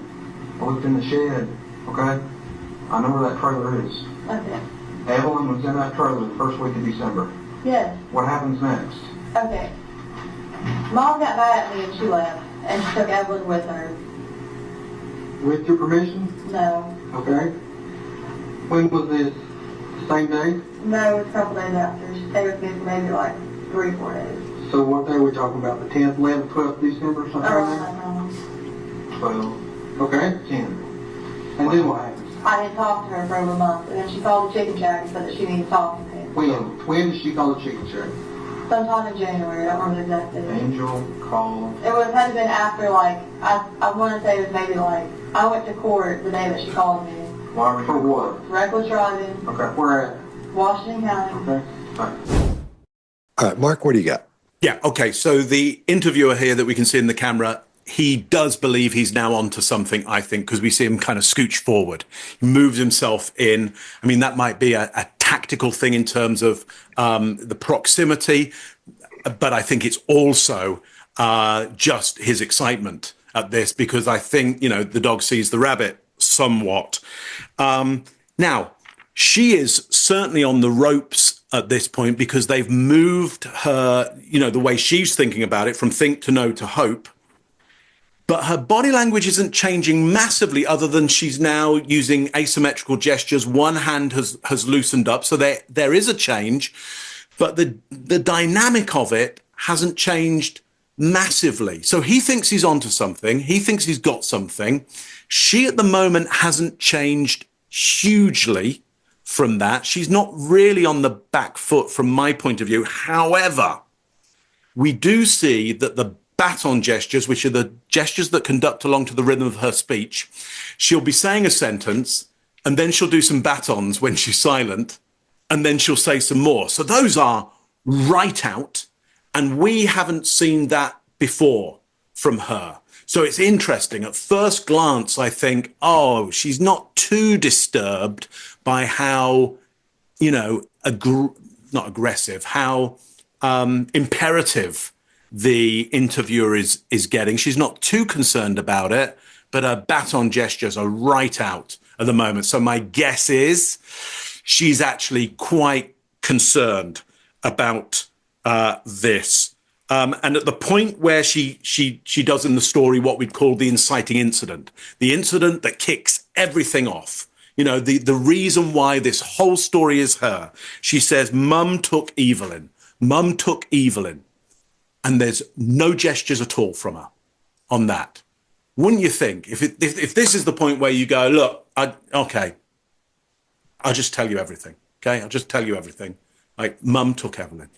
I looked in the shed. Okay? I know where that trailer is. Okay. Evelyn was in that trailer the first week of December. Yes. What happens next? Okay. Mom got mad at me and she left. And she took Evelyn with her. With your permission? No. Okay. When was this? Same day? No, it was a couple days after. She stayed with me for maybe like 3 or 4 days. So what day are we talking about? The 10th, 11th, 12th December, something Around like that time. that? 12. Okay, 10. And then what happens? I didn't talk to her for over a month. And then she called the chicken shack and said that she needed to talk to me. When did she call the chicken shack? Sometime in January. I don't remember the exact date. Angel called. It would have had to been after, like, I want to say it was maybe like, I went to court the day that she called me. Why were you for what? Reckless driving, Okay, where at? Washington County. Okay. All right. All right, Mark, what do you got? Yeah, okay. So the interviewer here that we can see in the camera, he does believe he's now onto something, I think, because we see him kind of scooch forward. He moves himself in. I mean, that might be a tactical thing in terms of the proximity, but I think it's also just his excitement at this, because I think, you know, the dog sees the rabbit somewhat. Now, she is certainly on the ropes at this point because they've moved her, you know, the way she's thinking about it from think to know to hope. But her body language isn't changing massively, other than she's now using asymmetrical gestures. One hand has loosened up. So there is a change, but the dynamic of it hasn't changed massively. So he thinks he's onto something. He thinks he's got something. She at the moment hasn't changed hugely from that. She's not really on the back foot from my point of view. However, we do see that the baton gestures, which are the gestures that conduct along to the rhythm of her speech, she'll be saying a sentence and then she'll do some batons when she's silent and then she'll say some more. So those are right out, and we haven't seen that before from her. So it's interesting. At first glance, I think, oh, she's not too disturbed by how, you know, not aggressive, how imperative the interviewer is getting. She's not too concerned about it, but her baton gestures are right out at the moment. So my guess is she's actually quite concerned about this. And at the point where she does in the story what we'd call the inciting incident, the incident that kicks everything off, you know, the reason why this whole story is her. She says, Mum took Evelyn. Mum took Evelyn. And there's no gestures at all from her on that. Wouldn't you think? If this is the point where you go, look, okay, I'll just tell you everything. Okay, I'll just tell you everything. Like, Mum took Evelyn.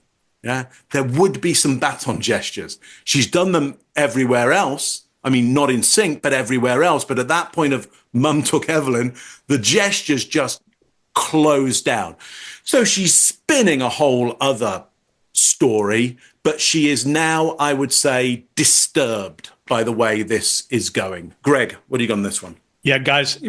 Yeah, there would be some baton gestures. She's done them everywhere else. I mean, not in sync, but everywhere else. But at that point of Mum took Evelyn, the gestures just closed down. So she's spinning a whole other story, but she is now, I would say, disturbed by the way this is going. Greg, what do you got on this one? Yeah, guys,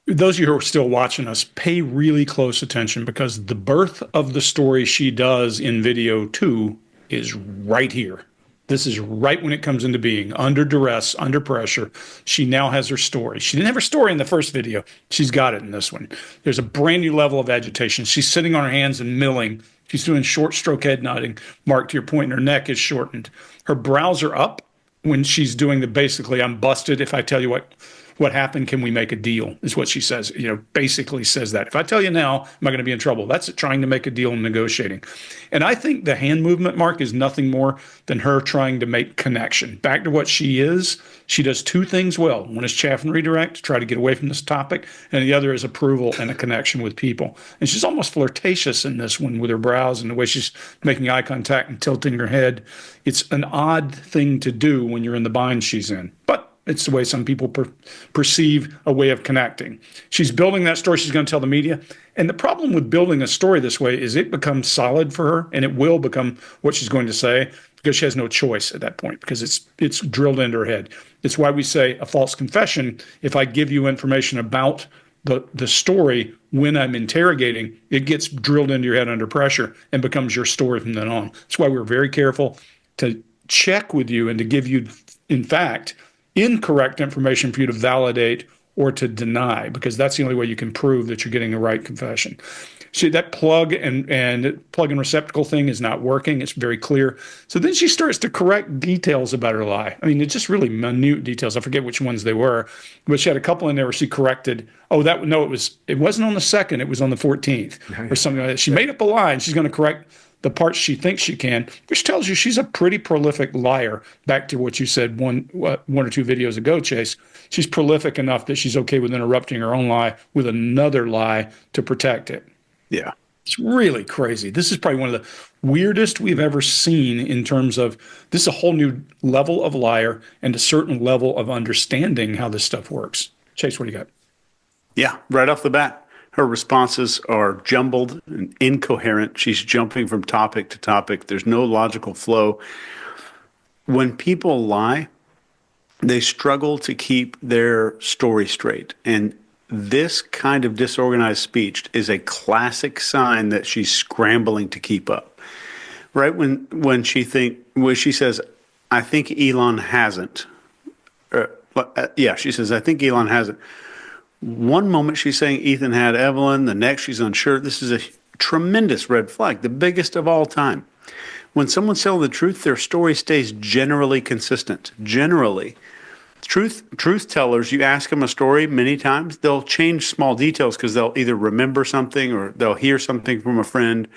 those of you who are still watching us, pay really close attention, because the birth of the story she does in video 2 is right here. This is right when it comes into being, under duress, under pressure. She now has her story. She didn't have her story in the first video. She's got it in this one. There's a brand new level of agitation. She's sitting on her hands and milling. She's doing short stroke head nodding. Mark, to your point, her neck is shortened. Her brows are up when she's doing the basically, I'm busted. If I tell you what happened, can we make a deal, is what she says. Basically says that. If I tell you now, am I going to be in trouble? That's trying to make a deal and negotiating. And I think the hand movement, Mark, is nothing more than her trying to make connection. Back to what she is, she does two things well. One is chaff and redirect, to try to get away from this topic, and the other is approval and a connection with people. And she's almost flirtatious in this one with her brows and the way she's making eye contact and tilting her head. It's an odd thing to do when you're in the bind she's in. But it's the way some people perceive a way of connecting. She's building that story she's going to tell the media. And the problem with building a story this way is it becomes solid for her, and it will become what she's going to say, because she has no choice at that point, because it's drilled into her head. It's why we say a false confession. If I give you information about the story when I'm interrogating, it gets drilled into your head under pressure and becomes your story from then on. That's why we're very careful to check with you and to give you, in fact, incorrect information for you to validate or to deny, because that's the only way you can prove that you're getting the right confession. See, that plug and receptacle thing is not working. It's very clear. So then she starts to correct details about her lie. I mean, it's just really minute details. I forget which ones they were, but she had a couple in there where she corrected. It wasn't on the 2nd. It was on the 14th or something like that. She made up a lie, and she's going to correct the parts she thinks she can, which tells you she's a pretty prolific liar. Back to what you said one or two videos ago, Chase. She's prolific enough that she's okay with interrupting her own lie with another lie to protect it. Yeah. It's really crazy. This is probably one of the weirdest we've ever seen in terms of, this is a whole new level of liar and a certain level of understanding how this stuff works. Chase, what do you got? Yeah, right off the bat. Her responses are jumbled and incoherent. She's jumping from topic to topic. There's no logical flow. When people lie, they struggle to keep their story straight. And this kind of disorganized speech is a classic sign that she's scrambling to keep up. Right when she says, I think Elon hasn't. She says, I think Elon hasn't. One moment she's saying Ethan had Evelyn, the next she's unsure. This is a tremendous red flag, the biggest of all time. When someone's telling the truth, their story stays generally consistent. Generally. Truth tellers, you ask them a story many times, they'll change small details because they'll either remember something or they'll hear something from a friend,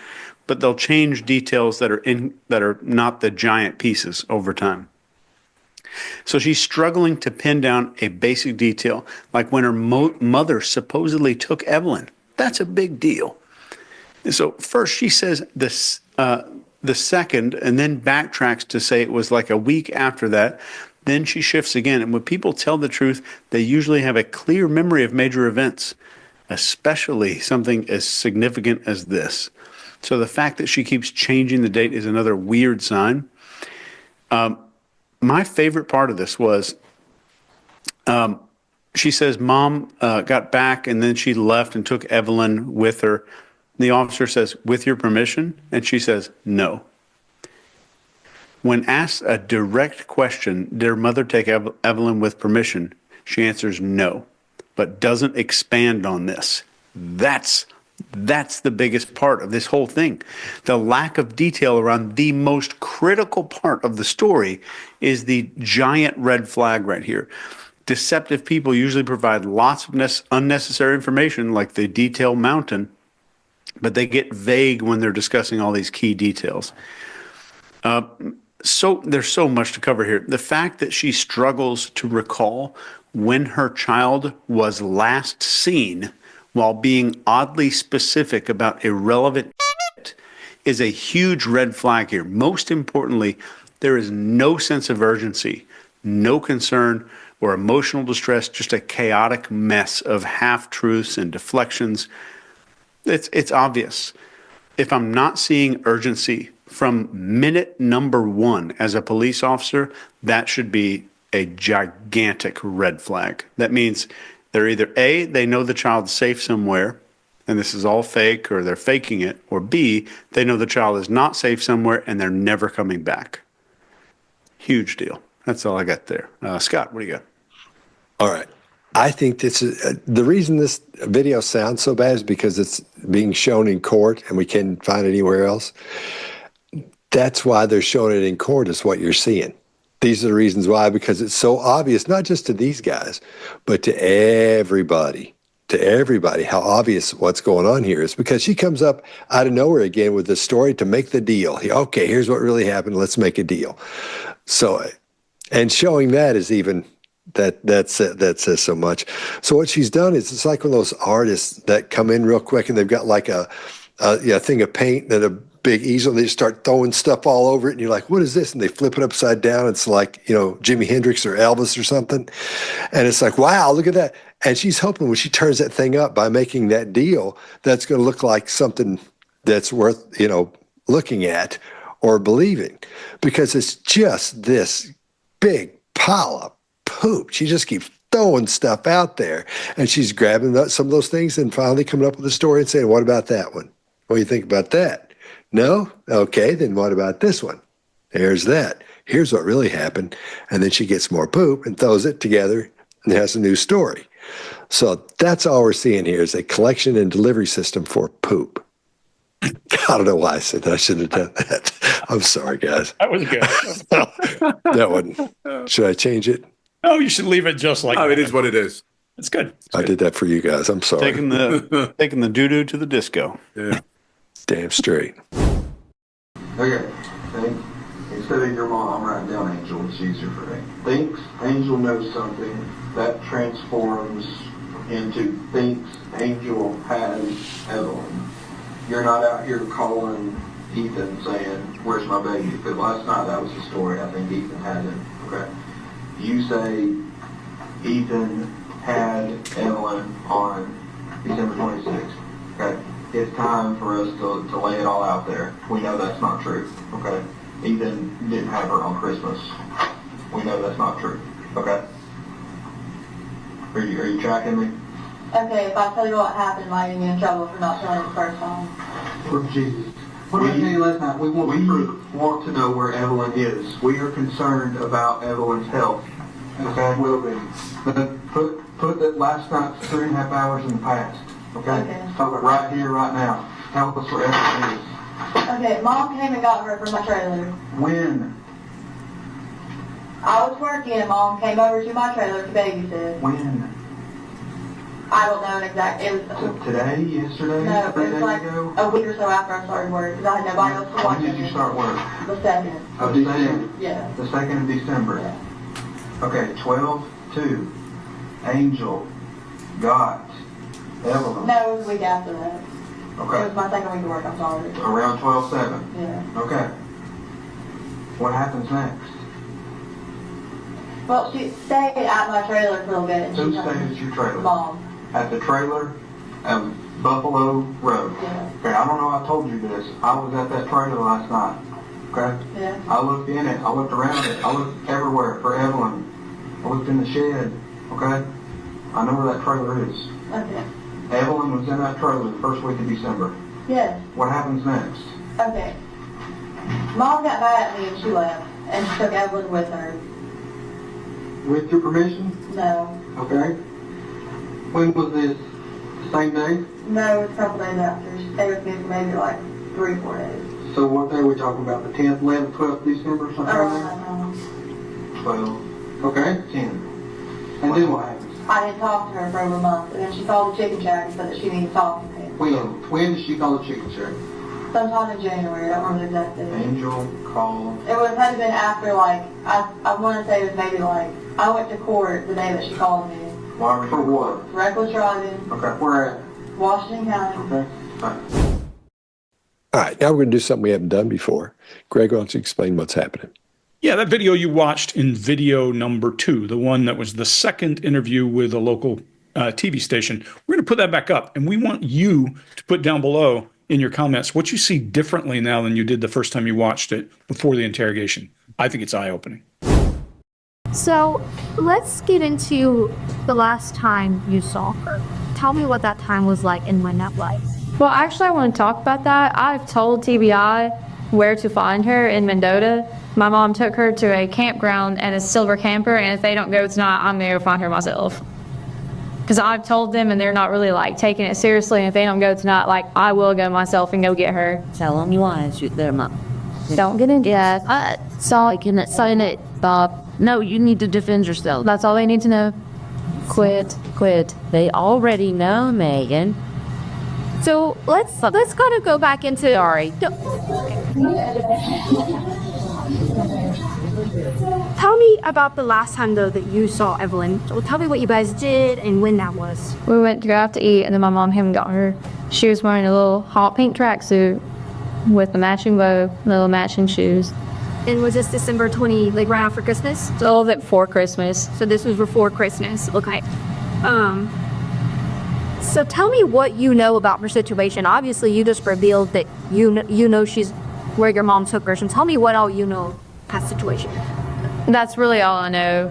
but they'll change details that are not the giant pieces over time. So she's struggling to pin down a basic detail, like when her mother supposedly took Evelyn. That's a big deal. So first she says this, the second, and then backtracks to say it was like a week after that. Then she shifts again. And when people tell the truth, they usually have a clear memory of major events, especially something as significant as this. So the fact that she keeps changing the date is another weird sign. My favorite part of this was she says Mom got back and then she left and took Evelyn with her. The officer says, with your permission? And she says, no. When asked a direct question, did her mother take Evelyn with permission? She answers no, but doesn't expand on this. That's the biggest part of this whole thing. The lack of detail around the most critical part of the story is the giant red flag right here. Deceptive people usually provide lots of unnecessary information, like the detail mountain, but they get vague when they're discussing all these key details. So there's so much to cover here. The fact that she struggles to recall when her child was last seen while being oddly specific about irrelevant is a huge red flag here. Most importantly, there is no sense of urgency, no concern or emotional distress, just a chaotic mess of half-truths and deflections. It's obvious. If I'm not seeing urgency from minute number one as a police officer, that should be a gigantic red flag. That means They're either A, they know the child's safe somewhere, and this is all fake, or they're faking it, or B, they know the child is not safe somewhere and they're never coming back. Huge deal. That's all I got there. Scott, what do you got? All right. I think this is the reason this video sounds so bad is because it's being shown in court and we can't find it anywhere else. That's why they're showing it in court, is what you're seeing. These are the reasons why, because it's so obvious, not just to these guys, but to everybody, how obvious what's going on here is, because she comes up out of nowhere again with this story to make the deal. Okay, here's what really happened. Let's make a deal. So, and showing that is even, that says so much. So what she's done is, it's like one of those artists that come in real quick and they've got like a thing of paint and a big easel. They just start throwing stuff all over it, and you're like, what is this? And they flip it upside down. It's like, Jimi Hendrix or Elvis or something. And it's like, wow, look at that. And she's hoping when she turns that thing up by making that deal, that's going to look like something that's worth, looking at or believing, because it's just this big pile of poop. She just keeps throwing stuff out there, and she's grabbing some of those things and finally coming up with a story and saying, what about that one? What do you think about that? No? Okay, then what about this one? There's that. Here's what really happened. And then she gets more poop and throws it together and has a new story. So that's all we're seeing here, is a collection and delivery system for poop. I don't know why I said that. I shouldn't have done that. I'm sorry, guys. That was good. That wasn't. Should I change it? No, you should leave it just like that. It is what it is. It's good. I did that for you guys. I'm sorry. Taking the doo-doo to the disco. Yeah. Damn straight. Okay, think, instead of your mom, I'm writing down Angel, it's easier for me. Thinks Angel knows something, that transforms into thinks Angel has Evelyn. You're not out here calling Ethan saying, where's my baby? Because last night that was the story. I think Ethan had it. Okay. You say Ethan had Evelyn on December 26th. Okay. It's time for us to lay it all out there. We know that's not true. Okay. Ethan didn't have her on Christmas. We know that's not true. Okay. Are you tracking me? Okay, if I tell you what happened, am I going to get in trouble for not telling it the first time? For Jesus. What did I tell you last night? We want to know where Evelyn is. We are concerned about Evelyn's health. Okay? Will be. But put that last night's 3.5 hours in the past. Okay? Talk about right here, right now. Help us where Evelyn is. Okay, Mom came and got her from my trailer. When? I was working and Mom came over to my trailer to babysit. When? I don't know an exact, it was... Today? Yesterday? No, it 3 was days like ago? a week or so after I started work, because I had nobody else to watch it. When did you start work? The 2nd. Of December? Yeah. The 2nd of December? Yeah. Okay, 12/2. Angel got Evelyn. No, it was a week after that. Okay. It was my second week of work, I'm sorry. Around 12/7. Yeah. Okay. What happens next? Well, she stayed at my trailer for a little bit. And Who she stayed at your trailer? Mom. At the trailer at Buffalo Road. Yeah. Okay, I don't know I told you this. I was at that trailer last night. Okay? Yeah. I looked in it. I looked around it. I looked everywhere for Evelyn. I looked in the shed. Okay? I know where that trailer is. Okay. Evelyn was in that trailer the first week of December. Yes. What happens next? Okay. Mom got mad at me and she left. And she took Evelyn with her. With your permission? No. Okay. When was this? The same day? No, it was a couple days after. She stayed with me for maybe like 3-4 days. So what day are we talking about? The 10th, 11th, 12th December, something Around like that time. 12. Okay, 10. And then what happens? I didn't talk to her for over a month, and then she called the chicken shack and said that she needed to talk to me. When did she call the chicken shack? Sometime in January, I don't remember the exact date. Angel called. It would have been after, like, I want to say it was maybe like, I went to court the day that she called me. Why were you? For what? Reckless driving, Okay, where at? Washington County. Okay. Right. All right, now we're going to do something we haven't done before. Greg, why don't you explain what's happening? Yeah, that video you watched in video number 2, the one that was the second interview with a local TV station, we're going to put that back up. And we want you to put down below in your comments what you see differently now than you did the first time you watched it before the interrogation. I think it's eye-opening. So let's get into the last time you saw her. Tell me what that time was like and when that was. Well, actually, I want to talk about that. I've told TBI where to find her in Mendota. My mom took her to a campground and a silver camper, and if they don't go tonight, I'm going to go find her myself. Because I've told them, and they're not really like taking it seriously. And if they don't go tonight, like I will go myself and go get her. Tell them you want to shoot them up. Don't get into Yeah, I can sign it, Bob. No, you need to defend yourself. That's all they need to know. Quit. They already know, Megan. So let's kind of go back into. Sorry. Tell me about the last time though that you saw Evelyn. So tell me what you guys did and when that was. We went to go out to eat, and then my mom came and got her. She was wearing a little hot pink tracksuit with the matching bow, little matching shoes. And was this December 20, like right after Christmas? A little bit before Christmas. So this was before Christmas. Okay. So tell me what you know about her situation. Obviously, you just revealed that you know she's where your mom took her. So tell me what all you know that situation. That's really all I know.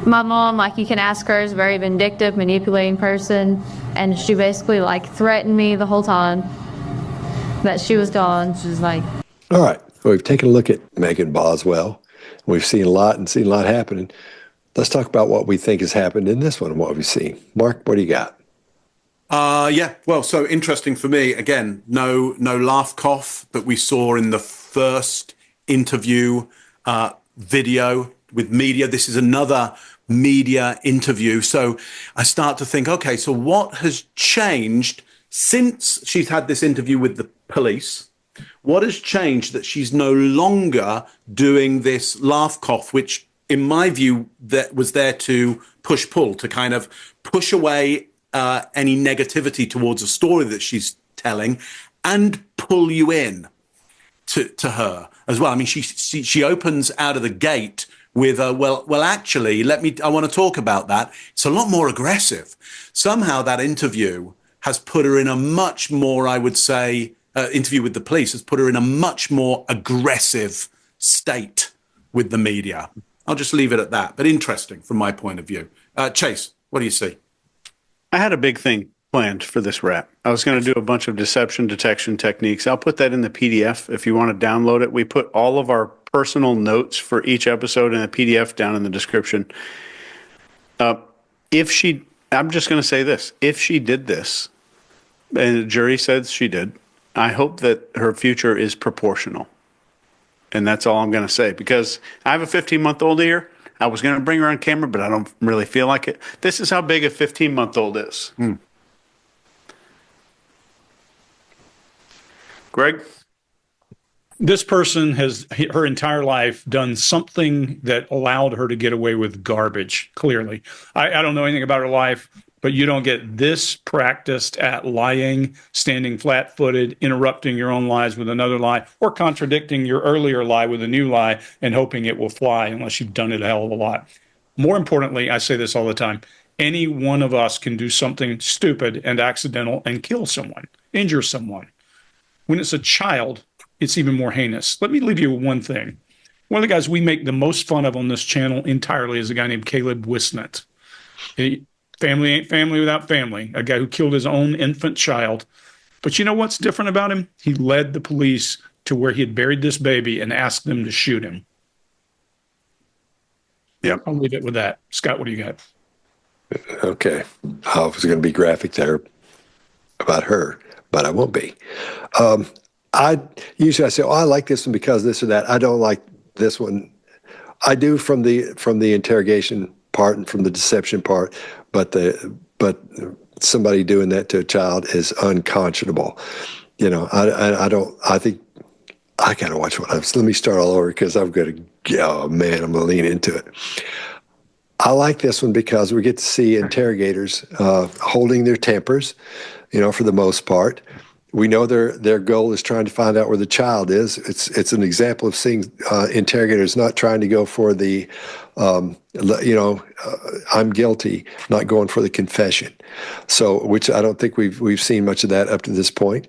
My mom, like you can ask her, is a very vindictive, manipulating person, and she basically like threatened me the whole time that she was gone. She's like, All right. Well, we've taken a look at Meghan Boswell. We've seen a lot happening. Let's talk about what we think has happened in this one and what we've seen. Mark, what do you got? Yeah. Well, so interesting for me. Again, no laugh cough that we saw in the first interview video with media. This is another media interview. So I start to think, okay, so what has changed since she's had this interview with the police? What has changed that she's no longer doing this laugh cough, which in my view that was there to push pull, to kind of push away any negativity towards a story that she's telling and pull you in to her as well. I mean, she opens out of the gate with well, actually, I want to talk about that. It's a lot more aggressive. Somehow that interview has put her in a much more, I would say, interview with the police has put her in a much more aggressive state with the media. I'll just leave it at that, but interesting from my point of view. Chase, what do you see? I had a big thing planned for this wrap. I was going to do a bunch of deception detection techniques. I'll put that in the PDF if you want to download it. We put all of our personal notes for each episode in a PDF down in the description. I'm just going to say this. If she did this, and the jury says she did, I hope that her future is proportional. And that's all I'm going to say, because I have a 15-month-old here. I was going to bring her on camera, but I don't really feel like it. This is how big a 15-month-old is. Greg? This person has her entire life done something that allowed her to get away with garbage, clearly. I don't know anything about her life, but you don't get this practiced at lying, standing flat-footed, interrupting your own lies with another lie, or contradicting your earlier lie with a new lie and hoping it will fly unless you've done it a hell of a lot. More importantly, I say this all the time, any one of us can do something stupid and accidental and kill someone, injure someone. When it's a child, it's even more heinous. Let me leave you with one thing. One of the guys we make the most fun of on this channel entirely is a guy named Caleb Wisnett. Family ain't family without family, a guy who killed his own infant child. But you know what's different about him? He led the police to where he had buried this baby and asked them to shoot him. Yep. I'll leave it with that. Scott, what do you got? Okay. I was going to be graphic there about her, but I won't be. I say, I like this one because this or that. I don't like this one. I do from the interrogation part and from the deception part, but somebody doing that to a child is unconscionable. You know, I think I gotta watch what let me start all over because I'm gonna lean into it. I like this one because we get to see interrogators holding their tempers, you know, for the most part. We know their goal is trying to find out where the child is. It's an example of seeing interrogators not trying to go for the, I'm guilty, not going for the confession. So, which I don't think we've seen much of that up to this point.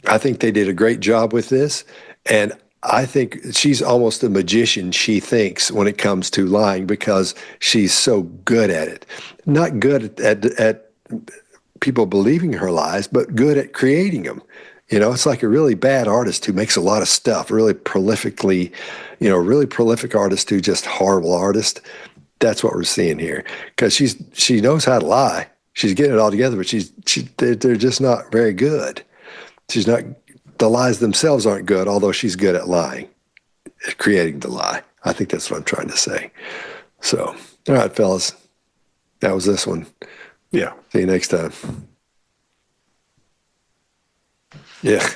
I think they did a great job with this, and I think she's almost a magician, she thinks, when it comes to lying, because she's so good at it. Not good at people believing her lies, but good at creating them. You know, it's like a really bad artist who makes a lot of stuff, really prolifically, really prolific artist who just horrible artist. That's what we're seeing here, because she knows how to lie. She's getting it all together, but they're just not very good. She's not. The lies themselves aren't good, although she's good at lying, at creating the lie. I think that's what I'm trying to say. So, all right, fellas, that was this one. Yeah. See you next time. Yeah.